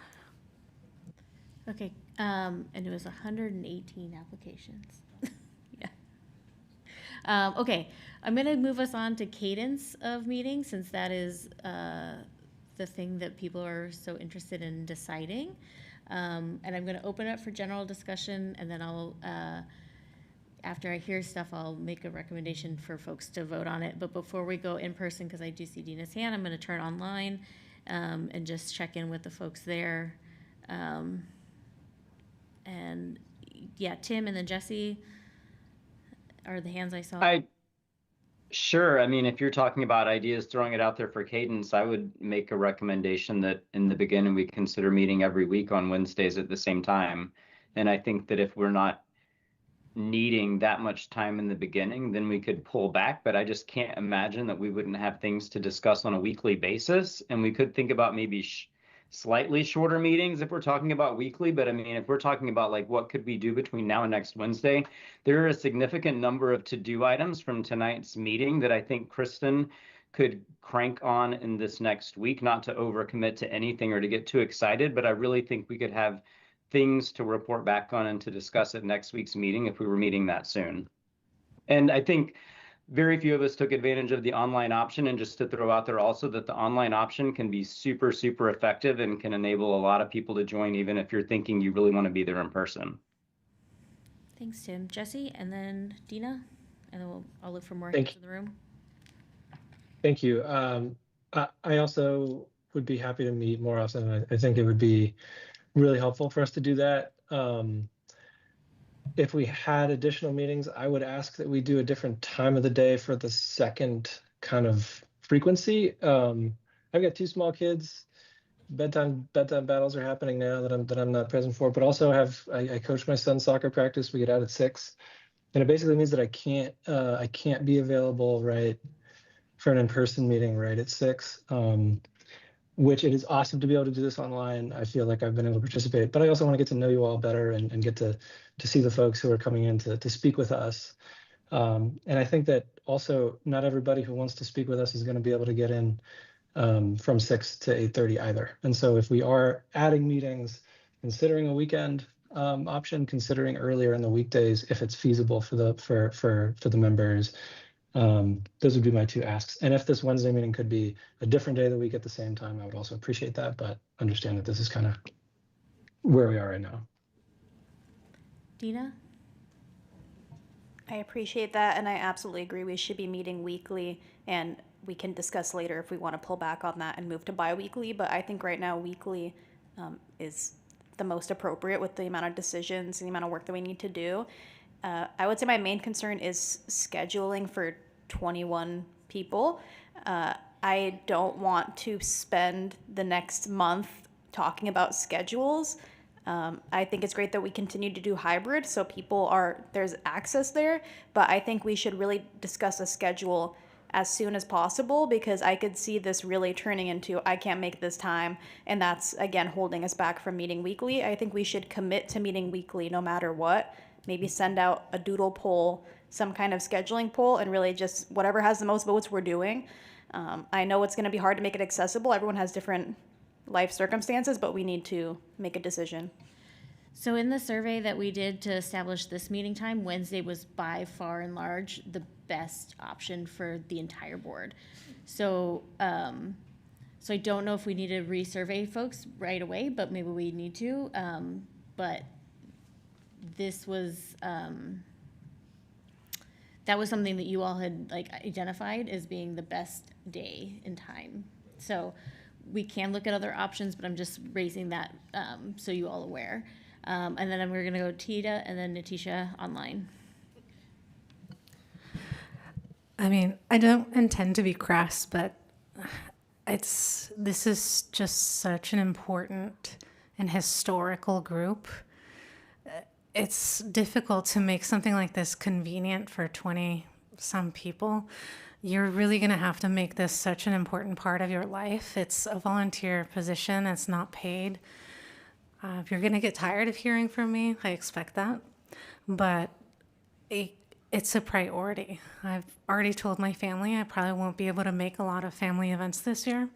B: Okay, and it was 118 applications. Yeah. Okay, I'm going to move us on to cadence of meetings, since that is the thing that people are so interested in deciding. And I'm going to open it up for general discussion, and then I'll, after I hear stuff, I'll make a recommendation for folks to vote on it. But before we go in person, because I do see Dina's hand, I'm going to turn online and just check in with the folks there. And yeah, Tim and then Jesse are the hands I saw.
K: Sure. I mean, if you're talking about ideas, throwing it out there for cadence, I would make a recommendation that in the beginning we consider meeting every week on Wednesdays at the same time. And I think that if we're not needing that much time in the beginning, then we could pull back. But I just can't imagine that we wouldn't have things to discuss on a weekly basis. And we could think about maybe slightly shorter meetings if we're talking about weekly. But I mean, if we're talking about like what could we do between now and next Wednesday, there are a significant number of to-do items from tonight's meeting that I think Kristen could crank on in this next week, not to overcommit to anything or to get too excited, but I really think we could have things to report back on and to discuss at next week's meeting if we were meeting that soon. And I think very few of us took advantage of the online option, and just to throw out there also that the online option can be super, super effective and can enable a lot of people to join, even if you're thinking you really want to be there in person.
B: Thanks, Tim. Jesse, and then Dina, and then I'll look for more
L: Thank
B: hands in the room.
L: Thank you. I also would be happy to meet more often. I think it would be really helpful for us to do that. If we had additional meetings, I would ask that we do a different time of the day for the second kind of frequency. I've got 2 small kids. Bedtime battles are happening now that I'm not present for, but also I coach my son's soccer practice. We get out at 6, and it basically means that I can't be available right for an in-person meeting right at 6. Which it is awesome to be able to do this online. I feel like I've been able to participate, but I also want to get to know you all better and get to see the folks who are coming in to speak with us. And I think that also not everybody who wants to speak with us is going to be able to get in from 6 to 8:30 either. And so if we are adding meetings, considering a weekend option, considering earlier in the weekdays, if it's feasible for the members, those would be my 2 asks. And if this Wednesday meeting could be a different day of the week at the same time, I would also appreciate that, but understand that this is kind of where we are right now.
B: Dina?
P: I appreciate that, and I absolutely agree we should be meeting weekly, and we can discuss later if we want to pull back on that and move to bi-weekly, but I think right now weekly is the most appropriate with the amount of decisions and the amount of work that we need to do. I would say my main concern is scheduling for 21 people. I don't want to spend the next month talking about schedules. I think it's great that we continue to do hybrid so there's access there, but I think we should really discuss a schedule as soon as possible, because I could see this really turning into I can't make this time, and that's again holding us back from meeting weekly. I think we should commit to meeting weekly no matter what. Maybe send out a doodle poll, some kind of scheduling poll, and really just whatever has the most votes we're doing. I know it's going to be hard to make it accessible. Everyone has different life circumstances, but we need to make a decision.
B: So in the survey that we did to establish this meeting time, Wednesday was by far and large the best option for the entire board. So I don't know if we need to resurvey folks right away, but maybe we need to. But this was that was something that you all had identified as being the best day and time. So we can look at other options, but I'm just raising that so you all aware. And then we're gonna go Tita and then Natisha online.
J: I mean, I don't intend to be crass, but this is just such an important and historical group. It's difficult to make something like this convenient for 20-some people. You're really going to have to make this such an important part of your life. It's a volunteer position. It's not paid. If you're going to get tired of hearing from me, I expect that. But it's a priority. I've already told my family I probably won't be able to make a lot of family events this year.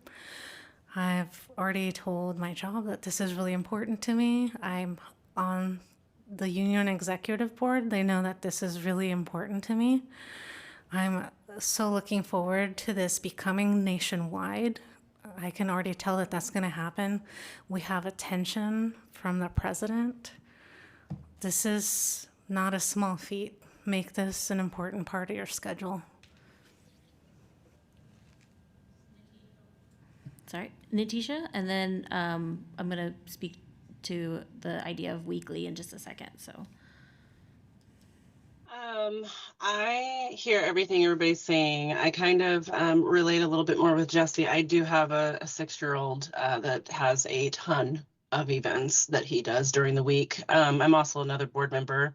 J: I've already told my job that this is really important to me. I'm on the union executive board. They know that this is really important to me. I'm so looking forward to this becoming nationwide. I can already tell that that's going to happen. We have attention from the president. This is not a small feat. Make this an important part of your schedule.
B: Sorry, Natisha, and then I'm going to speak to the idea of weekly in just a second. So,
Q: I hear everything everybody's saying. I kind of relate a little bit more with Jesse. I do have a 6-year-old that has a ton of events that he does during the week. I'm also another board member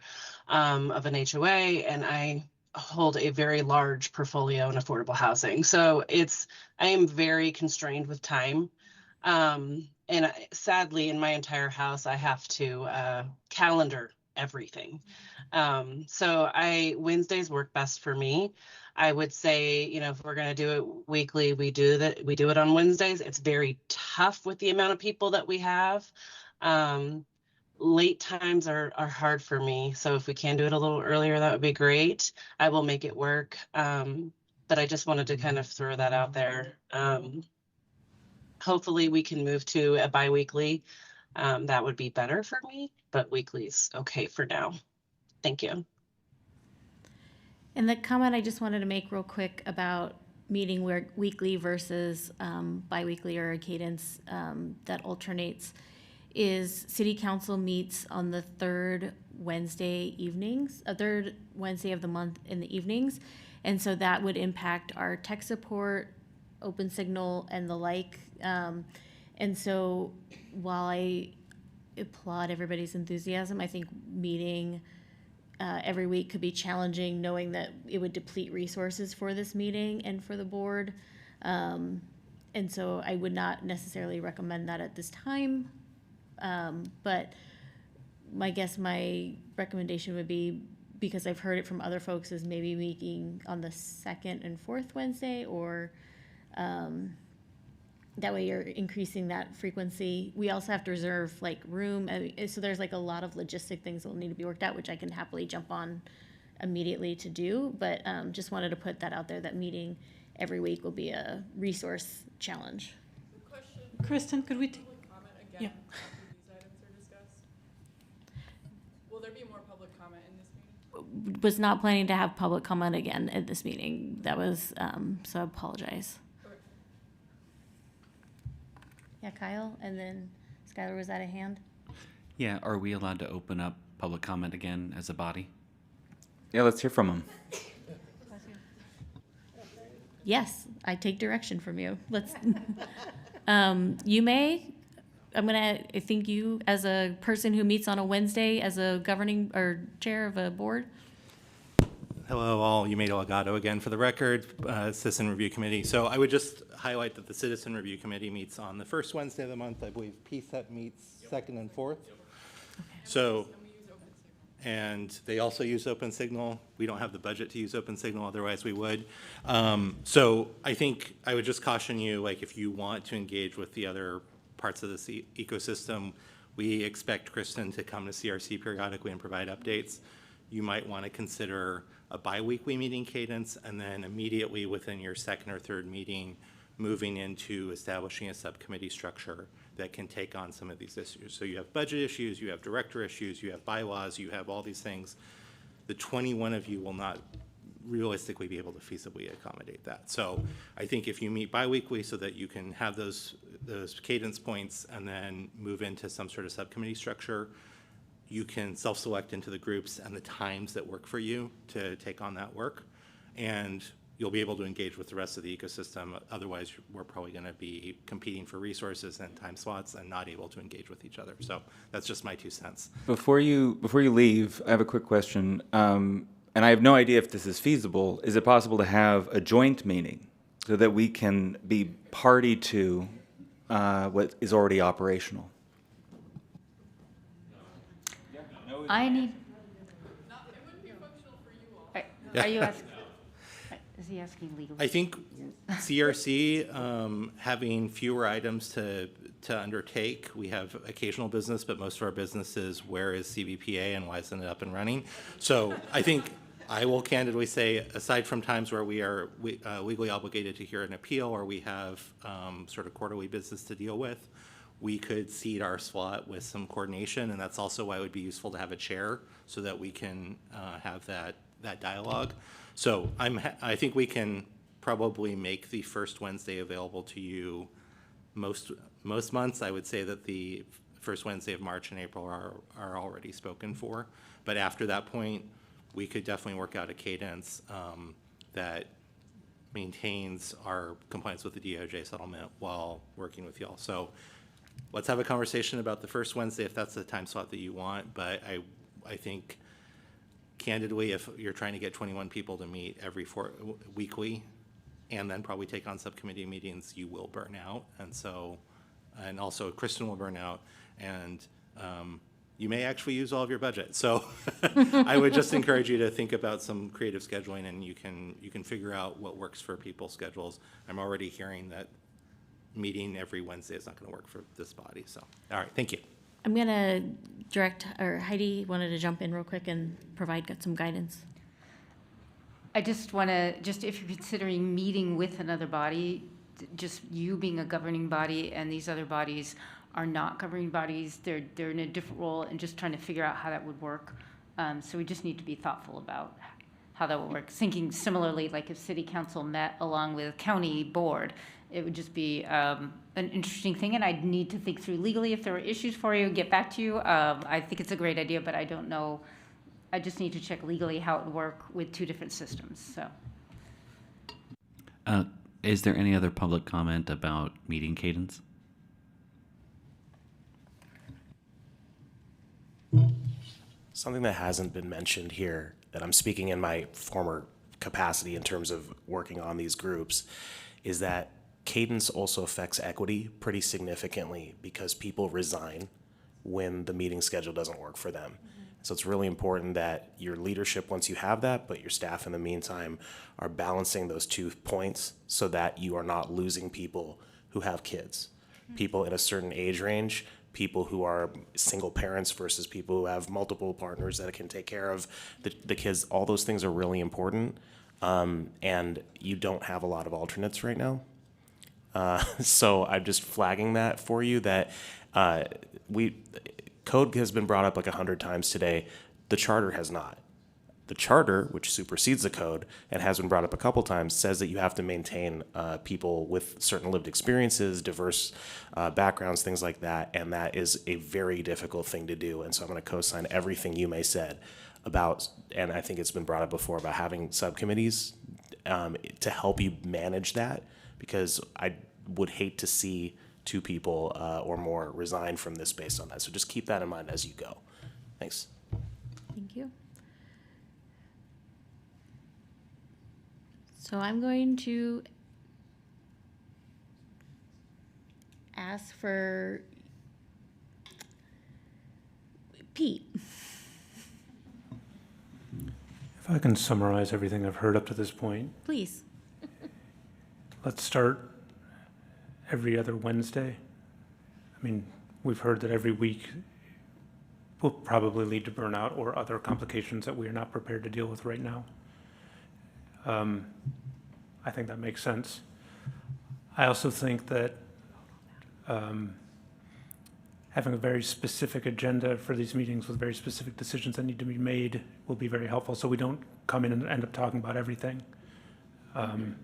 Q: of an HOA, and I hold a very large portfolio in affordable housing. So I am very constrained with time. Sadly, in my entire house, I have to calendar everything. So Wednesdays work best for me. I would say, if we're going to do it weekly, we do it on Wednesdays. It's very tough with the amount of people that we have. Late times are hard for me. So if we can do it a little earlier, that would be great. I will make it work. But I just wanted to kind of throw that out there. Hopefully we can move to a bi-weekly. That would be better for me, but weekly's okay for now. Thank you.
B: and the comment I just wanted to make real quick about meeting weekly versus biweekly or a cadence that alternates is City Council meets on the third Wednesday of the month in the evenings. And so that would impact our tech support, open signal, and the like. And so while I applaud everybody's enthusiasm, I think meeting every week could be challenging, knowing that it would deplete resources for this meeting and for the board. And so I would not necessarily recommend that at this time. But my recommendation would be, because I've heard it from other folks, is maybe meeting on the second and fourth Wednesday, or that way you're increasing that frequency. We also have to reserve room. So there's a lot of logistic things that will need to be worked out, which I can happily jump on immediately to do. But just wanted to put that out there, that meeting every week will be a resource challenge.
A: Kristen, could we take?
R: Yeah. Will there be more public comment in this meeting?
B: Was not planning to have public comment again at this meeting. That was, so I apologize. Yeah, Kyle, and then Skylar, was that a hand?
C: Yeah, are we allowed to open up public comment again as a body?
I: Yeah, let's hear from them.
B: Yes, I take direction from you. Let's, you may, I think you, as a person who meets on a Wednesday as a governing or chair of a board.
U: Hello all, Yumedo Delgado again for the record, Citizen Review Committee. So I would just highlight that the Citizen Review Committee meets on the first Wednesday of the month. I believe PSET meets second and fourth. So, and they also use Open Signal. We don't have the budget to use Open Signal, otherwise we would. So I think I would just caution you, if you want to engage with the other parts of this ecosystem, we expect Kristen to come to CRC periodically and provide updates. You might want to consider a bi-weekly meeting cadence, and then immediately within your second or third meeting, moving into establishing a subcommittee structure that can take on some of these issues. So you have budget issues, you have director issues, you have bylaws, you have all these things. The 21 of you will not realistically be able to feasibly accommodate that. So I think if you meet bi-weekly so that you can have those cadence points and then move into some sort of subcommittee structure, you can self-select into the groups and the times that work for you to take on that work, and you'll be able to engage with the rest of the ecosystem. Otherwise, we're probably going to be competing for resources and time slots and not able to engage with each other. So that's just my 2 cents.
I: Before you leave, I have a quick question, and I have no idea if this is feasible. Is it possible to have a joint meeting so that we can be party to what is already operational?
P: I need. Are you asking? Is he asking legally?
U: I think CRC, having fewer items to undertake, we have occasional business, but most of our business is where is CBPA and why isn't it up and running? So I think I will candidly say, aside from times where we are legally obligated to hear an appeal or we have sort of quarterly business to deal with, we could seed our slot with some coordination, and that's also why it would be useful to have a chair so that we can have that dialogue. So I think we can probably make the first Wednesday available to you most months. I would say that the first Wednesday of March and April are already spoken for, but after that point, we could definitely work out a cadence that maintains our compliance with the DOJ settlement while working with y'all. So let's have a conversation about the first Wednesday if that's the time slot that you want. But I think, candidly, if you're trying to get 21 people to meet weekly and then probably take on subcommittee meetings, you will burn out. And also Kristen will burn out, and you may actually use all of your budget. So I would just encourage you to think about some creative scheduling, and you can figure out what works for people's schedules. I'm already hearing that meeting every Wednesday is not going to work for this body. So, all right, thank you.
B: I'm gonna Heidi wanted to jump in real quick and provide some guidance.
S: I just want to, if you're considering meeting with another body, just you being a governing body and these other bodies are not governing bodies, they're in a different role, and just trying to figure out how that would work. So we just need to be thoughtful about how that would work. Thinking similarly, like if city council met along with county board, it would just be an interesting thing, and I'd need to think through legally if there were issues for you, get back to you. I think it's a great idea, but I don't know. I just need to check legally how it would work with two different systems, so.
C: Is there any other public comment about meeting cadence?
D: Something that hasn't been mentioned here, that I'm speaking in my former capacity in terms of working on these groups, is that cadence also affects equity pretty significantly because people resign when the meeting schedule doesn't work for them. So it's really important that your leadership, once you have that, but your staff in the meantime, are balancing those 2 points so that you are not losing people who have kids, people in a certain age range, people who are single parents versus people who have multiple partners that can take care of the kids. All those things are really important, and you don't have a lot of alternates right now. So I'm just flagging that for you, that code has been brought up like 100 times today. The charter has not. The charter, which supersedes the code and has been brought up a couple times, says that you have to maintain people with certain lived experiences, diverse backgrounds, things like that, and that is a very difficult thing to do. And so I'm going to co-sign everything you may said about, and I think it's been brought up before, about having subcommittees to help you manage that, because I would hate to see 2 people or more resign from this based on that. So just keep that in mind as you go. Thanks.
B: Thank you. So I'm going to ask for Pete.
T: If I can summarize everything I've heard up to this point.
B: Please.
T: Let's start every other Wednesday. I mean, we've heard that every week will probably lead to burnout or other complications that we are not prepared to deal with right now. I think that makes sense. I also think that having a very specific agenda for these meetings with very specific decisions that need to be made will be very helpful, so we don't come in and end up talking about everything. And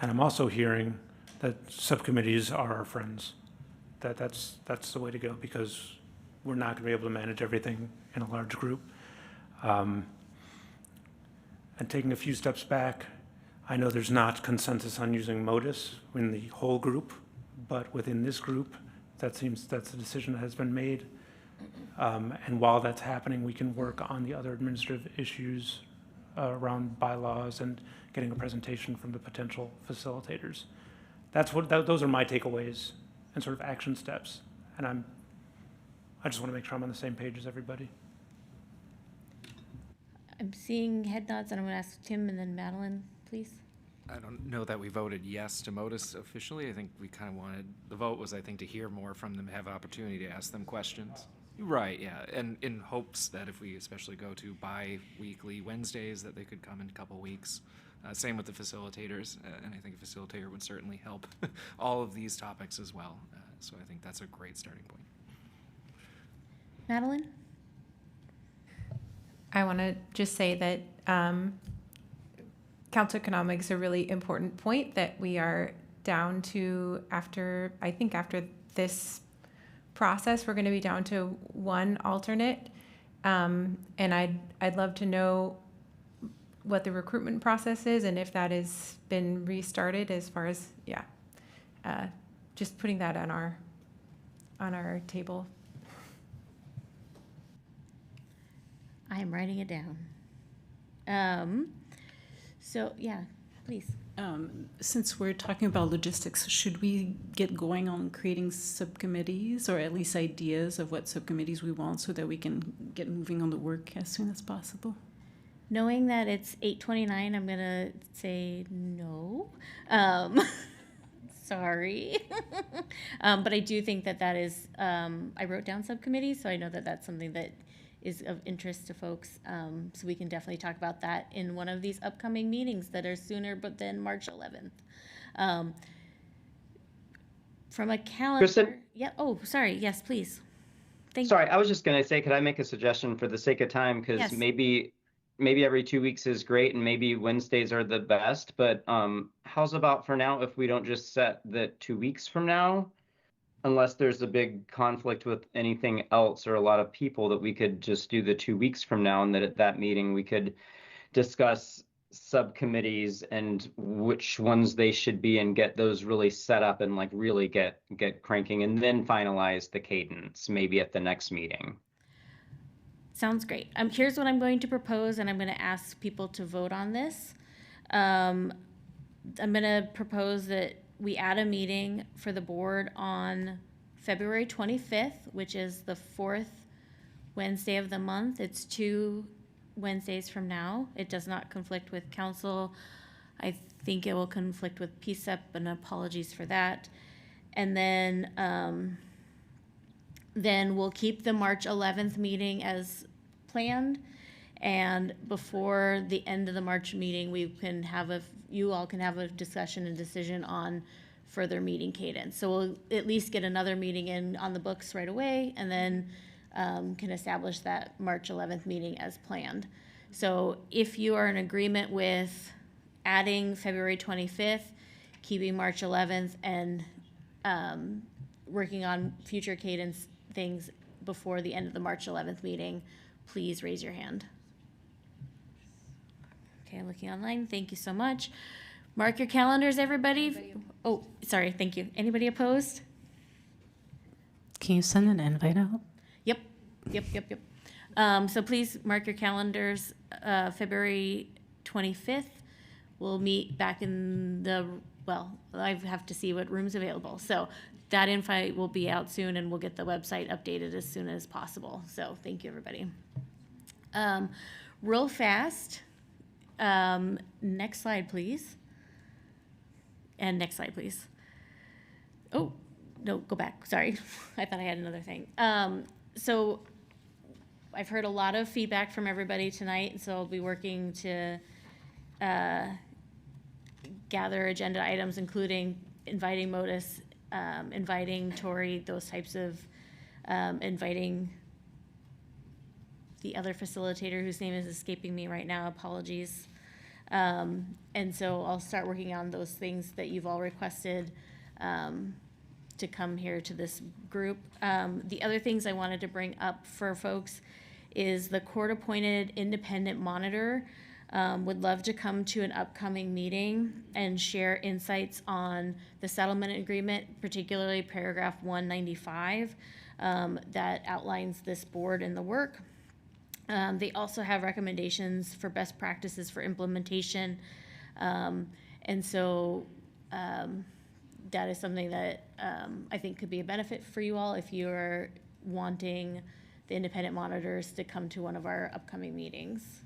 T: I'm also hearing that subcommittees are our friends. That's the way to go, because we're not going to be able to manage everything in a large group. And taking a few steps back, I know there's not consensus on using MODIS in the whole group, but within this group, that's a decision that has been made. And while that's happening, we can work on the other administrative issues around bylaws and getting a presentation from the potential facilitators. Those are my takeaways and sort of action steps. And I just want to make sure I'm on the same page as everybody.
B: I'm seeing head nods, and I'm going to ask Tim and then Madeline, please.
M: I don't know that we voted yes to MODIS officially. I think we kind of wanted, the vote was, I think, to hear more from them, have opportunity to ask them questions. Right, yeah, and in hopes that if we especially go to bi-weekly Wednesdays, that they could come in a couple weeks. Same with the facilitators, and I think a facilitator would certainly help all of these topics as well. So I think that's a great starting point.
B: Madeline?
E: I want to just say that council economics is a really important point that we are down to after this process, we're going to be down to one alternate. And I'd love to know what the recruitment process is and if that has been restarted as far as, just putting that on our table.
B: I am writing it down. So yeah, please.
F: Since we're talking about logistics, should we get going on creating subcommittees or at least ideas of what subcommittees we want so that we can get moving on the work as soon as possible?
B: Knowing that it's 8:29, I'm gonna say no. Sorry. But I do think that is, I wrote down subcommittees, so I know that that's something that is of interest to folks. So we can definitely talk about that in one of these upcoming meetings that are sooner but then March 11th. From a calendar.
K: Kristen?
B: Yeah. Oh, sorry. Yes, please.
K: Sorry, I was just going to say, could I make a suggestion for the sake of time? Because
B: Yes.
K: maybe every 2 weeks is great and maybe Wednesdays are the best. But how's about for now if we don't just set the 2 weeks from now? Unless there's a big conflict with anything else or a lot of people, that we could just do the 2 weeks from now, and that at that meeting we could discuss subcommittees and which ones they should be and get those really set up and like really get cranking, and then finalize the cadence maybe at the next meeting.
B: Sounds great. Here's what I'm going to propose, and I'm going to ask people to vote on this. I'm going to propose that we add a meeting for the board on February 25th, which is the 4th Wednesday of the month. It's 2 Wednesdays from now. It does not conflict with council. I think it will conflict with PSEP, and apologies for that. And then we'll keep the March 11th meeting as planned. And before the end of the March meeting, you all can have a discussion and decision on further meeting cadence. So we'll at least get another meeting in on the books right away, and then can establish that March 11th meeting as planned. So if you are in agreement with adding February 25th, keeping March 11th, and working on future cadence things before the end of the March 11th meeting, please raise your hand. Okay, I'm looking online. Thank you so much. Mark your calendars, everybody. Oh, sorry. Thank you. Anybody opposed?
E: Can you send an invite out?
B: Yep. So please mark your calendars. February 25th. We'll meet back in I have to see what room's available. So that invite will be out soon, and we'll get the website updated as soon as possible. So thank you, everybody. Real fast. Next slide, please. And next slide, please. Oh, no, go back. Sorry. I thought I had another thing. So I've heard a lot of feedback from everybody tonight, so I'll be working to gather agenda items, including inviting Modus, inviting Tori, those types of, inviting the other facilitator whose name is escaping me right now. Apologies. And so I'll start working on those things that you've all requested to come here to this group. The other things I wanted to bring up for folks is the court-appointed independent monitor would love to come to an upcoming meeting and share insights on the settlement agreement, particularly paragraph 195 that outlines this board and the work. They also have recommendations for best practices for implementation. And so that is something that I think could be a benefit for you all if you're wanting the independent monitors to come to one of our upcoming meetings.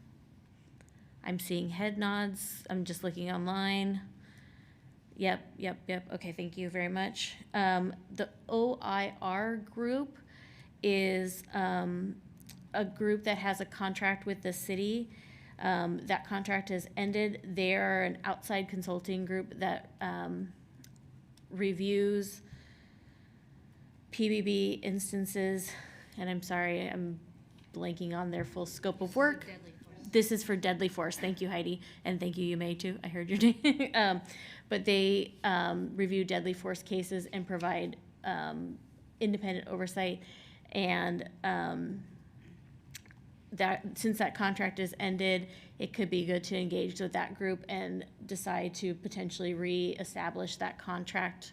B: I'm seeing head nods. I'm just looking online. Yep. Okay, thank you very much. The OIR group is a group that has a contract with the city. That contract has ended. They are an outside consulting group that reviews PBB instances, and I'm sorry, I'm blanking on their full scope of work. This is for deadly force. Thank you, Heidi, and thank you, May, too. I heard your name. But they review deadly force cases and provide independent oversight. And that since that contract is ended, it could be good to engage with that group and decide to potentially reestablish that contract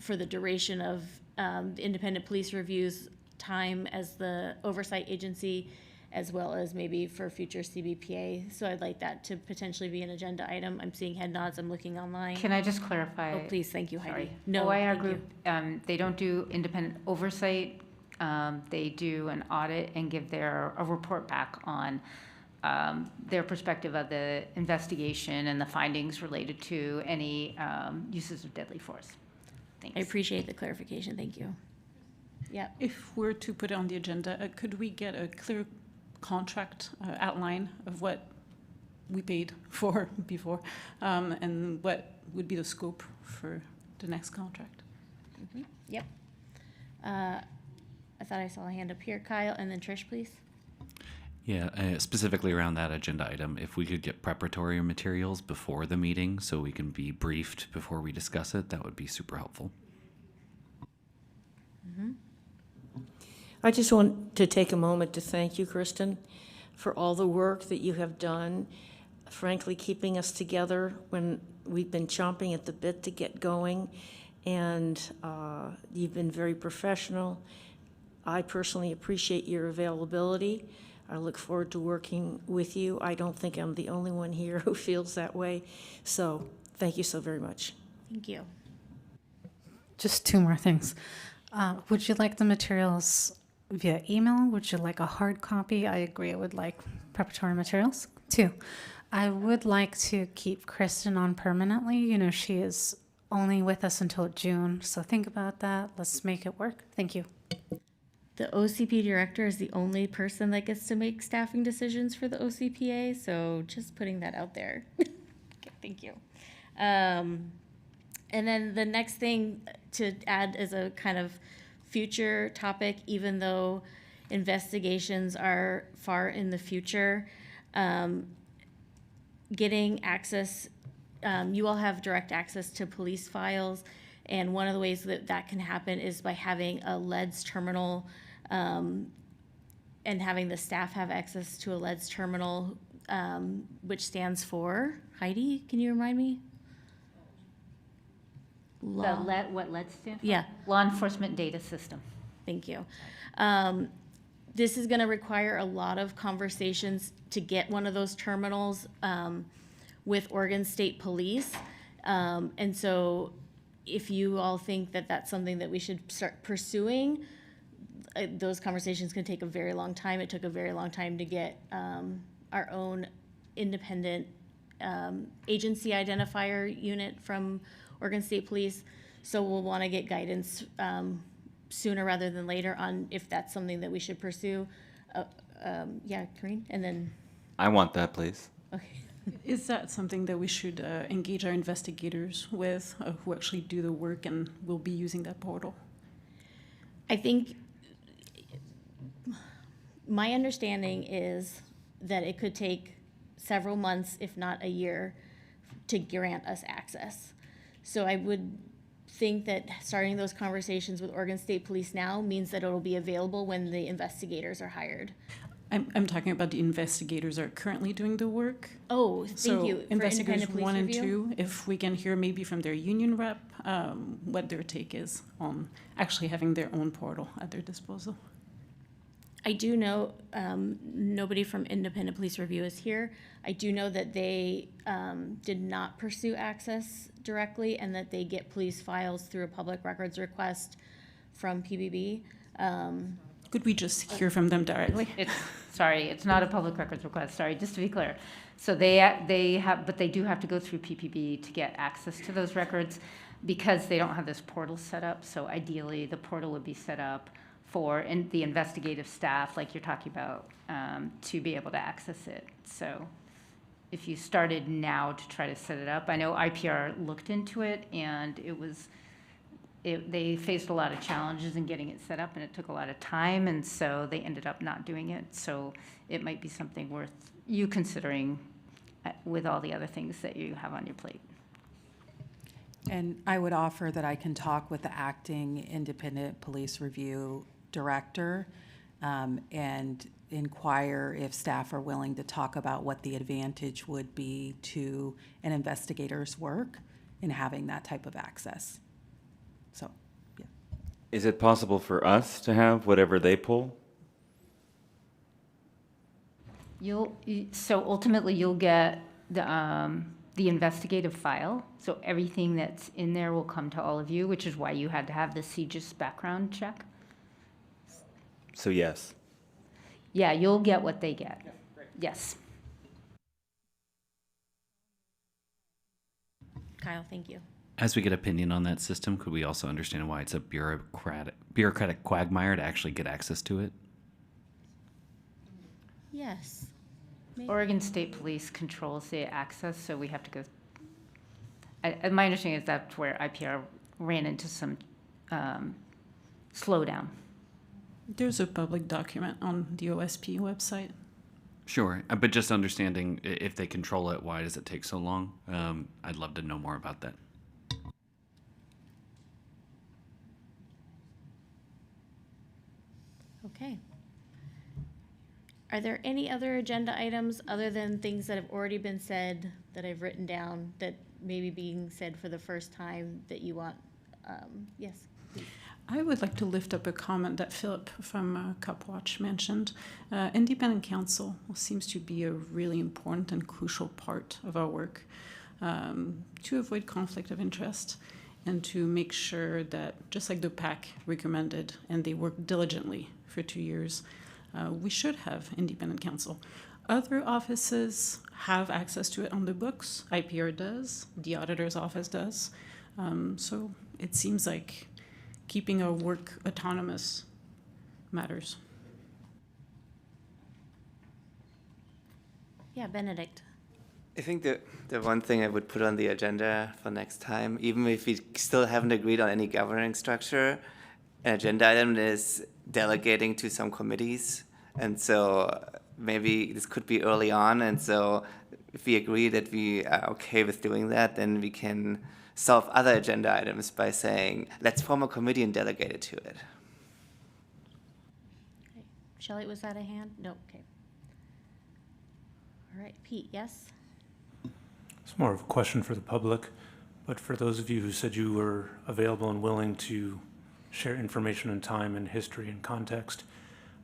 B: for the duration of the independent police reviews time as the oversight agency, as well as maybe for future CBPA. So I'd like that to potentially be an agenda item. I'm seeing head nods, I'm looking online.
S: Can I just clarify?
B: Oh, please, thank you, Heidi.
S: Sorry.
B: No,
S: OIR
B: thank
S: group, they don't do independent oversight. They do an audit and give a report back on their perspective of the investigation and the findings related to any uses of deadly force. Thanks.
B: I appreciate the clarification, thank you. Yeah.
F: If we're to put it on the agenda, could we get a clear contract outline of what we paid for before and what would be the scope for the next contract?
B: Mm-hmm. Yep. I thought I saw a hand up here. Kyle, and then Trish, please.
C: Yeah, specifically around that agenda item, if we could get preparatory materials before the meeting so we can be briefed before we discuss it, that would be super helpful.
B: Mm-hmm.
H: I just want to take a moment to thank you, Kristen, for all the work that you have done, frankly, keeping us together when we've been chomping at the bit to get going, and you've been very professional. I personally appreciate your availability. I look forward to working with you. I don't think I'm the only one here who feels that way. So thank you so very much.
B: Thank you.
J: Just two more things. Would you like the materials via email? Would you like a hard copy? I agree, I would like preparatory materials. Two, I would like to keep Kristen on permanently. You know, she is only with us until June, so think about that. Let's make it work. Thank you.
B: The OCP director is the only person that gets to make staffing decisions for the OCPA, so just putting that out there. Okay, thank you. And then the next thing to add as a kind of future topic, even though investigations are far in the future, getting access, you all have direct access to police files, and one of the ways that that can happen is by having a LEDS terminal and having the staff have access to a LEDS terminal, which stands for, Heidi, can you remind me?
S: What LED stands for?
B: Yeah.
S: Law Enforcement Data System.
B: Thank you. This is going to require a lot of conversations to get one of those terminals with Oregon State Police. And so if you all think that that's something that we should start pursuing, those conversations can take a very long time. It took a very long time to get our own independent agency identifier unit from Oregon State Police. So we'll want to get guidance sooner rather than later on if that's something that we should pursue. Yeah, Karine, and then.
I: I want that, please.
B: Okay.
F: Is that something that we should engage our investigators with, who actually do the work and will be using that portal?
B: I think my understanding is that it could take several months, if not a year, to grant us access. So I would think that starting those conversations with Oregon State Police now means that it'll be available when the investigators are hired.
F: I'm talking about the investigators are currently doing the work.
B: Oh, thank you.
F: So investigators 1 and 2, if we can hear maybe from their union rep what their take is on actually having their own portal at their disposal.
B: I do know nobody from Independent Police Review is here. I do know that they did not pursue access directly and that they get police files through a public records request from PBB.
F: Could we just hear from them directly?
S: It's not a public records request. Sorry, just to be clear. So they do have to go through PPB to get access to those records because they don't have this portal set up. So ideally, the portal would be set up for the investigative staff, like you're talking about, to be able to access it. So if you started now to try to set it up, I know IPR looked into it, and they faced a lot of challenges in getting it set up, and it took a lot of time, and so they ended up not doing it. So it might be something worth you considering with all the other things that you have on your plate.
A: And I would offer that I can talk with the acting independent police review director and inquire if staff are willing to talk about what the advantage would be to an investigator's work in having that type of access. So, yeah.
I: Is it possible for us to have whatever they pull?
S: So ultimately, you'll get the investigative file. So everything that's in there will come to all of you, which is why you had to have the CGIS background check.
I: So yes.
S: Yeah, you'll get what they get. Yes.
B: Kyle, thank you.
C: As we get opinion on that system, could we also understand why it's a bureaucratic quagmire to actually get access to it?
B: Yes.
S: Oregon State Police controls the access, so we have to go. My understanding is that's where IPR ran into some slowdown.
F: There's a public document on the OSP website.
C: Sure, but just understanding if they control it, why does it take so long? I'd love to know more about that.
B: Okay. Are there any other agenda items other than things that have already been said that I've written down that may be being said for the first time that you want? Yes, please.
F: I would like to lift up a comment that Philip from CupWatch mentioned. Independent counsel seems to be a really important and crucial part of our work to avoid conflict of interest and to make sure that, just like the PAC recommended, and they worked diligently for 2 years, we should have independent counsel. Other offices have access to it on the books. IPR does. The auditor's office does. So it seems like keeping our work autonomous matters.
B: Yeah, Benedict.
G: I think the one thing I would put on the agenda for next time, even if we still haven't agreed on any governing structure, an agenda item is delegating to some committees. And so maybe this could be early on. And so if we agree that we are okay with doing that, then we can solve other agenda items by saying, let's form a committee and delegate it to it.
B: Okay. Shelley, was that a hand? No, okay. All right, Pete, yes?
T: It's more of a question for the public, but for those of you who said you were available and willing to share information and time and history and context,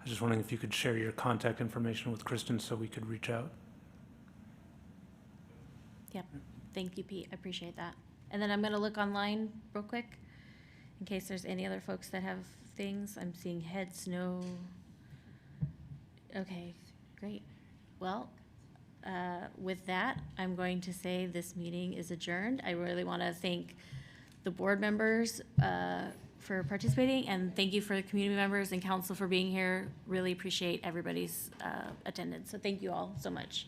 T: I was just wondering if you could share your contact information with Kristen so we could reach out.
B: Yep. Thank you, Pete. I appreciate that. And then I'm going to look online real quick in case there's any other folks that have things. I'm seeing heads, no. Okay, great. Well, with that, I'm going to say this meeting is adjourned. I really want to thank the board members for participating, and thank you for the community members and council for being here. Really appreciate everybody's attendance. So thank you all so much.